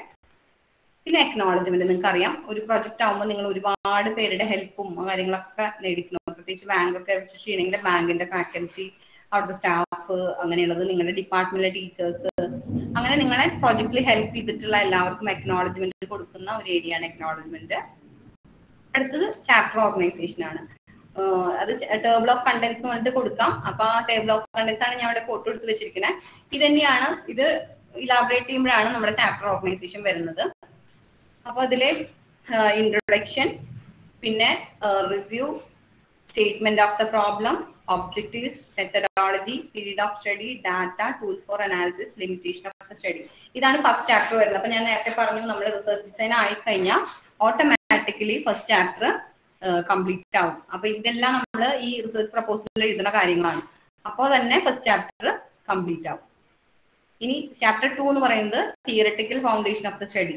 പിന്നെ അക്നോളജ്മെന്റ്, നിങ്ങൾക്ക് അറിയാം ഒരു പ്രൊജക്റ്റ് ആകുമ്പോൾ നിങ്ങൾ ഒരുപാട് പേരുടെ ഹെൽപ്പും കാര്യങ്ങളൊക്കെ നേടിക്കണം. പ്രത്യേകിച്ച് ബാങ്കൊക്കെ വെച്ച് ചെയ്യണമെങ്കിൽ ബാങ്കിന്റെ ഫാക്കൽറ്റി, അവിടുത്തെ സ്റ്റാഫ്, അങ്ങനെയുള്ളത് നിങ്ങളുടെ ഡിപ്പാർട്ട്മെന്റിലെ ടീച്ചേഴ്സ്, അങ്ങനെ നിങ്ങളെ പ്രൊജക്റ്റിൽ ഹെൽപ്പ് ചെയ്തിട്ടുള്ള എല്ലാവർക്കും അക്നോളജ്മെന്റ് കൊടുക്കുന്ന ഒരു ഏരിയ ആണ് അക്നോളജ്മെന്റ്. അടുത്തത് ചാപ്റ്റർ ഓർഗനൈസേഷൻ ആണ്. അത് ടേബിൾ ഓഫ് കണ്ടന്റ്സ് എന്ന് പറഞ്ഞിട്ട് കൊടുക്കാം. അപ്പൊ ആ ടേബിൾ ഓഫ് കണ്ടന്റ്സ് ആണ് ഞാൻ ഇവിടെ ഫോട്ടോ എടുത്ത് വെച്ചിരിക്കുന്നത്. ഇത് തന്നെയാണ്, ഇത് ഇലാബറേറ്റ് ചെയ്യുമ്പോഴാണ് നമ്മുടെ ചാപ്റ്റർ ഓർഗനൈസേഷൻ വരുന്നത്. അപ്പൊ അതില് ഇൻട്രൊഡക്ഷൻ, പിന്നെ review, statement of the problem, objectives, methodology, period of study, data, tools for analysis, limitation of the study. ഇതാണ് ഫസ്റ്റ് ചാപ്റ്റർ വരുന്നത്. അപ്പൊ ഞാൻ നേരത്തെ പറഞ്ഞു നമ്മൾ റിസർച്ച് ഡിസൈൻ ആയി കഴിഞ്ഞാൽ ഓട്ടോമാറ്റിക്കലി ഫസ്റ്റ് ചാപ്റ്റർ കംപ്ലീറ്റ് ആവും. അപ്പൊ ഇതെല്ലാം നമ്മൾ ഈ റിസർച്ച് പ്രപ്പോസലിൽ എഴുതുന്ന കാര്യങ്ങളാണ്. അപ്പോൾ തന്നെ ഫസ്റ്റ് ചാപ്റ്റർ കംപ്ലീറ്റ് ആവും. ഇനി ചാപ്റ്റർ 2 എന്ന് പറയുന്നത് theoretical foundation of the study.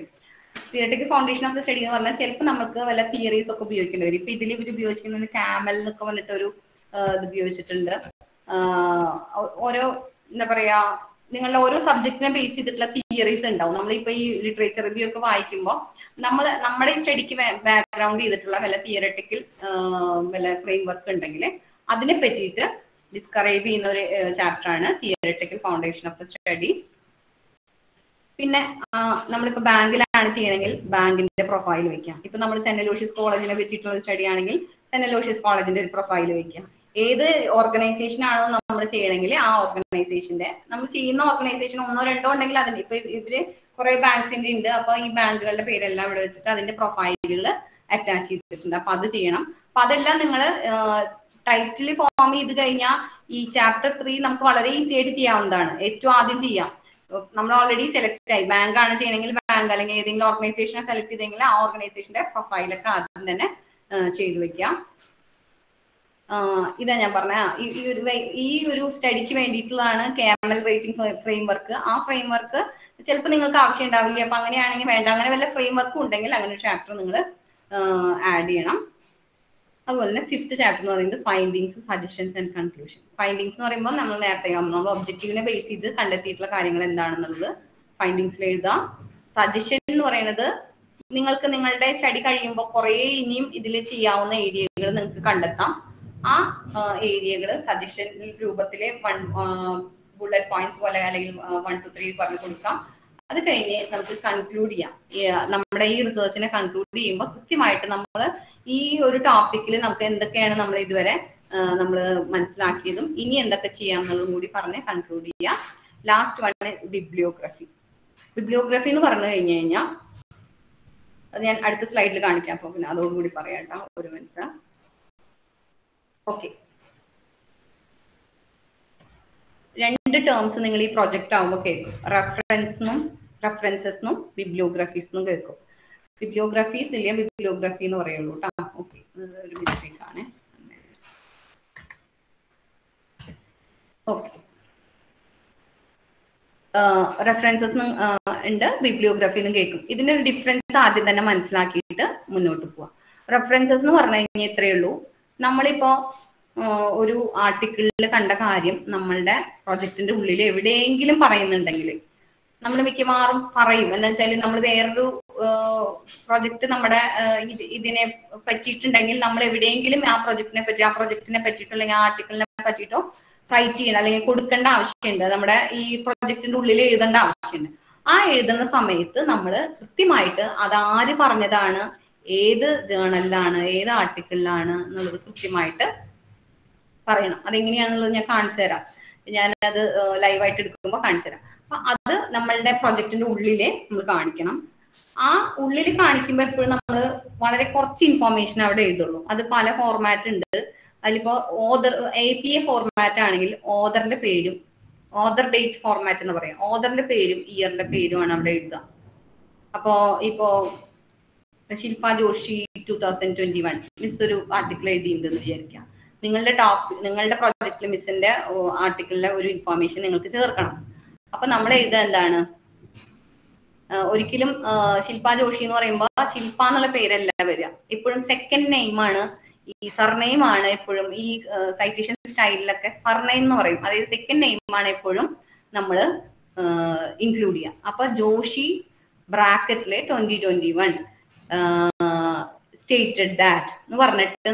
Theoretical foundation of the study എന്ന് പറഞ്ഞാൽ ചിലപ്പോൾ നമുക്ക് വല്ല തിയറീസ് ഒക്കെ ഉപയോഗിക്കേണ്ടി വരും. ഇപ്പൊ ഇതിൽ ഇവർ ഉപയോഗിക്കുന്നത് കാമൽ എന്നൊക്കെ പറഞ്ഞിട്ടൊരു ഇത് ഉപയോഗിച്ചിട്ടുണ്ട്. ഓരോ എന്താ പറയാ, നിങ്ങളുടെ ഓരോ സബ്ജക്റ്റിനെ ബേസ് ചെയ്തിട്ടുള്ള തിയറീസ് ഉണ്ടാവും. നമ്മളിപ്പോ ഈ ലിറ്ററേച്ചർ റിവ്യൂ ഒക്കെ വായിക്കുമ്പോൾ നമ്മുടെ ഈ സ്റ്റഡിക്ക് ബാക്ക്ഗ്രൗണ്ട് ചെയ്തിട്ടുള്ള വല്ല തിയററ്റിക്കൽ വല്ല ഫ്രെയിം വർക്ക് ഉണ്ടെങ്കിൽ അതിനെ പറ്റിയിട്ട് ഡിസ്ക്രൈബ് ചെയ്യുന്ന ഒരു ചാപ്റ്റർ ആണ് theoretical foundation of the study. പിന്നെ നമ്മളിപ്പോ ബാങ്കിലാണ് ചെയ്യണമെങ്കിൽ ബാങ്കിന്റെ പ്രൊഫൈൽ വെക്കാം. ഇപ്പൊ നമ്മൾ സെന്റ് അലോഷ്യസ് കോളേജിനെ പറ്റിയിട്ടുള്ള സ്റ്റഡി ആണെങ്കിൽ സെന്റ് അലോഷ്യസ് കോളേജിന്റെ ഒരു പ്രൊഫൈൽ വെക്കാം. ഏത് ഓർഗനൈസേഷൻ ആണോ നമ്മൾ ചെയ്യണമെങ്കിൽ ആ ഓർഗനൈസേഷന്റെ, നമ്മൾ ചെയ്യുന്ന ഓർഗനൈസേഷൻ ഒന്നോ രണ്ടോ ഉണ്ടെങ്കിൽ അതിന് ഇപ്പൊ ഇവര് കുറെ ബാങ്ക്സിന്റെ ഉണ്ട്. അപ്പൊ ഈ ബാങ്കുകളുടെ പേരെല്ലാം ഇവിടെ വെച്ചിട്ട് അതിന്റെ പ്രൊഫൈലുകൾ അറ്റാച്ച് ചെയ്തിട്ടുണ്ട്. അപ്പൊ അത് ചെയ്യണം. അപ്പൊ അതെല്ലാം നിങ്ങൾ ടൈറ്റിൽ ഫോം ചെയ്ത് കഴിഞ്ഞാൽ ഈ ചാപ്റ്റർ 3 നമുക്ക് വളരെ ഈസി ആയിട്ട് ചെയ്യാവുന്നതാണ്. ഏറ്റവും ആദ്യം ചെയ്യാം. നമ്മൾ ഓൾറെഡി സെലക്ട് ആയി, ബാങ്ക് ആണ് ചെയ്യണമെങ്കിൽ ബാങ്ക്, അല്ലെങ്കിൽ ഏതെങ്കിലും ഓർഗനൈസേഷനെ സെലക്ട് ചെയ്തെങ്കിൽ ആ ഓർഗനൈസേഷന്റെ പ്രൊഫൈലൊക്കെ ആദ്യം തന്നെ ചെയ്തു വെക്കാം. ഇതാ ഞാൻ പറഞ്ഞ ഈ ഒരു സ്റ്റഡിക്ക് വേണ്ടിയിട്ടുള്ളതാണ് KML റേറ്റിംഗ് ഫ്രെയിം വർക്ക്. ആ ഫ്രെയിം വർക്ക് ചിലപ്പോൾ നിങ്ങൾക്ക് ആവശ്യം ഉണ്ടാവില്ല. അപ്പൊ അങ്ങനെയാണെങ്കിൽ വേണ്ട, അങ്ങനെ വല്ല ഫ്രെയിം വർക്കും ഉണ്ടെങ്കിൽ അങ്ങനെ ഒരു ചാപ്റ്റർ നിങ്ങൾ ആഡ് ചെയ്യണം. അതുപോലെ തന്നെ 5th ചാപ്റ്റർ എന്ന് പറയുന്നത് findings, suggestions and conclusion. Findings എന്ന് പറയുമ്പോൾ നമ്മൾ നേരത്തെ നമ്മൾ ഒബ്ജക്റ്റീവിനെ ബേസ് ചെയ്ത് കണ്ടെത്തിയിട്ടുള്ള കാര്യങ്ങൾ എന്താണെന്നുള്ളത് ഫൈൻഡിങ്സിൽ എഴുതാം. സജഷൻ എന്ന് പറയുന്നത് നിങ്ങൾക്ക് നിങ്ങളുടെ സ്റ്റഡി കഴിയുമ്പോൾ കുറേ ഇനിയും ഇതിൽ ചെയ്യാവുന്ന ഏരിയകൾ നിങ്ങൾക്ക് കണ്ടെത്താം. ആ ഏരിയകൾ സജഷൻ രൂപത്തിലെ ബുള്ളറ്റ് പോയിന്റ്സ് പോലെ അല്ലെങ്കിൽ 1 to 3 പറഞ്ഞു കൊടുക്കാം. അത് കഴിഞ്ഞ് നമുക്ക് കൺക്ലൂഡ് ചെയ്യാം. നമ്മുടെ ഈ റിസർച്ചിനെ കൺക്ലൂഡ് ചെയ്യുമ്പോൾ കൃത്യമായിട്ട് നമ്മൾ ഈ ഒരു ടോപ്പിക്കിൽ നമുക്ക് എന്തൊക്കെയാണ് നമ്മൾ ഇതുവരെ നമ്മൾ മനസ്സിലാക്കിയതും ഇനി എന്തൊക്കെ ചെയ്യാം എന്നുള്ളതും കൂടി പറഞ്ഞ് കൺക്ലൂഡ് ചെയ്യാം. Last one bibliography. ബിബ്ലിയോഗ്രഫി എന്ന് പറഞ്ഞു കഴിഞ്ഞാൽ അത് ഞാൻ അടുത്ത സ്ലൈഡിൽ കാണിക്കാം. അപ്പോൾ പിന്നെ അതോടുകൂടി പറയാം കേട്ടോ, ഒരു മിനിറ്റ്. ഓക്കെ, 2 ടേംസ് നിങ്ങൾ ഈ പ്രൊജക്റ്റ് ആവുമ്പോൾ കേൾക്കും. റെഫറൻസെസ്ന്നും ബിബ്ലിയോഗ്രഫീസ്ന്നും കേൾക്കും. ബിബ്ലിയോഗ്രഫീസ് ഇല്ല, ബിബ്ലിയോഗ്രഫി എന്ന് പറയുള്ളൂ കേട്ടോ. ഓക്കെ, ഒരു മിസ്റ്റേക്ക് ആണ്. ഓക്കെ, റെഫറൻസസ് ഉണ്ട്, ബിബ്ലിയോഗ്രഫി എന്നും കേൾക്കും. ഇതിന്റെ ഒരു ഡിഫറൻസ് ആദ്യം തന്നെ മനസ്സിലാക്കിയിട്ട് മുന്നോട്ട് പോവാം. റെഫറൻസസ് എന്ന് പറഞ്ഞു കഴിഞ്ഞാൽ ഇത്രയേ ഉള്ളൂ. നമ്മളിപ്പോ ഒരു ആർട്ടിക്കിളിൽ കണ്ട കാര്യം നമ്മളുടെ പ്രൊജക്ടിന്റെ ഉള്ളിൽ എവിടെയെങ്കിലും പറയുന്നുണ്ടെങ്കിൽ നമ്മൾ മിക്കവാറും പറയും. എന്താ വെച്ചാൽ നമ്മൾ വേറൊരു പ്രൊജക്ട് നമ്മുടെ ഇതിനെ പറ്റിയിട്ടുണ്ടെങ്കിൽ നമ്മൾ എവിടെയെങ്കിലും ആ പ്രൊജക്ടിനെ പറ്റിയിട്ടുണ്ടെങ്കിൽ ആ ആർട്ടിക്കിളിനെ പറ്റിയിട്ടോ സൈറ്റ് ചെയ്യണം അല്ലെങ്കിൽ കൊടുക്കേണ്ട ആവശ്യമുണ്ട്. നമ്മുടെ ഈ പ്രൊജക്ടിന്റെ ഉള്ളിൽ എഴുതേണ്ട ആവശ്യമുണ്ട്. ആ എഴുതുന്ന സമയത്ത് നമ്മൾ കൃത്യമായിട്ട് അതാര് പറഞ്ഞതാണ്, ഏത് ജേണലിലാണ്, ഏത് ആർട്ടിക്കിളിലാണ് എന്നുള്ളത് കൃത്യമായിട്ട് പറയണം. അതെങ്ങനെയാണെന്നുള്ളത് ഞാൻ കാണിച്ചു തരാം. ഞാനത് ലൈവായിട്ട് എടുക്കുമ്പോൾ കാണിച്ചു തരാം. അപ്പൊ അത് നമ്മളുടെ പ്രൊജക്ടിന്റെ ഉള്ളിലെ നമ്മൾ കാണിക്കണം. ആ ഉള്ളിൽ കാണിക്കുമ്പോൾ എപ്പോഴും നമ്മൾ വളരെ കുറച്ച് ഇൻഫോർമേഷൻ അവിടെ എഴുതുള്ളൂ. അത് പല ഫോർമാറ്റ് ഉണ്ട്. അതിലിപ്പോ ഓദർ APA ഫോർമാറ്റ് ആണെങ്കിൽ ഓദറിന്റെ പേരും, ഓദർ ഡേറ്റ് ഫോർമാറ്റ് എന്ന് പറയാം, ഓദറിന്റെ പേരും ഇയറിന്റെ പേരുമാണ് അവിടെ എഴുതുക. അപ്പോ ഇപ്പോ ശില്പ ജോഷി 2021 മിസ് ഒരു ആർട്ടിക്കിൾ എഴുതിയിട്ടുണ്ടെന്ന് വിചാരിക്കാം. നിങ്ങളുടെ പ്രോജക്റ്റിൽ മിസ്സിന്റെ ആർട്ടിക്കിളിലെ ഒരു ഇൻഫോർമേഷൻ നിങ്ങൾക്ക് ചേർക്കണം. അപ്പൊ നമ്മൾ എഴുതുക എന്താണ്, ഒരിക്കലും ശില്പ ജോഷി എന്ന് പറയുമ്പോൾ ശില്പ എന്നുള്ള പേരല്ല വരിക. എപ്പോഴും സെക്കൻഡ് നെയിമാണ്, ഈ സർനെയിം ആണ് എപ്പോഴും. ഈ സൈറ്റേഷൻ സ്റ്റൈലിലൊക്കെ സർനെയിം എന്ന് പറയും. അതായത് സെക്കൻഡ് നെയിമാണ് എപ്പോഴും നമ്മൾ ഇൻക്ലൂഡ് ചെയ്യുക. അപ്പൊ ജോഷി ബ്രാക്കറ്റിലെ 2021 സ്റ്റേറ്റഡ് ദാറ്റ് എന്ന് പറഞ്ഞിട്ട്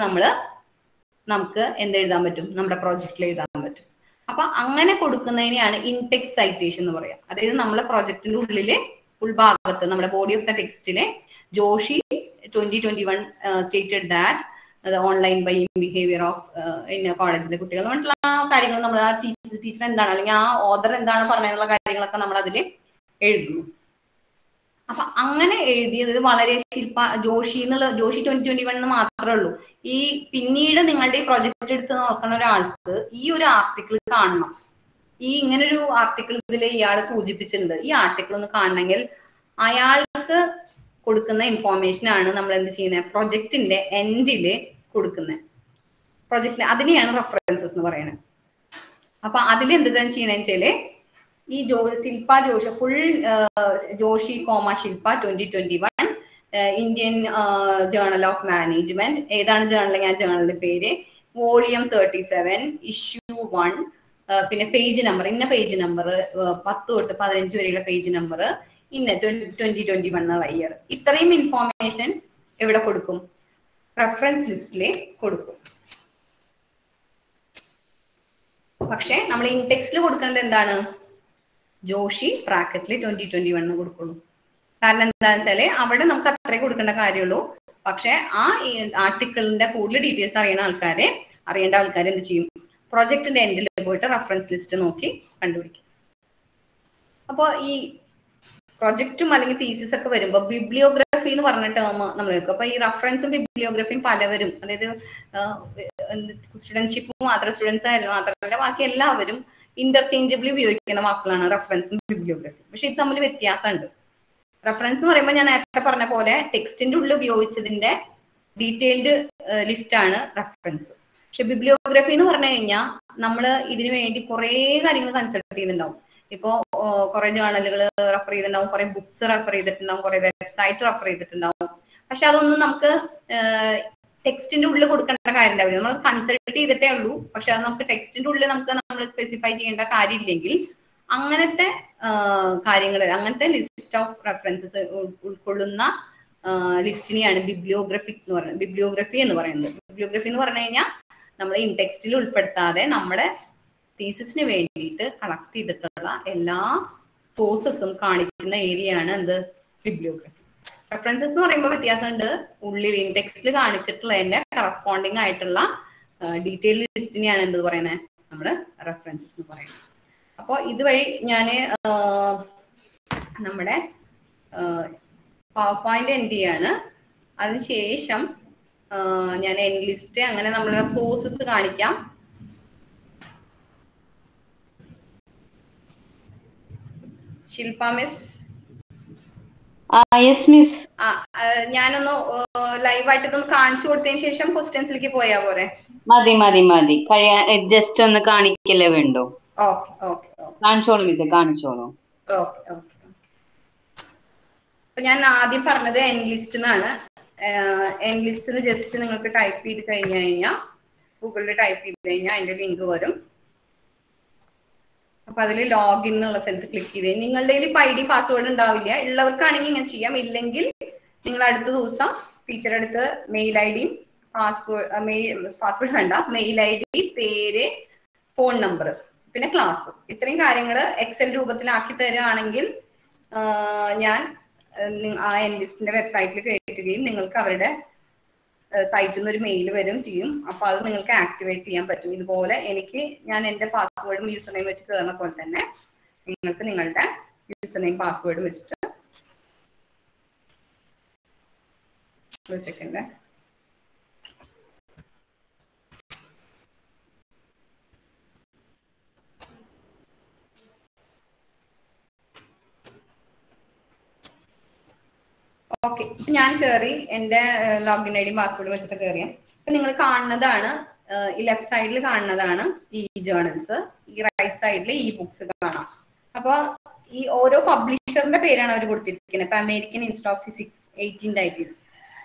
നമുക്ക് എന്തെഴുതാൻ പറ്റും, നമ്മുടെ പ്രോജക്റ്റിൽ എഴുതാൻ പറ്റും. അപ്പൊ അങ്ങനെ കൊടുക്കുന്നതിനെയാണ് ഇൻടെക്സ്റ്റ് സൈറ്റേഷൻ എന്ന് പറയാം. അതായത് നമ്മളെ പ്രോജക്റ്റിന്റെ ഉള്ളിലെ ഉൾഭാഗത്ത് നമ്മുടെ ബോഡി ഓഫ് ദ ടെക്സ്റ്റിലെ Joshi 2021 stated that online buy behaviour of കോളേജിലെ കുട്ടികൾ പറഞ്ഞിട്ടുള്ള ആ കാര്യങ്ങൾ നമ്മൾ ആ ടീച്ചർ എന്താണ് അല്ലെങ്കിൽ ആ ഓദർ എന്താണ് പറഞ്ഞതിനുള്ള കാര്യങ്ങളൊക്കെ നമ്മൾ അതിൽ എഴുതുന്നു. അപ്പൊ അങ്ങനെ എഴുതിയത് വളരെ ശില്പ ജോഷി 2021 എന്ന് മാത്രമേ ഉള്ളൂ. ഈ പിന്നീട് നിങ്ങളുടെ ഈ പ്രൊജക്ട് എടുത്ത് നോക്കുന്ന ഒരാൾക്ക് ഈ ഒരു ആർട്ടിക്കിൾ കാണണം. ഈ ഇങ്ങനൊരു ആർട്ടിക്കിൾ ഇതിൽ ഇയാൾ സൂചിപ്പിച്ചിട്ടുണ്ട്. ഈ ആർട്ടിക്കിൾ ഒന്ന് കാണണമെങ്കിൽ അയാൾക്ക് കൊടുക്കുന്ന ഇൻഫോർമേഷൻ ആണ് നമ്മൾ എന്ത് ചെയ്യുന്നത്, പ്രൊജക്ടിന്റെ എൻഡില് കൊടുക്കുന്നത്. പ്രൊജക്ടിന് അതിനെയാണ് റെഫറൻസസ് എന്ന് പറയുന്നത്. അപ്പൊ അതിൽ എന്താണ് ചെയ്യണമെന്ന് വെച്ചാല് ഈ Shilpa Joshi full Joshi Shilpa 2021 Indian journal of management. ഏതാണ് ജേർണൽ? ഞാൻ ജേർണലിന്റെ പേര് വോളിയം 37 ഇഷ്യൂ 1. പിന്നെ പേജ് നമ്പർ, ഇന്ന പേജ് നമ്പർ 10 തൊട്ട് 15 വരെയുള്ള പേജ് നമ്പർ, ഇന്ന 2021 ഇയർ. ഇത്രയും ഇൻഫോർമേഷൻ എവിടെ കൊടുക്കും? റെഫറൻസ് ലിസ്റ്റിലെ കൊടുക്കും. പക്ഷെ നമ്മൾ ഇൻടെക്സ്റ്റിൽ കൊടുക്കേണ്ടത് എന്താണ്? ജോഷി ബ്രാക്കറ്റിൽ 2021 കൊടുക്കുള്ളൂ. കാരണം എന്താണെന്ന് വെച്ചാല് അവിടെ നമുക്ക് അത്രേ കൊടുക്കേണ്ട കാര്യമുള്ളൂ. പക്ഷെ ആ ആർട്ടിക്കിളിന്റെ കൂടുതൽ ഡീറ്റെയിൽസ് അറിയേണ്ട ആൾക്കാർ എന്ത് ചെയ്യും? പ്രൊജക്ടിന്റെ എൻഡിൽ പോയിട്ട് റെഫറൻസ് ലിസ്റ്റ് നോക്കി കണ്ടുപിടിക്കും. അപ്പോൾ ഈ പ്രൊജക്റ്റും അല്ലെങ്കിൽ തീസിസ് ഒക്കെ വരുമ്പോൾ ബിബ്ലിയോഗ്രഫി എന്ന് പറഞ്ഞ ടേം നമ്മൾ കേൾക്കും. അപ്പൊ ഈ റെഫറൻസും ബിബ്ലിയോഗ്രഫിയും പലവരും, അതായത് സ്റ്റുഡൻഷിപ്പും സ്റ്റുഡൻസ് മാത്രമല്ല ബാക്കി എല്ലാവരും ഇന്റർചേഞ്ചബിളി ഉപയോഗിക്കുന്ന വാക്കുകളാണ് റെഫറൻസും ബിബ്ലിയോഗ്രഫിയും. പക്ഷെ ഇത് തമ്മിൽ വ്യത്യാസമുണ്ട്. റെഫറൻസ് എന്ന് പറയുമ്പോൾ ഞാൻ നേരത്തെ പറഞ്ഞ പോലെ ടെക്സ്റ്റിന്റെ ഉള്ളിൽ ഉപയോഗിച്ചതിന്റെ ഡീറ്റെയിൽഡ് ലിസ്റ്റ് ആണ് റെഫറൻസ്. പക്ഷെ ബിബ്ലിയോഗ്രഫി എന്ന് പറഞ്ഞു കഴിഞ്ഞാൽ നമ്മൾ ഇതിനു വേണ്ടി കുറെ കാര്യങ്ങൾ കൺസൾട്ട് ചെയ്യുന്നുണ്ടാവും. ഇപ്പോ കുറെ ജേർണലുകൾ റെഫർ ചെയ്തിട്ടുണ്ടാവും, കുറെ ബുക്സ് റെഫർ ചെയ്തിട്ടുണ്ടാവും, കുറെ വെബ്സൈറ്റ് റെഫർ ചെയ്തിട്ടുണ്ടാവും. പക്ഷെ അതൊന്നും നമുക്ക് ടെക്സ്റ്റിന്റെ ഉള്ളിൽ കൊടുക്കേണ്ട കാര്യം ഉണ്ടാവില്ല. നമ്മൾ കൺസൾട്ട് ചെയ്തിട്ടേ ഉള്ളൂ. പക്ഷെ അത് നമുക്ക് ടെക്സ്റ്റിന്റെ ഉള്ളിൽ നമ്മൾ സ്പെസിഫൈ ചെയ്യേണ്ട കാര്യമില്ലെങ്കിൽ അങ്ങനത്തെ കാര്യങ്ങൾ, അങ്ങനത്തെ ലിസ്റ്റ് ഓഫ് റെഫറൻസസ് ഉൾക്കൊള്ളുന്ന ലിസ്റ്റിനെയാണ് ബിബ്ലിയോഗ്രഫി എന്ന് പറയുന്നത്. ബിബ്ലിയോഗ്രഫി എന്ന് പറഞ്ഞു കഴിഞ്ഞാൽ നമ്മൾ ഇൻടെക്സ്റ്റിൽ ഉൾപ്പെടുത്താതെ നമ്മുടെ തീസിസിന് വേണ്ടിയിട്ട് കളക്ട് ചെയ്തിട്ടുള്ള എല്ലാ സോഴ്സസും കാണിക്കുന്ന ഏരിയ ആണ് എന്ത്? ബിബ്ലിയോഗ്രഫി. റെഫറൻസസ് എന്ന് പറയുമ്പോൾ വ്യത്യാസമുണ്ട്. ഉള്ളിൽ ഇൻടെക്സ്റ്റിൽ കാണിച്ചിട്ടുള്ളതിന്റെ കറസ്പോണ്ടിങ് ആയിട്ടുള്ള ഡീറ്റെയിൽ ലിസ്റ്റിനെയാണ് എന്ത് പറയുന്നത്? നമ്മൾ റെഫറൻസസ് എന്ന് പറയുന്നത്. അപ്പോൾ ഇതുവഴി ഞാൻ നമ്മുടെ പവർ പോയിന്റ് എൻഡ് ചെയ്യാണ്. അതിനുശേഷം ഞാൻ എൻഡ് ലിസ്റ്റ് അങ്ങനെ നമ്മൾ സോഴ്സസ് കാണിക്കാം. ശില്പ മിസ്? ഞാനൊന്ന് ലൈവായിട്ട് ഇതൊന്ന് കാണിച്ചു കൊടുത്തതിന് ശേഷം ക്വസ്റ്റ്യൻസിലേക്ക് പോയാ പോരെ? മതി. ജസ്റ്റ് ഒന്ന് കാണിക്കല്ലേ വേണ്ടോ? കാണിച്ചോളൂ മിസ്സേ, കാണിച്ചോളൂ. അപ്പൊ ഞാൻ ആദ്യം പറഞ്ഞത് എൻഡ് ലിസ്റ്റ് എന്നാണ്. എൻഡ് ലിസ്റ്റ് ജസ്റ്റ് നിങ്ങൾക്ക് ടൈപ്പ് ചെയ്ത് കഴിഞ്ഞാൽ ഗൂഗിളിൽ ടൈപ്പ് ചെയ്ത് കഴിഞ്ഞാൽ അതിന്റെ ലിങ്ക് വരും. അപ്പൊ അതിൽ ലോഗിൻ എന്നുള്ള സ്ഥലത്ത് ക്ലിക്ക് ചെയ്ത് നിങ്ങളുടെ കയ്യിൽ ID പാസ്വേഡ് ഉണ്ടാവില്ല. ഉള്ളവർക്കാണെങ്കിൽ ഇങ്ങനെ ചെയ്യാം. ഇല്ലെങ്കിൽ നിങ്ങൾ അടുത്ത ദിവസം ടീച്ചറുടെ അടുത്ത് മെയിൽ ID പാസ്വേഡ് വേണ്ട, മെയിൽ ID, പേര്, ഫോൺ നമ്പർ, പിന്നെ ക്ലാസ്, ഇത്രയും കാര്യങ്ങൾ എക്സൽ രൂപത്തിലാക്കി തരുകയാണെങ്കിൽ ഞാൻ ആ എൻഡ് ലിസ്റ്റിന്റെ വെബ്സൈറ്റിൽ കയറ്റുകയും നിങ്ങൾക്ക് അവരുടെ സൈറ്റിൽ നിന്ന് ഒരു മെയിൽ വരും ചെയ്യും. അപ്പൊ അത് നിങ്ങൾക്ക് ആക്ടിവേറ്റ് ചെയ്യാൻ പറ്റും. ഇതുപോലെ ഞാൻ എന്റെ പാസ്വേഡും യൂസർ നെയിം വെച്ച് കയറുന്ന പോലെ തന്നെ നിങ്ങൾക്ക് നിങ്ങളുടെ യൂസർ നെയിം പാസ്വേഡും വെച്ചിട്ട് ഒരു സെക്കൻഡ് ഓക്കെ. ഞാൻ കയറി എന്റെ ലോഗിൻ ID പാസ്വേഡ് വെച്ചിട്ട് കയറിയ ഇപ്പൊ നിങ്ങൾ കാണുന്നതാണ്, ഈ ലെഫ്റ്റ് സൈഡിൽ കാണുന്നതാണ് ഈ ജേർണൽസ്, ഈ റൈറ്റ് സൈഡിൽ ഈ ബുക്സ് കാണാം. അപ്പൊ ഈ ഓരോ പബ്ലിഷറിന്റെ പേരാണ് അവർ കൊടുത്തിരിക്കുന്നത്. ഇപ്പൊ American institute of physics 1890s.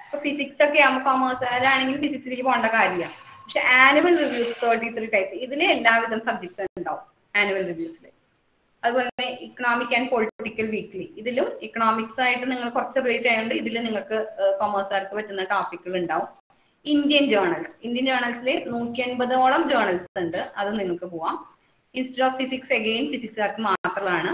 ഇപ്പൊ ഫിസിക്സ് ഒക്കെ ആകുമ്പോൾ കൊമേഴ്സുകാരാണെങ്കിൽ ഫിസിക്സിലേക്ക് പോകേണ്ട കാര്യമില്ല. പക്ഷെ ആനുവൽ റിവ്യൂസ് 33 ടൈപ്പ്, ഇതിൽ എല്ലാവിധം സബ്ജക്ട്സ് ഉണ്ടാവും ആനുവൽ റിവ്യൂസിൽ. അതുപോലെ തന്നെ ഇക്കണോമിക് ആൻഡ് പൊളിറ്റിക്കൽ വീക്ക്ലി, ഇതിലും ഇക്കണോമിക്സ് ആയിട്ട് നിങ്ങൾ കുറച്ച് റിലേറ്റ് ആയതുകൊണ്ട് ഇതിൽ നിങ്ങൾക്ക് കൊമേഴ്സുകാർക്ക് പറ്റുന്ന ടോപ്പിക്കുകൾ ഉണ്ടാവും. ഇന്ത്യൻ ജേർണൽസിൽ 180ഓളം ജേർണൽസ് ഉണ്ട്, അത് നിങ്ങൾക്ക് പോവാം. ഇൻസ്റ്റിറ്റ്യൂട്ട് ഓഫ് ഫിസിക്സ് അഗെയിൻ ഫിസിക്സുകാർക്ക് മാത്രമാണ്.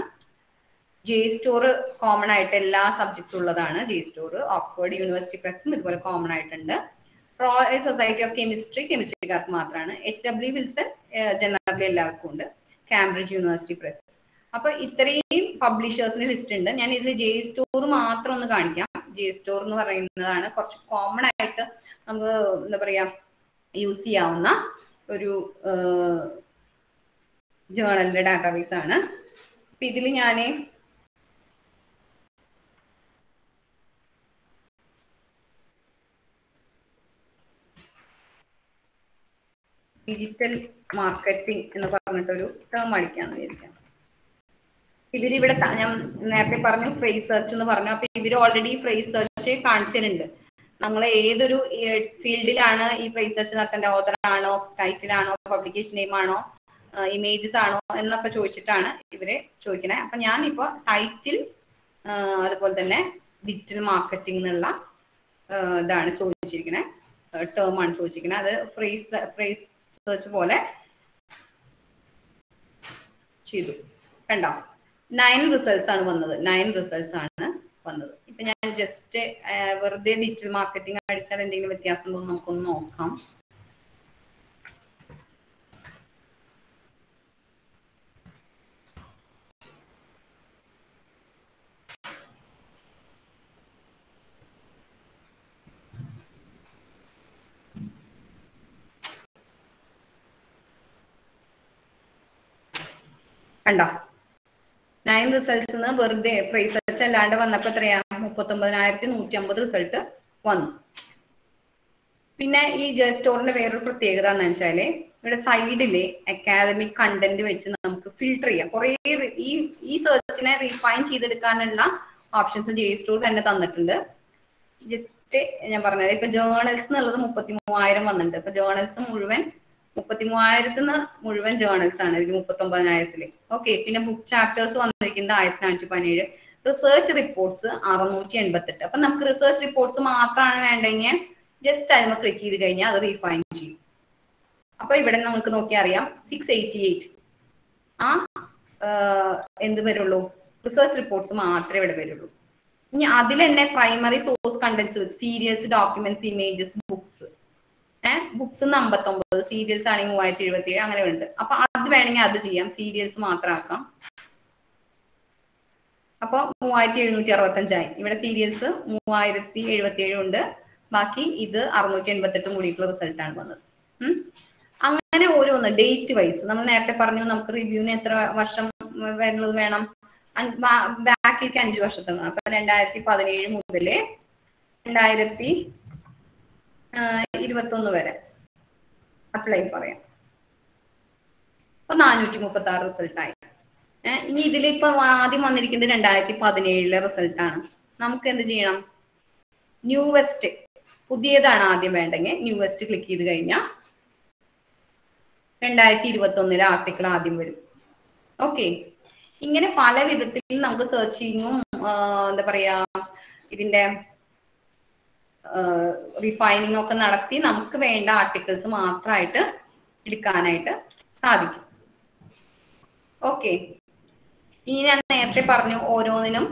JSTOR കോമൺ ആയിട്ട് എല്ലാ സബ്ജക്ട്സും ഉള്ളതാണ്. JSTOR ഓക്സ്ഫോർഡ് യൂണിവേഴ്സിറ്റി പ്രസും ഇതുപോലെ കോമൺ ആയിട്ടുണ്ട്. റോയൽ സൊസൈറ്റി ഓഫ് കെമിസ്ട്രിക്കാർക്ക് മാത്രമാണ്. HW വിൽസൺ ജനറലി എല്ലാവർക്കും ഉണ്ട്. Cambridge university press. അപ്പൊ ഇത്രയും പബ്ലിഷേഴ്സിന്റെ ലിസ്റ്റ് ഉണ്ട്. ഞാൻ ഇതിൽ JSTOR മാത്രം ഒന്ന് കാണിക്കാം. JSTOR എന്ന് പറയുന്നതാണ് കുറച്ച് കോമൺ ആയിട്ട് നമുക്ക് എന്താ പറയാ യൂസ് ചെയ്യാവുന്ന ഒരു ജേർണലിന്റെ ഡാറ്റാബേസ് ആണ്. അപ്പൊ ഇതിൽ ഞാൻ ഡിജിറ്റൽ മാർക്കറ്റിംഗ് എന്ന് പറഞ്ഞിട്ടൊരു ടേം അടിക്കാന്ന് വിചാരിക്കാം. ഇവരിവിടെ ഞാൻ നേരത്തെ പറഞ്ഞു ഫ്രേസ് സെർച്ച് എന്ന് പറഞ്ഞു. അപ്പൊ ഇവര് ഓൾറെഡി ഫ്രേസ് സെർച്ച് കാണിച്ചിട്ടുണ്ട്. നമ്മൾ ഏതൊരു ഫീൽഡിലാണ് ഈ ഫ്രേസ് സെർച്ച് നടത്തേണ്ട, ഓതർ ആണോ, ടൈറ്റിൽ ആണോ, പബ്ലിക്കേഷൻ നെയിം ആണോ, ഇമേജസ് ആണോ എന്നൊക്കെ ചോദിച്ചിട്ടാണ് ഇവര് ചോദിക്കണേ. അപ്പൊ ഞാനിപ്പോ ടൈറ്റിൽ അതുപോലെ തന്നെ ഡിജിറ്റൽ മാർക്കറ്റിംഗ് എന്നുള്ള ഇതാണ് ചോദിച്ചിരിക്കണേ, ടേം ആണ് ചോദിച്ചിരിക്കണേ. അത് ഫ്രേസ് സെർച്ച് പോലെ ചെയ്തു. കണ്ടോ, 9 റിസൾട്ട്സ് ആണ് വന്നത്. 9 റിസൾട്ട്സ് ആണ് വന്നത്. ഇപ്പൊ ഞാൻ ജസ്റ്റ് വെറുതെ ഡിജിറ്റൽ മാർക്കറ്റിംഗ് അടിച്ചാൽ എന്തെങ്കിലും വ്യത്യാസം ഉണ്ടോ നമുക്കൊന്ന് നോക്കാം. കണ്ടോ, 9 റിസൾട്ട്സ് വെറുതെ ഫ്രേസ് സെർച്ച് അല്ലാണ്ട് വന്നപ്പോ എത്രയാ, 39,150 റിസൾട്ട് വന്നു. പിന്നെ ഈ JSTORന്റെ വേറൊരു പ്രത്യേകത എന്ന് വെച്ചാല് ഇവിടെ സൈഡില് അക്കാദമിക് കണ്ടന്റ് വെച്ച് നമുക്ക് ഫിൽട്ടർ ചെയ്യാം. കുറെ ഈ സെർച്ചിനെ റീഫൈൻ ചെയ്തെടുക്കാനുള്ള ഓപ്ഷൻസ് JSTOR തന്നെ തന്നിട്ടുണ്ട്. ജസ്റ്റ് ഞാൻ പറഞ്ഞത്, ഇപ്പൊ ജേർണൽസ് എന്നുള്ളത് 33,000 വന്നിട്ടുണ്ട്. ഇപ്പൊ ജേർണൽസ് മുഴുവൻ 33,000 മുഴുവൻ ജേർണൽസ് ആണ് ഇതിൽ 39,000. ഓക്കെ, പിന്നെ ബുക്ക് ചാപ്റ്റേഴ്സ് വന്നിരിക്കുന്നത് 1,417, റിസർച്ച് റിപ്പോർട്ട്സ് 688. അപ്പൊ നമുക്ക് റിസർച്ച് റിപ്പോർട്ട്സ് മാത്രമാണ് വേണ്ടെങ്കിൽ ജസ്റ്റ് അതിന് ക്ലിക്ക് ചെയ്ത് കഴിഞ്ഞാൽ അത് റീഫൈൻ ചെയ്യും. അപ്പൊ ഇവിടെ നമുക്ക് നോക്കിയാൽ അറിയാം 688 ആ എന്ത് വരുള്ളൂ, റിസർച്ച് റിപ്പോർട്ട്സ് മാത്രമേ ഇവിടെ വരുള്ളൂ. ഇനി അതിൽ തന്നെ primary source contents, serials, documents, images, books. Books 59, serials ആണെങ്കിൽ 3077 അങ്ങനെ ഉണ്ട്. അപ്പൊ അത് വേണമെങ്കിൽ അത് ചെയ്യാം, സീരിയൽസ് മാത്രം ആക്കാം. അപ്പൊ 3765 ഇവിടെ സീരിയൽസ് 3077 ഉണ്ട്. ബാക്കി ഇത് 688 കൂടിയിട്ടുള്ള റിസൾട്ട് ആണ് വന്നത്. അങ്ങനെ ഓരോന്ന് ഡേറ്റ് വൈസ് നമ്മൾ നേരത്തെ പറഞ്ഞു നമുക്ക് റിവ്യൂവിന് എത്ര വർഷം വരുന്നത് വേണം, ബാക്കിലേക്ക് 5 വർഷത്തെ. അപ്പൊ 2017 മുതൽ 2021 വരെ അപ്ലൈ പറയാം. അപ്പൊ 436 റിസൾട്ടായി. ഇനി ഇതിലിപ്പോ ആദ്യം വന്നിരിക്കുന്നത് 2017 റിസൾട്ടാണ്. നമുക്ക് എന്ത് ചെയ്യണം, ന്യൂവെസ്റ്റ്, പുതിയതാണ് ആദ്യം വേണ്ടെങ്കിൽ ന്യൂവെസ്റ്റ് ക്ലിക്ക് ചെയ്ത് കഴിഞ്ഞാൽ 2021 ആർട്ടിക്കിൾ ആദ്യം വരും. ഓക്കെ, ഇങ്ങനെ പല വിധത്തിൽ നമുക്ക് സെർച്ചിങ്ങും എന്താ പറയാ ഇതിന്റെ റിഫൈനിങ് ഒക്കെ നടത്തി നമുക്ക് വേണ്ട ആർട്ടിക്കിൾസ് മാത്രമായിട്ട് എടുക്കാനായിട്ട് സാധിക്കും. ഓക്കെ, ഇനി ഞാൻ നേരത്തെ പറഞ്ഞു ഓരോന്നിനും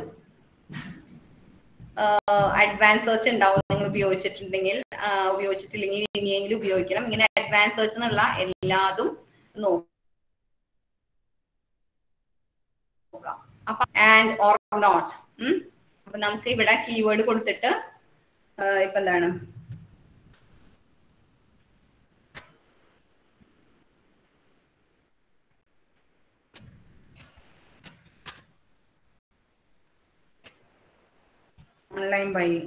അഡ്വാൻസ് സെർച്ച് ഉണ്ടാവും. നിങ്ങൾ ഉപയോഗിച്ചിട്ടില്ലെങ്കിൽ ഇനിയെങ്കിലും ഉപയോഗിക്കണം. ഇങ്ങനെ അഡ്വാൻസ് സെർച്ച് എന്നുള്ള എല്ലാതും നോക്കാം. അപ്പൊ ആൻഡ് ഓർ നോട്ട്. അപ്പൊ നമുക്ക് ഇവിടെ കീവേഡ് കൊടുത്തിട്ട് ഇപ്പൊ എന്താണ് ഓൺലൈൻ ബൈയിങ്,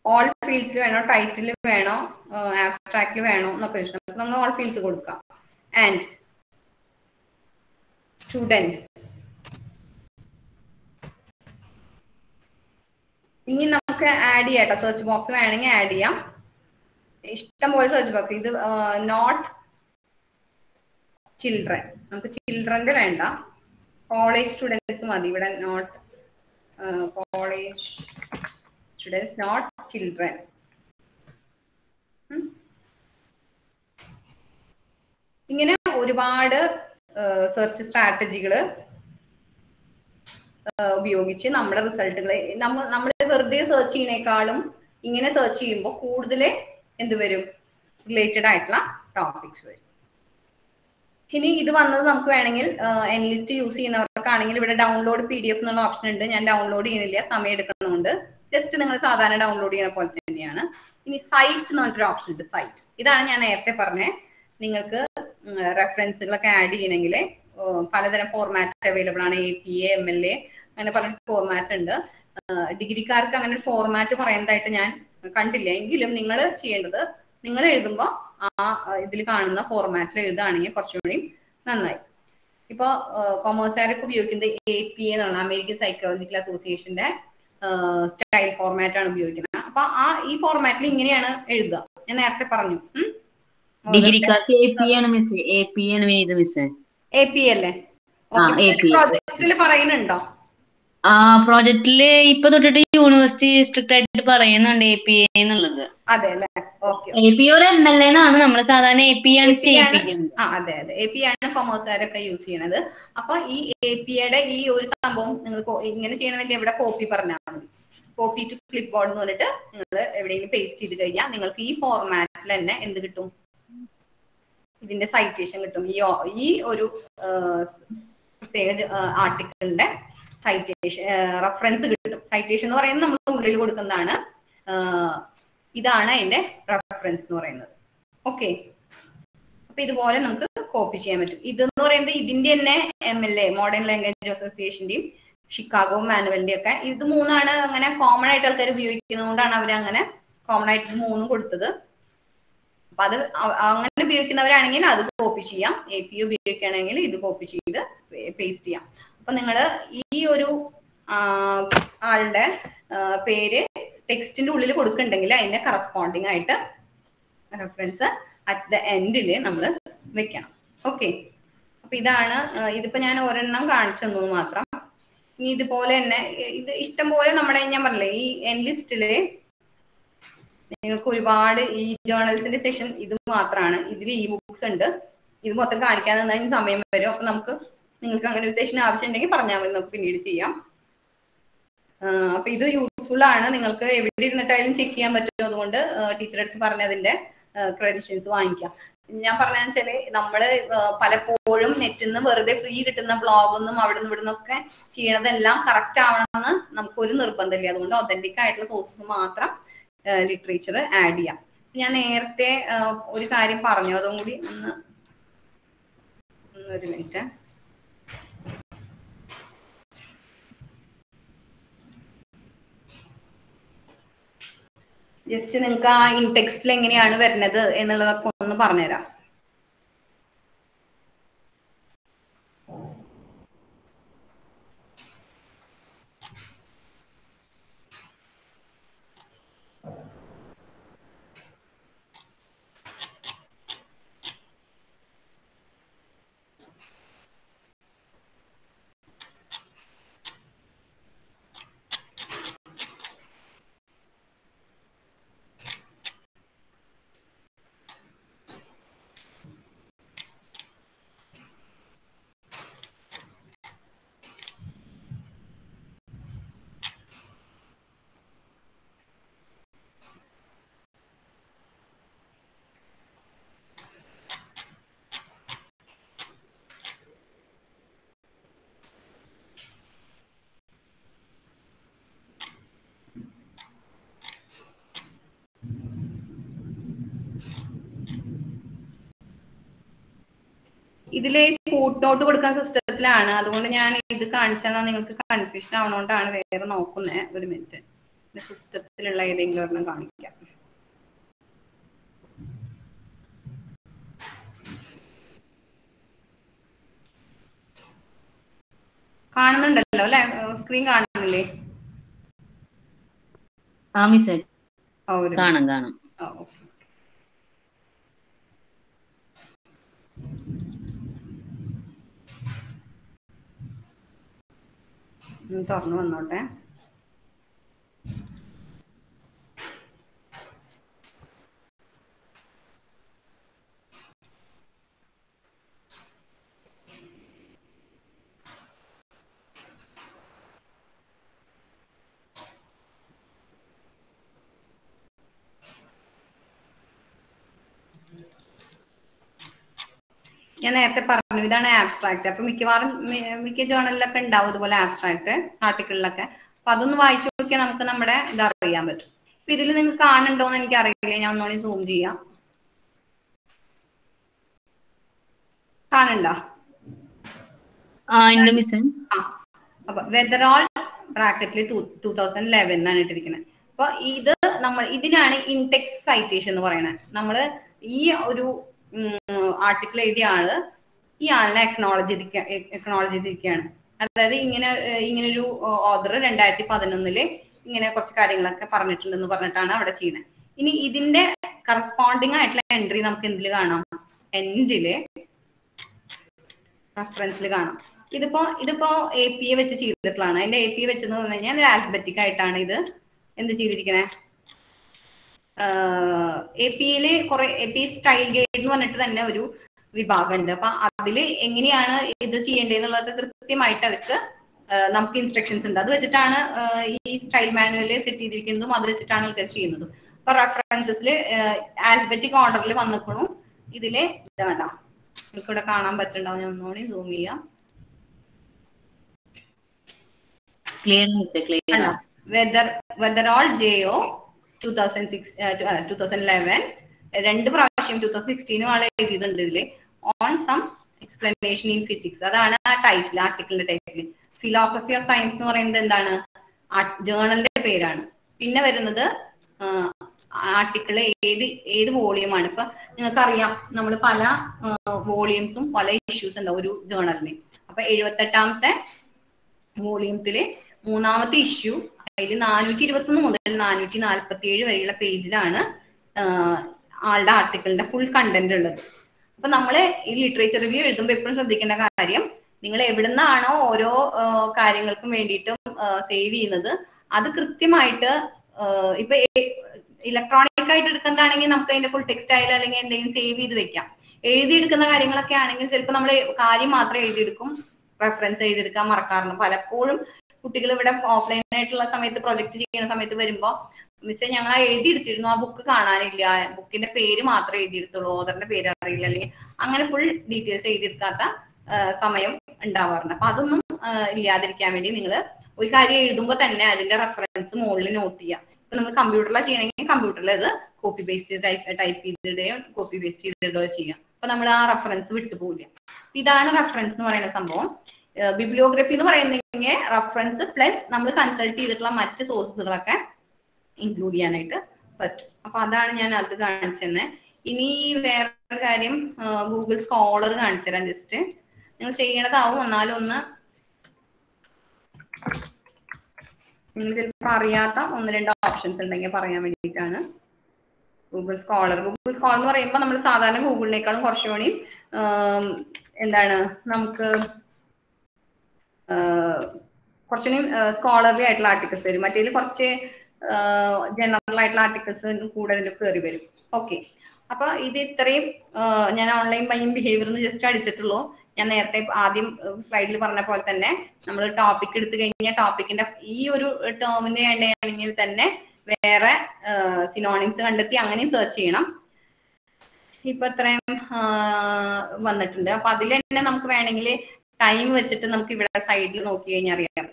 ഓൾ ഫീൽഡ്സിൽ വേണോ, ടൈറ്റിൽ വേണോ, ആബ്സ്ട്രാക്റ്റിൽ വേണോ എന്നൊക്കെ ചോദിച്ചാൽ നമ്മൾ ഓൾ ഫീൽഡ്സ് കൊടുക്കാം. And students. ഇനി നമുക്ക് ആഡ് ചെയ്യാം, സെർച്ച് ബോക്സ് വേണമെങ്കിൽ ആഡ് ചെയ്യാം. ഇഷ്ടംപോലെ സെർച്ച് ബോക്സ്. ഇത് നോട്ട് ചിൽഡ്രൻ, നമുക്ക് ചിൽഡ്രന്റെ വേണ്ട, കോളേജ് സ്റ്റുഡൻസ് മതി. ഇവിടെ not college students, not children. ഇങ്ങനെ ഒരുപാട് സെർച്ച് സ്ട്രാറ്റജികൾ ഉപയോഗിച്ച് നമ്മുടെ റിസൾട്ടുകളെ നമ്മൾ വെറുതെ സെർച്ച് ചെയ്യുന്നേക്കാളും ഇങ്ങനെ സെർച്ച് ചെയ്യുമ്പോൾ കൂടുതൽ എന്ത് വരും, റിലേറ്റഡ് ആയിട്ടുള്ള ടോപ്പിക്സ് വരും. ഇനി ഇത് വന്നത് നമുക്ക് വേണമെങ്കിൽ എൻലിസ്റ്റ് യൂസ് ചെയ്യുന്നവർക്കാണെങ്കിൽ ഇവിടെ ഡൗൺലോഡ് PDF എന്നുള്ള ഓപ്ഷൻ ഉണ്ട്. ഞാൻ ഡൗൺലോഡ് ചെയ്യുന്നില്ല, സമയം എടുക്കണമുണ്ട്. ജസ്റ്റ് നിങ്ങൾ സാധാരണ ഡൗൺലോഡ് ചെയ്യുന്ന പോലെ തന്നെയാണ്. ഇനി സൈറ്റ് എന്ന് പറഞ്ഞിട്ടൊരു ഓപ്ഷൻ ഉണ്ട്. സൈറ്റ്, ഇതാണ് ഞാൻ നേരത്തെ പറഞ്ഞത്. നിങ്ങൾക്ക് റെഫറൻസുകളൊക്കെ ആഡ് ചെയ്യണമെങ്കിൽ പലതരം ഫോർമാറ്റ് അവൈലബിൾ ആണ്. APA, MLA അങ്ങനെ പറഞ്ഞ ഫോർമാറ്റ് ഉണ്ട്. ഡിഗ്രിക്കാർക്ക് അങ്ങനെ ഒരു ഫോർമാറ്റ് പറയുന്നതായിട്ട് ഞാൻ കണ്ടില്ല. എങ്കിലും നിങ്ങൾ ചെയ്യേണ്ടത്, നിങ്ങൾ എഴുതുമ്പോൾ ആ ഇതിൽ കാണുന്ന ഫോർമാറ്റിൽ എഴുതുകയാണെങ്കിൽ കുറച്ചുകൂടി നന്നായി. ഇപ്പോൾ കൊമേഴ്സുകാരൊക്കെ ഉപയോഗിക്കുന്നത് APA എന്നുള്ള അമേരിക്കൻ സൈക്കോളജിക്കൽ അസോസിയേഷന്റെ സ്റ്റൈൽ ഫോർമാറ്റ് ആണ് ഉപയോഗിക്കുന്നത്. അപ്പൊ ഈ ഫോർമാറ്റിൽ ഇങ്ങനെയാണ് എഴുതുക. ഞാൻ നേരത്തെ പറഞ്ഞു. ഡിഗ്രിക്കാർക്ക് APA ആണ് മിസ്. APA ആണ് ഏത് മിസ്? APA അല്ലേ? പ്രോജക്റ്റിൽ പറയുന്നുണ്ടോ? പ്രോജക്റ്റില് ഇപ്പൊ തൊട്ടിട്ട് യൂണിവേഴ്സിറ്റി സ്ട്രിക്റ്റ് ആയിട്ട് പറയുന്നുണ്ട് APA എന്നുള്ളത്. അതെ അല്ലേ? ഓക്കെ. APA ഒരു MLA എന്നാണ് നമ്മൾ സാധാരണ APA ആണ് ചെയ്യിപ്പിക്കുന്നത്. അതെ അതെ, APA ആണ് കൊമേഴ്സുകാരൊക്കെ യൂസ് ചെയ്യുന്നത്. അപ്പൊ ഈ APAയുടെ ഈ ഒരു സംഭവം നിങ്ങൾ ഇങ്ങനെ ചെയ്യണമെങ്കിൽ ഇവിടെ കോപ്പി പറഞ്ഞാൽ മതി. കോപ്പി ടു ക്ലിപ്പ് ബോർഡ് എന്ന് പറഞ്ഞിട്ട് നിങ്ങൾ എവിടെയെങ്കിലും പേസ്റ്റ് ചെയ്ത് കഴിഞ്ഞാൽ നിങ്ങൾക്ക് ഈ ഫോർമാറ്റിൽ തന്നെ എന്ത് കിട്ടും? ഇതിന്റെ സൈറ്റേഷൻ കിട്ടും. ഈ ഒരു പ്രത്യേക ആർട്ടിക്കിളിന്റെ സൈറ്റേഷൻ റെഫറൻസ് കിട്ടും. സൈറ്റേഷൻ എന്ന് പറയുന്നത് നമ്മൾ ഉള്ളിൽ കൊടുക്കുന്നതാണ്. ഇതാണ് അതിന്റെ റെഫറൻസ് എന്ന് പറയുന്നത്. ഓക്കെ, അപ്പൊ ഇതുപോലെ നമുക്ക് കോപ്പി ചെയ്യാൻ പറ്റും. ഇതെന്ന് പറയുന്നത് ഇതിന്റെ തന്നെ MLA മോഡേൺ ലാംഗ്വേജ് അസോസിയേഷന്റെയും ഷിക്കാഗോ മാനുവലിന്റെ ഒക്കെ ഇത് മൂന്നാണ് അങ്ങനെ കോമൺ ആയിട്ട് ആൾക്കാർ ഉപയോഗിക്കുന്നതുകൊണ്ടാണ് അവർ അങ്ങനെ കോമൺ ആയിട്ട് മൂന്നും കൊടുത്തത്. അപ്പൊ അത് അങ്ങനെ ഉപയോഗിക്കുന്നവരാണെങ്കിൽ അത് കോപ്പി ചെയ്യാം. APA ഉപയോഗിക്കുകയാണെങ്കിൽ ഇത് കോപ്പി ചെയ്ത് പേസ്റ്റ് ചെയ്യാം. അപ്പൊ നിങ്ങൾ ഈ ഒരു ആളുടെ പേര് ടെക്സ്റ്റിന്റെ ഉള്ളിൽ കൊടുക്കുന്നുണ്ടെങ്കിൽ അതിന്റെ കറസ്പോണ്ടിങ് ആയിട്ട് റെഫറൻസ് അറ്റ് ദ എൻഡിൽ നമ്മൾ വെക്കണം. ഓക്കെ, അപ്പൊ ഇതാണ്. ഇതിപ്പോ ഞാൻ ഒരെണ്ണം കാണിച്ചു തന്നു മാത്രം. ഇനി ഇതുപോലെ തന്നെ ഇത് ഇഷ്ടം പോലെ നമ്മുടെ ഞാൻ പറഞ്ഞില്ലേ ഈ എൻലിസ്റ്റില് നിങ്ങൾക്ക് ഒരുപാട് ഈ ജേർണൽസിന്റെ സെഷൻ ഇത് മാത്രമാണ്. ഇതിൽ ബുക്സ് ഉണ്ട്. ഇത് മൊത്തം കാണിക്കാൻ തന്നാൽ സമയം വരും. അപ്പൊ നിങ്ങൾക്ക് അങ്ങനെ ഒരു സെഷൻ ആവശ്യമുണ്ടെങ്കിൽ പറഞ്ഞാൽ മതി, നമുക്ക് പിന്നീട് ചെയ്യാം. അപ്പൊ ഇത് യൂസ്ഫുൾ ആണ്. നിങ്ങൾക്ക് എവിടെ ഇരുന്നിട്ടായാലും ചെക്ക് ചെയ്യാൻ പറ്റും. അതുകൊണ്ട് ടീച്ചറെ അടുത്ത് പറഞ്ഞതിന്റെ ക്രെഡൻഷ്യൽസ് വാങ്ങിക്കാം. ഞാൻ പറഞ്ഞതെന്ന് വെച്ചാല് നമ്മള് പലപ്പോഴും നെറ്റിൽ നിന്ന് വെറുതെ ഫ്രീ കിട്ടുന്ന ബ്ലോഗൊന്നും അവിടെ നിന്ന് ഇവിടെ നിന്നൊക്കെ ചെയ്യണതെല്ലാം കറക്റ്റ് ആവണമെന്ന് നമുക്കൊരു നിർബന്ധമില്ല. അതുകൊണ്ട് ഒതന്റിക് ആയിട്ടുള്ള സോഴ്സസ് മാത്രം ലിറ്ററേച്ചർ ആഡ് ചെയ്യാം. ഞാൻ നേരത്തെ ഒരു കാര്യം പറഞ്ഞു, അതും കൂടി ഒരു മിനിറ്റ്. ജസ്റ്റ് നിങ്ങൾക്ക് ആ ഇൻടെക്സ്റ്റിൽ എങ്ങനെയാണ് വരുന്നത് എന്നുള്ളതൊക്കെ ഒന്ന് പറഞ്ഞുതരാം. ഇതിൽ ഫുട് നോട്ട് കൊടുക്കാൻ സിസ്റ്റത്തിലാണ്. അതുകൊണ്ട് ഞാൻ ഇത് കാണിച്ചാൽ നിങ്ങൾക്ക് കൺഫ്യൂഷൻ ആവണോണ്ടാണ് വേറെ നോക്കുന്നത്. ഒരു മിനിറ്റ്, സിസ്റ്റത്തിലുള്ള ഏതെങ്കിലും ഒരെണ്ണം കാണിക്കാം. കാണുന്നുണ്ടല്ലോ അല്ലെ? സ്ക്രീൻ കാണുന്നില്ലേ? കാണാം കാണാം. തുറന്നു വന്നോട്ടെ. ഞാൻ നേരത്തെ പറഞ്ഞു ഇതാണ് ആബ്സ്ട്രാക്ട്. അപ്പൊ മിക്കവാറും മിക്ക ജേർണലിലൊക്കെ ഉണ്ടാവും ഇതുപോലെ ആബ്സ്ട്രാക്ട് ആർട്ടിക്കിളിലൊക്കെ. അപ്പൊ അതൊന്ന് വായിച്ചു നോക്കിയാൽ നമുക്ക് നമ്മുടെ ഇത് അറിയാൻ പറ്റും. അപ്പൊ ഇതിൽ നിങ്ങൾക്ക് കാണുന്നുണ്ടോന്ന് എനിക്ക് അറിയില്ല, ഞാൻ ഒന്നുകൂടി സൂം ചെയ്യാം. കാണുന്നുണ്ടോ? അപ്പൊ വെദറോൾ ബ്രാക്കറ്റിൽ 2011 എന്നാണ് ഇട്ടിരിക്കുന്നത്. അപ്പൊ ഇത് ഇതിനാണ് ഇൻടെക്സ്റ്റ് സൈറ്റേഷൻ എന്ന് പറയുന്നത്. നമ്മൾ ഈ ഒരു ആർട്ടിക്കിൾ എഴുതിയ ആള് ഈ ആളിനെ എക്നോളജ് ചെയ്തിരിക്കുകയാണ്. അതായത് ഇങ്ങനൊരു ഓർഡർ 2011 ഇങ്ങനെ കുറച്ച് കാര്യങ്ങളൊക്കെ പറഞ്ഞിട്ടുണ്ടെന്ന് പറഞ്ഞിട്ടാണ് അവിടെ ചെയ്യുന്നത്. ഇനി ഇതിന്റെ കറസ്പോണ്ടിങ് ആയിട്ടുള്ള എൻട്രി നമുക്ക് എന്തിൽ കാണാം? എൻഡില് റെഫറൻസിൽ കാണാം. ഇതിപ്പോ APA വെച്ച് ചെയ്തിട്ടുള്ളതാണ്. അതിന്റെ APA വെച്ചെന്ന് പറഞ്ഞു കഴിഞ്ഞാൽ ആൽഫബറ്റിക് ആയിട്ടാണ് ഇത് എന്ത് ചെയ്തിരിക്കുന്നത്. APA സ്റ്റൈൽ ഗൈഡ് എന്ന് പറഞ്ഞിട്ട് തന്നെ ഒരു വിഭാഗം ഉണ്ട്. അപ്പൊ അതില് എങ്ങനെയാണ് ഇത് ചെയ്യേണ്ടതെന്നുള്ളത് കൃത്യമായിട്ട് അവർക്ക് നമുക്ക് ഇൻസ്ട്രക്ഷൻസ് ഉണ്ട്. അത് വെച്ചിട്ടാണ് ഈ സ്റ്റൈൽ മാനുവല് സെറ്റ് ചെയ്തിരിക്കുന്നതും അത് വെച്ചിട്ടാണ് ആൾക്കാർ ചെയ്യുന്നതും. അപ്പൊ റെഫറൻസസിൽ ആൽഫബറ്റിക് ഓർഡറിൽ വന്നിക്കണു. ഇതില് ഇത് വേണ്ട നിങ്ങൾക്ക് ഇവിടെ കാണാൻ പറ്റുന്നുണ്ടാവും. ഞാൻ ഒന്നുകൂടി സൂം ചെയ്യാം. വെദറോൾ JO 2011 2 പ്രാവശ്യം 2016 ആളെ എഴുതിയിട്ടുണ്ട് ഇതില്. On some explanation in physics, അതാണ് ആ ടൈറ്റിൽ, ആർട്ടിക്കിളിന്റെ ടൈറ്റിൽ. ഫിലോസഫി ഓഫ് സയൻസ് എന്ന് പറയുന്നത് എന്താണ്? ജേർണലിന്റെ പേരാണ്. പിന്നെ വരുന്നത് ആർട്ടിക്കിൾ ഏത് വോളിയമാണ്. ഇപ്പൊ നിങ്ങൾക്കറിയാം നമ്മൾ പല വോളിയംസും പല ഇഷ്യൂസ് ഉണ്ടാവും ഒരു ജേർണലിന്. അപ്പൊ 78ാമത്തെ വോളിയത്തില് 3ാമത്തെ ഇഷ്യൂ, അതിൽ 421 മുതൽ 447 വരെയുള്ള പേജിലാണ് ആളുടെ ആർട്ടിക്കിളിന്റെ ഫുൾ കണ്ടന്റ് ഉള്ളത്. അപ്പൊ നമ്മൾ ഈ ലിറ്ററേച്ചർ റിവ്യൂ എഴുതുമ്പോൾ എപ്പോഴും ശ്രദ്ധിക്കേണ്ട കാര്യം, നിങ്ങൾ എവിടുന്നാണോ ഓരോ കാര്യങ്ങൾക്കും വേണ്ടിയിട്ടും സേവ് ചെയ്യുന്നത് അത് കൃത്യമായിട്ട്, ഇപ്പൊ ഇലക്ട്രോണിക് ആയിട്ട് എടുക്കുന്നതാണെങ്കിൽ നമുക്ക് അതിന്റെ ഫുൾ ടെക്സ്റ്റ് ആയാലും അല്ലെങ്കിൽ എന്തെങ്കിലും സേവ് ചെയ്ത് വെക്കാം. എഴുതിയെടുക്കുന്ന കാര്യങ്ങളൊക്കെ ആണെങ്കിൽ ചിലപ്പോൾ നമ്മൾ കാര്യം മാത്രം എഴുതിയെടുക്കും, റെഫറൻസ് എഴുതിയെടുക്കാൻ മറക്കാറുണ്ട്. പലപ്പോഴും കുട്ടികൾ ഇവിടെ ഓഫ്ലൈൻ ആയിട്ടുള്ള സമയത്ത് പ്രൊജക്ട് ചെയ്യുന്ന സമയത്ത് വരുമ്പോൾ മിസ്സേ ഞങ്ങൾ എഴുതിയെടുത്തിരുന്നു, ആ ബുക്ക് കാണാനില്ല, ബുക്കിന്റെ പേര് മാത്രമേ എഴുതിയെടുത്തുള്ളൂ, ഓദറിന്റെ പേര് അറിയില്ല, അല്ലെങ്കിൽ അങ്ങനെ ഫുൾ ഡീറ്റെയിൽസ് എഴുതിയെടുക്കാത്ത സമയം ഉണ്ടാവാറുണ്ട്. അപ്പൊ അതൊന്നും ഇല്ലാതിരിക്കാൻ വേണ്ടി നിങ്ങൾ ഒരു കാര്യം എഴുതുമ്പോൾ തന്നെ അതിന്റെ റെഫറൻസ് മുകളിൽ നോട്ട് ചെയ്യുക. ഇപ്പൊ നമ്മൾ കമ്പ്യൂട്ടറിലാണ് ചെയ്യണമെങ്കിൽ കമ്പ്യൂട്ടറിൽ അത് കോപ്പി പേസ്റ്റ് ടൈപ്പ് ചെയ്തിടുകയോ കോപ്പി പേസ്റ്റ് ചെയ്തിടുകയോ ചെയ്യാം. അപ്പൊ നമ്മൾ ആ റെഫറൻസ് വിട്ടുപോകില്ല. ഇതാണ് റെഫറൻസ് എന്ന് പറയുന്ന സംഭവം. ബിബ്ലിയോഗ്രഫി എന്ന് പറയുന്നെങ്കിൽ റെഫറൻസ് പ്ലസ് നമ്മൾ കൺസൾട്ട് ചെയ്തിട്ടുള്ള മറ്റ് സോഴ്സസുകളൊക്കെ ഇൻക്ലൂഡ് ചെയ്യാനായിട്ട് പറ്റും. അപ്പൊ അതാണ് ഞാൻ അത് കാണിച്ചെന്നെ. ഇനി വേറൊരു കാര്യം ഗൂഗിൾ സ്കോളർ കാണിച്ചു തരാം. ജസ്റ്റ് നിങ്ങൾ ചെയ്യണതാവും, എന്നാലും ഒന്ന് നിങ്ങൾ ചിലപ്പോൾ അറിയാത്ത 1-2 ഓപ്ഷൻസ് ഉണ്ടെങ്കിൽ പറയാൻ വേണ്ടിയിട്ടാണ്. ഗൂഗിൾ സ്കോളർ എന്ന് പറയുമ്പോൾ നമ്മൾ സാധാരണ ഗൂഗിളിനേക്കാളും കുറച്ചുകൂടി എന്താണ് നമുക്ക് കുറച്ചുകൂടി സ്കോളർലി ആയിട്ടുള്ള ആർട്ടിക്കിൾസ് വരും. മറ്റേതിൽ കുറച്ച് ജനറൽ ആയിട്ടുള്ള ആർട്ടിക്കിൾസ് കൂടുതൽ കയറി വരും. ഓക്കെ, അപ്പൊ ഇത് ഇത്രയും ഞാൻ ഓൺലൈൻ ബൈയിങ് ബിഹേവിയർ എന്ന് ജസ്റ്റ് അടിച്ചിട്ടുള്ളൂ. ഞാൻ നേരത്തെ ആദ്യം സ്ലൈഡിൽ പറഞ്ഞ പോലെ തന്നെ നമ്മൾ ടോപ്പിക് എടുത്തു കഴിഞ്ഞാൽ ടോപ്പിക്കിന്റെ ഈ ഒരു ടേമിന്റെ ആണെങ്കിൽ തന്നെ വേറെ സിനോണിംസ് കണ്ടെത്തി അങ്ങനെയും സെർച്ച് ചെയ്യണം. ഇപ്പൊ ഇത്രയും വന്നിട്ടുണ്ട്. അപ്പൊ അതിൽ തന്നെ നമുക്ക് വേണമെങ്കിൽ ടൈം വെച്ചിട്ട് നമുക്ക് ഇവിടെ സൈഡിൽ നോക്കി കഴിഞ്ഞാൽ അറിയാം.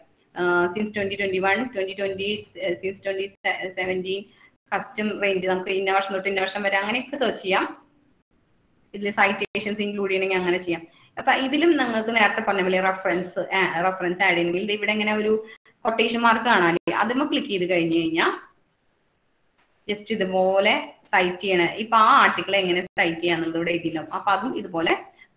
സിൻസ് 2021, 2020, സിൻസ് 2017 കസ്റ്റം റേഞ്ച് നമുക്ക് ഇന്ന വർഷം തൊട്ട് ഇന്ന വർഷം വരെ അങ്ങനെയൊക്കെ സെർച്ച് ചെയ്യാം. ഇതിൽ സൈറ്റേഷൻസ് ഇൻക്ലൂഡ് ചെയ്യണമെങ്കിൽ അങ്ങനെ ചെയ്യാം. അപ്പൊ ഇതിലും നിങ്ങൾക്ക് നേരത്തെ പറഞ്ഞ പോലെ റെഫറൻസ് ആഡ് ചെയ്യണമെങ്കിൽ ഇവിടെ ഇങ്ങനെ ഒരു കൊട്ടേഷൻ മാർക്ക് കാണാനില്ലേ, അതിമ്മ ക്ലിക്ക് ചെയ്ത് കഴിഞ്ഞു കഴിഞ്ഞാൽ ജസ്റ്റ് ഇതുപോലെ സൈറ്റ് ചെയ്യണ ഇപ്പൊ ആ ആർട്ടിക്കിൾ എങ്ങനെ സൈറ്റ് ചെയ്യാന്നുള്ളത് ഇവിടെ എഴുതിയിട്ടുണ്ടാവും. അപ്പൊ അതും ഇതുപോലെ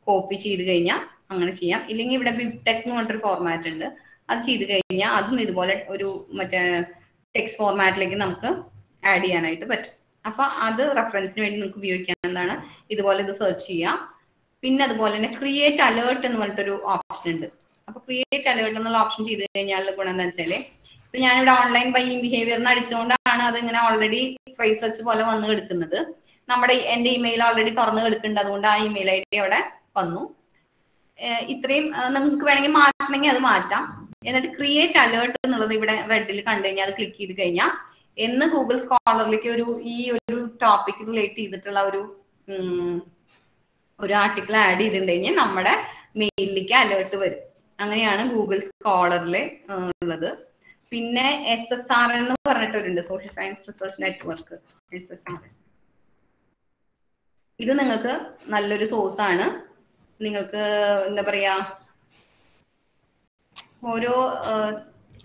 കോപ്പി ചെയ്ത് കഴിഞ്ഞാൽ അങ്ങനെ ചെയ്യാം. ഇല്ലെങ്കിൽ ഇവിടെ ബിബ്ടെക് എന്ന് പറഞ്ഞിട്ടൊരു ഫോർമാറ്റ് ഉണ്ട്, അത് ചെയ്ത് കഴിഞ്ഞാൽ അതും ഇതുപോലെ ഒരു മറ്റേ ടെക്സ്റ്റ് ഫോർമാറ്റിലേക്ക് നമുക്ക് ആഡ് ചെയ്യാനായിട്ട് പറ്റും. അപ്പൊ അത് റെഫറൻസിന് വേണ്ടി നിങ്ങൾക്ക് ഉപയോഗിക്കാവുന്നതാണ്. ഇതുപോലെ ഇത് സെർച്ച് ചെയ്യാം. പിന്നെ അതുപോലെ തന്നെ ക്രിയേറ്റ് അലേർട്ട് എന്ന് പറഞ്ഞിട്ടൊരു ഓപ്ഷൻ ഉണ്ട്. അപ്പൊ ക്രിയേറ്റ് അലേർട്ട് എന്നുള്ള ഓപ്ഷൻ ചെയ്ത് കഴിഞ്ഞാൽ ഗുണം എന്താ വെച്ചാല്, ഇപ്പൊ ഞാനിവിടെ ഓൺലൈൻ ബൈയിങ് ബിഹേവിയറിന് അടിച്ചുകൊണ്ടാണ് അത് ഇങ്ങനെ ഓൾറെഡി ഫ്രൈസ് സെർച്ച് പോലെ വന്ന് എടുക്കുന്നത്. എന്റെ ഇമെയിൽ ഓൾറെഡി തുറന്ന് എടുക്കുന്നുണ്ട്, അതുകൊണ്ട് ആ ഇമെയിൽ ID അവിടെ വന്നു. ഇത്രയും നമുക്ക് വേണമെങ്കിൽ മാറ്റണമെങ്കിൽ അത് മാറ്റാം. എന്നിട്ട് ക്രിയേറ്റ് അലേർട്ട് എന്നുള്ളത് ഇവിടെ റെഡിൽ കണ്ടു കഴിഞ്ഞാൽ അത് ക്ലിക്ക് ചെയ്ത് കഴിഞ്ഞാൽ എന്ന് ഗൂഗിൾ സ്കോളറിലേക്ക് ഈ ഒരു ടോപ്പിക് റിലേറ്റ് ചെയ്തിട്ടുള്ള ഒരു ആർട്ടിക്കിൾ ആഡ് ചെയ്തിട്ടുണ്ടെങ്കിൽ നമ്മുടെ മെയിലിലേക്ക് അലേർട്ട് വരും. അങ്ങനെയാണ് ഗൂഗിൾ സ്കോളറിൽ ഉള്ളത്. പിന്നെ SSR എന്ന് പറഞ്ഞിട്ടൊരുണ്ട്, social science research network. SSR ഇത് നിങ്ങൾക്ക് നല്ലൊരു സോഴ്സ് ആണ്. നിങ്ങൾക്ക് എന്താ പറയാ, ഓരോ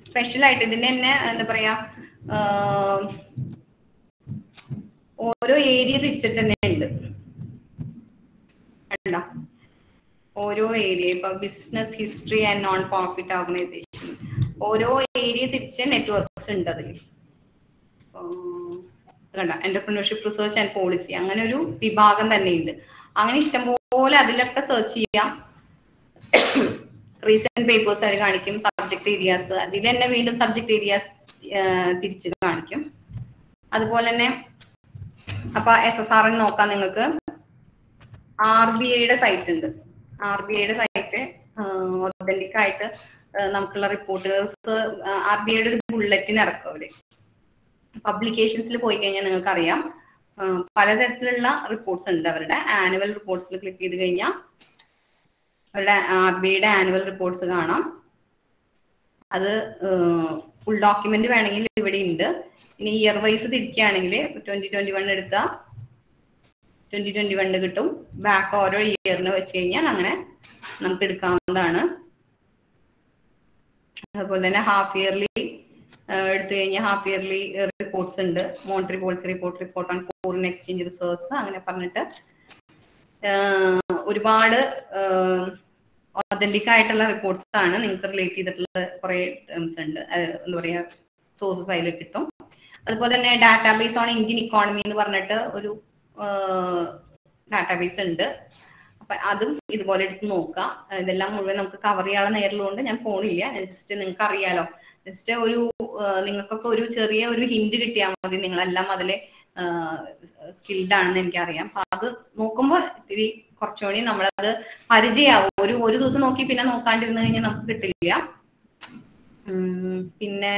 സ്പെഷ്യൽ ആയിട്ട് ഇതിന്റെ തന്നെ എന്താ പറയാ, ഓരോ ഏരിയ തിരിച്ചിട്ട് തന്നെ ഉണ്ട്. ഓരോ ഏരിയ, ഇപ്പൊ business history and non profit organisation, ഓരോ ഏരിയ തിരിച്ച് നെറ്റ്വർക്ക്സ് ഉണ്ട് അതിൽ. കണ്ട, എന്റർപ്രണർഷിപ്പ് റിസർച്ച് ആൻഡ് പോളിസി, അങ്ങനെ ഒരു വിഭാഗം തന്നെ ഉണ്ട്. അങ്ങനെ ഇഷ്ടംപോലെ അതിലൊക്കെ സെർച്ച് ചെയ്യാം. റീസെന്റ് പേപ്പേഴ്സ് ആയിട്ട് കാണിക്കും, സബ്ജക്ട് ഏരിയാസ്, അതിൽ തന്നെ വീണ്ടും സബ്ജക്ട് ഏരിയാസ് തിരിച്ച് കാണിക്കും. അതുപോലെ തന്നെ അപ്പൊ SSR നോക്കാം നിങ്ങൾക്ക്. RBIയുടെ സൈറ്റ് ഉണ്ട്. RBIയുടെ സൈറ്റ് ഒതന്റിക് ആയിട്ട് നമുക്കുള്ള റിപ്പോർട്ടേഴ്സ്, RBIയുടെ ഒരു ബുള്ളറ്റിൻ ഇറക്കും അവര്. പബ്ലിക്കേഷൻസിൽ പോയി കഴിഞ്ഞാൽ നിങ്ങൾക്ക് അറിയാം പലതരത്തിലുള്ള റിപ്പോർട്ട്സ് ഉണ്ട്. അവരുടെ ആനുവൽ റിപ്പോർട്ട്സിൽ ക്ലിക്ക് ചെയ്ത് കഴിഞ്ഞാൽ അവരുടെ RBIയുടെ ആനുവൽ റിപ്പോർട്ട്സ് കാണാം. അത് ഫുൾ ഡോക്യുമെന്റ് വേണമെങ്കിൽ ഇവിടെ ഉണ്ട്. ഇനി ഇയർ വൈസ് തിരിക്കുകയാണെങ്കിൽ 2021 എടുക്കുക, 2021 കിട്ടും. ബാക്ക് ഓരോ ഇയറിന് വെച്ച് കഴിഞ്ഞാൽ അങ്ങനെ നമുക്ക് എടുക്കാവുന്നതാണ്. അതുപോലെ തന്നെ ഹാഫ് ഇയർലി എടുത്തു കഴിഞ്ഞാൽ ഹാഫ് ഇയർലി റിപ്പോർട്ട്സ് ഉണ്ട്. Monetary policy report, report on foreign exchange research, അങ്ങനെ പറഞ്ഞിട്ട് ഒരുപാട് ഒതന്റിക് ആയിട്ടുള്ള റിപ്പോർട്ട്സ് ആണ്. നിങ്ങൾക്ക് റിലേറ്റ് ചെയ്തിട്ടുള്ള കുറെ ടേംസ് ഉണ്ട്, എന്താ പറയുക, സോഴ്സസ് അതിൽ കിട്ടും. അതുപോലെ തന്നെ ഡാറ്റാബേസ് ഓൺ ഇന്ത്യൻ ഇക്കോണമി എന്ന് പറഞ്ഞിട്ട് ഒരു ഡാറ്റാബേസ് ഉണ്ട്. അപ്പൊ അതും ഇതുപോലെ എടുത്ത് നോക്കാം. ഇതെല്ലാം മുഴുവൻ നമുക്ക് കവർ ചെയ്യാനുള്ള നേരിലുകൊണ്ട് ഞാൻ പോണില്ല. ജസ്റ്റ് നിങ്ങൾക്ക് അറിയാലോ, ജസ്റ്റ് ഒരു നിങ്ങൾക്കൊക്കെ ഒരു ചെറിയ ഒരു ഹിന്റ് കിട്ടിയാൽ മതി. നിങ്ങളെല്ലാം അതിലെ സ്കിൽഡ് ആണെന്ന് എനിക്കറിയാം. അപ്പൊ അത് നോക്കുമ്പോൾ ഇത്തിരി കുറച്ചുകൂടി നമ്മളത് പരിചയമാവും. ഒരു ദിവസം നോക്കി പിന്നെ നോക്കാണ്ടിരുന്നു കഴിഞ്ഞാൽ നമുക്ക് കിട്ടില്ല. പിന്നെ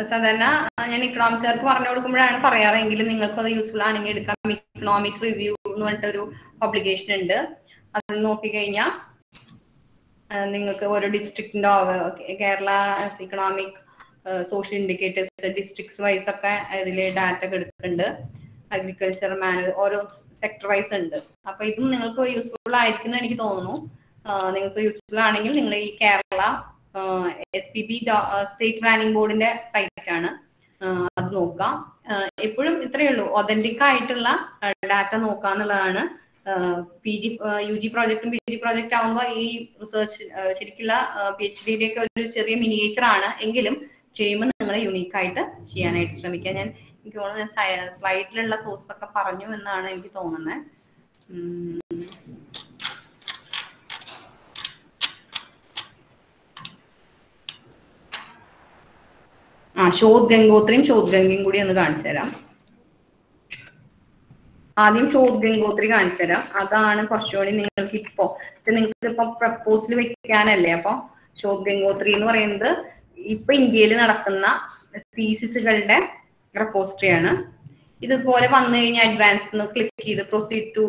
സാധാരണ ഞാൻ ഇക്കണോമിക്സുകാർക്ക് പറഞ്ഞു കൊടുക്കുമ്പോഴാണ് പറയാറെങ്കിലും നിങ്ങൾക്ക് അത് യൂസ്ഫുൾ ആണെങ്കിൽ എടുക്കാം. ഇക്കണോമിക് റിവ്യൂ എന്ന് പറഞ്ഞിട്ടൊരു പബ്ലിക്കേഷൻ ഉണ്ട്. അത് നോക്കിക്കഴിഞ്ഞാൽ നിങ്ങൾക്ക് ഓരോ ഡിസ്ട്രിക്റ്റിന്റെ Kerala economic social indicators districts wise ഒക്കെ ഇതിൽ ഡാറ്റ എടുക്കുന്നുണ്ട്. അഗ്രികൾച്ചർ മാനുവൽ ഓരോ സെക്ടർ വൈസ് ഉണ്ട്. അപ്പൊ ഇതും നിങ്ങൾക്ക് യൂസ്ഫുൾ ആയിരിക്കും എന്ന് എനിക്ക് തോന്നുന്നു. നിങ്ങൾക്ക് യൂസ്ഫുൾ ആണെങ്കിൽ നിങ്ങൾ ഈ കേരള SPB സ്റ്റേറ്റ് പ്ലാനിംഗ് ബോർഡിന്റെ സൈറ്റ് ആണ്, അത് നോക്കാം. എപ്പോഴും ഇത്രയേ ഉള്ളൂ, ഒതന്റിക് ആയിട്ടുള്ള ഡാറ്റ നോക്കാന്നുള്ളതാണ്. UG പ്രോജക്റ്റും PG പ്രോജക്റ്റ് ആകുമ്പോൾ ഈ റിസർച്ച് ശരിക്കുള്ള PhDയിലേക്ക് ഒരു ചെറിയ മിനിയേച്ചർ ആണ്. എങ്കിലും ചെയ്യുമ്പോൾ നിങ്ങൾ യുണീക്ക് ആയിട്ട് ചെയ്യാനായിട്ട് ശ്രമിക്കുക. എനിക്ക് തോന്നുന്നു സ്ലൈഡിലുള്ള സോഴ്സ് ഒക്കെ പറഞ്ഞു എന്നാണ് എനിക്ക് തോന്നുന്നത്. ശോധ് ഗംഗോത്രിയും കൂടി ഒന്ന് കാണിച്ചു തരാം. ആദ്യം ശോധ് ഗംഗോത്രി കാണിച്ചു തരാം. അതാണ് കുറച്ചുകൂടി നിങ്ങൾക്ക് നിങ്ങൾക്ക് ഇപ്പൊ പ്രപ്പോസൽ വെക്കാനല്ലേ. അപ്പൊ ശോധ് ഗംഗോത്രി എന്ന് പറയുന്നത് ഇപ്പൊ ഇന്ത്യയിൽ നടക്കുന്ന തീസിസുകളുടെ റെപ്പോസിറ്ററി ആണ്. ഇതുപോലെ വന്നു കഴിഞ്ഞാൽ അഡ്വാൻസ്ഡ് ക്ലിക്ക് ചെയ്ത് പ്രൊസീഡ് ടു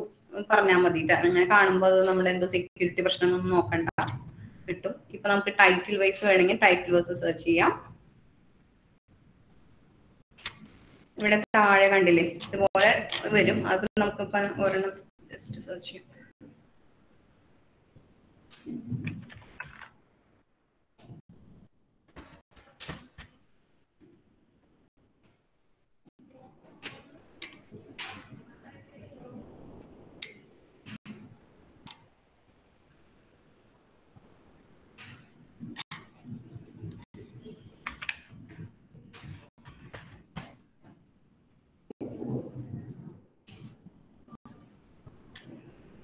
പറഞ്ഞാൽ മതി. അങ്ങനെ കാണുമ്പോൾ അത് നമ്മുടെ എന്തോ സെക്യൂരിറ്റി പ്രശ്നമൊന്നും നോക്കണ്ട, കിട്ടും. ഇപ്പൊ നമുക്ക് ടൈറ്റിൽ വൈസ് വേണമെങ്കിൽ ടൈറ്റിൽ വൈസ് സെർച്ച് ചെയ്യാം. ഇവിടെ താഴെ കണ്ടില്ലേ, ഇതുപോലെ വരും. അത് നമുക്കിപ്പോ ഒരെണ്ണം ജസ്റ്റ് സെർച്ച് ചെയ്യാം.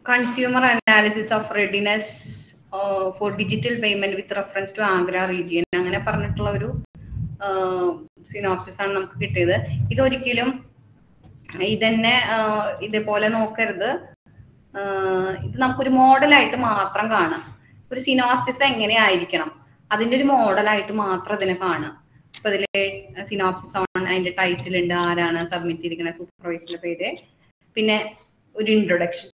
Consumer analysis of readiness for digital payment with reference to Agra region. അങ്ങനെ പറഞ്ഞിട്ടുള്ള ഒരു സിനോപ്സിസ് ആണ് നമുക്ക് കിട്ടിയത്. ഇതൊരിക്കലും ഇതന്നെ ഇതേപോലെ നോക്കരുത്. ഇത് നമുക്കൊരു മോഡലായിട്ട് മാത്രം കാണാം. ഒരു സിനോപ്സിസ് എങ്ങനെയായിരിക്കണം അതിന്റെ ഒരു മോഡലായിട്ട് മാത്രം ഇതിനെ കാണാം. അപ്പൊ ഇതില് സിനോപ്സിസ് ഓൺ അതിന്റെ ടൈറ്റിൽ ഉണ്ട്, ആരാണ് സബ്മിറ്റ് ചെയ്തിരിക്കുന്ന, സൂപ്പർവൈസറുടെ പേര്, പിന്നെ ഒരു ഇൻട്രൊഡക്ഷൻ.